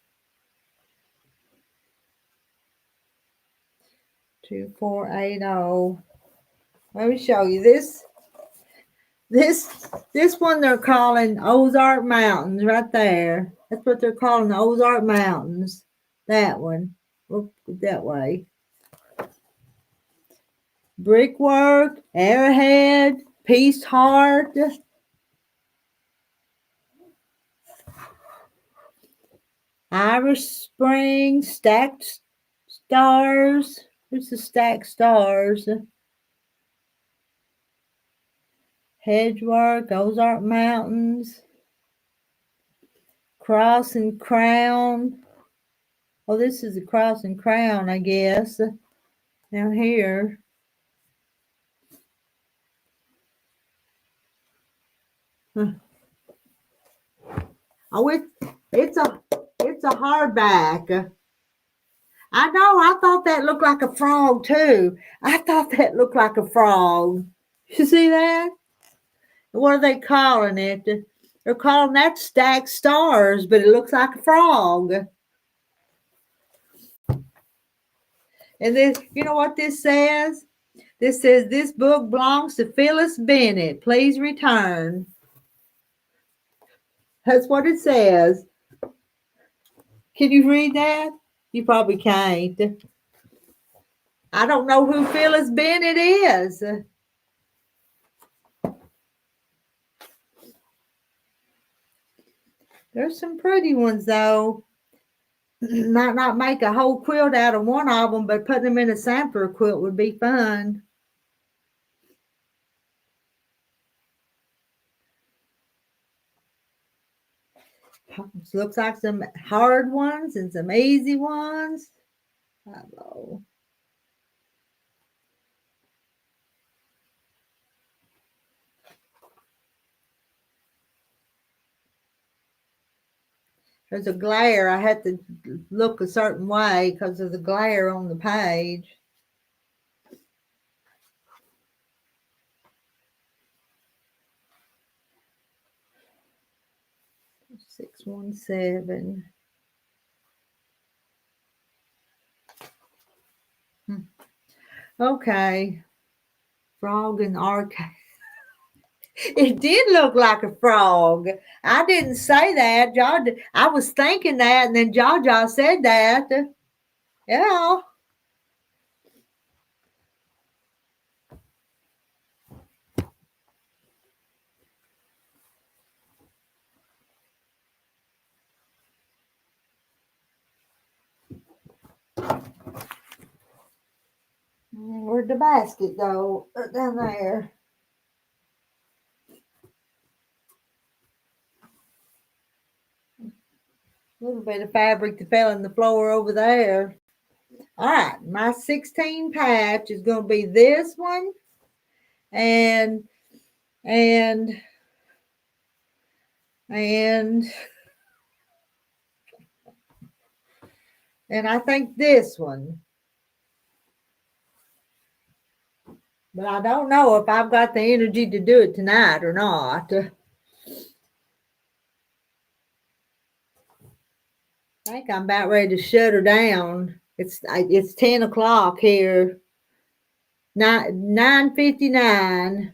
2480. Let me show you this. This one they're calling Ozark Mountains right there. That's what they're calling the Ozark Mountains. That one. Look that way. Brickwork, Arrowhead, Peace Heart. Irish Spring, Stacked Stars. Where's the Stacked Stars? Hedgework, Ozark Mountains. Cross and Crown. Oh, this is the Cross and Crown, I guess. Down here. Huh. Oh, it's a hardback. I know. I thought that looked like a frog too. I thought that looked like a frog. You see that? What are they calling it? They're calling that stacked stars, but it looks like a frog. And this, you know what this says? This says, this book belongs to Phyllis Bennett. Please return. That's what it says. Can you read that? You probably can't. I don't know who Phyllis Bennett is. There's some pretty ones, though. Might not make a whole quilt out of one of them, but putting them in a sampler quilt would be fun. Looks like some hard ones and some easy ones. Hello. There's a glare. I had to look a certain way because of the glare on the page. Six 117. Okay. Frog and arcade. It did look like a frog. I didn't say that. I was thinking that, and then Jaja said that. Yeah. Where'd the basket go? Down there. A little bit of fabric that fell on the floor over there. All right, my 16 patch is going to be this one and I think this one. But I don't know if I've got the energy to do it tonight or not. I think I'm about ready to shut her down. It's 10 o'clock here. 9:59.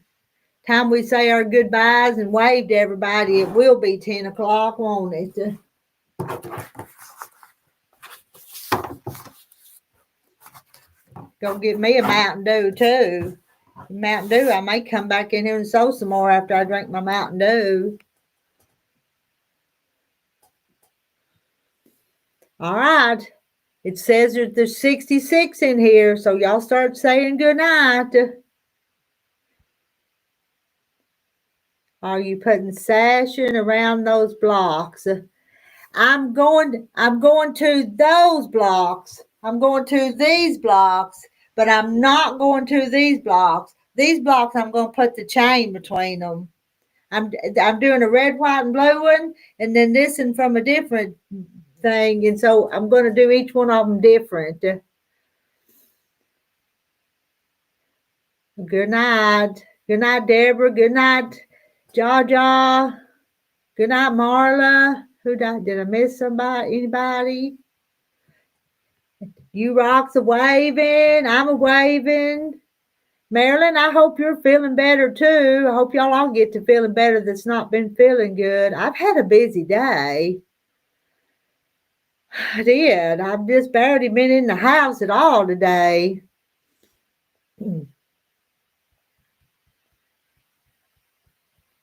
Time we say our goodbyes and wave to everybody, it will be 10 o'clock, won't it? Go get me a Mountain Dew too. Mountain Dew, I may come back in here and sew some more after I drink my Mountain Dew. All right. It says that there's 66 in here, so y'all start saying good night. Are you putting sashing around those blocks? I'm going to those blocks. I'm going to these blocks, but I'm not going to these blocks. These blocks, I'm going to put the chain between them. I'm doing a red, white, and blue one, and then this one from a different thing, and so I'm going to do each one of them different. Good night. Good night, Deborah. Good night, Jaja. Good night, Marla. Did I miss somebody? Anybody? You rocks a waving. I'm a waving. Marilyn, I hope you're feeling better too. I hope y'all all get to feeling better that's not been feeling good. I've had a busy day. I did. I've just barely been in the house at all today.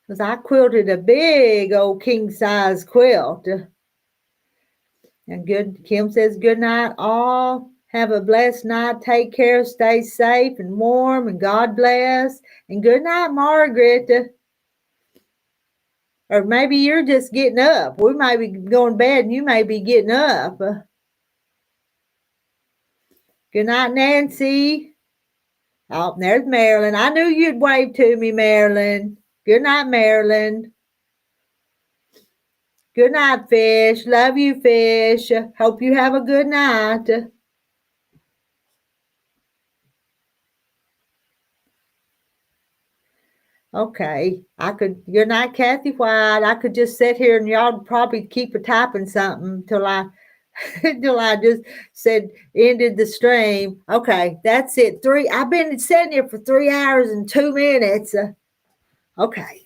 Because I quilted a big old king size quilt. And Kim says, good night all. Have a blessed night. Take care. Stay safe and warm. And God bless. And good night, Margaret. Or maybe you're just getting up. We might be going to bed and you may be getting up. Good night, Nancy. Oh, there's Marilyn. I knew you'd wave to me, Marilyn. Good night, Marilyn. Good night, Fish. Love you, Fish. Hope you have a good night. Okay. Good night, Kathy White. I could just sit here and y'all probably keep a typing something till I just said ended the stream. Okay, that's it. I've been sitting here for 3 hours and 2 minutes. Okay.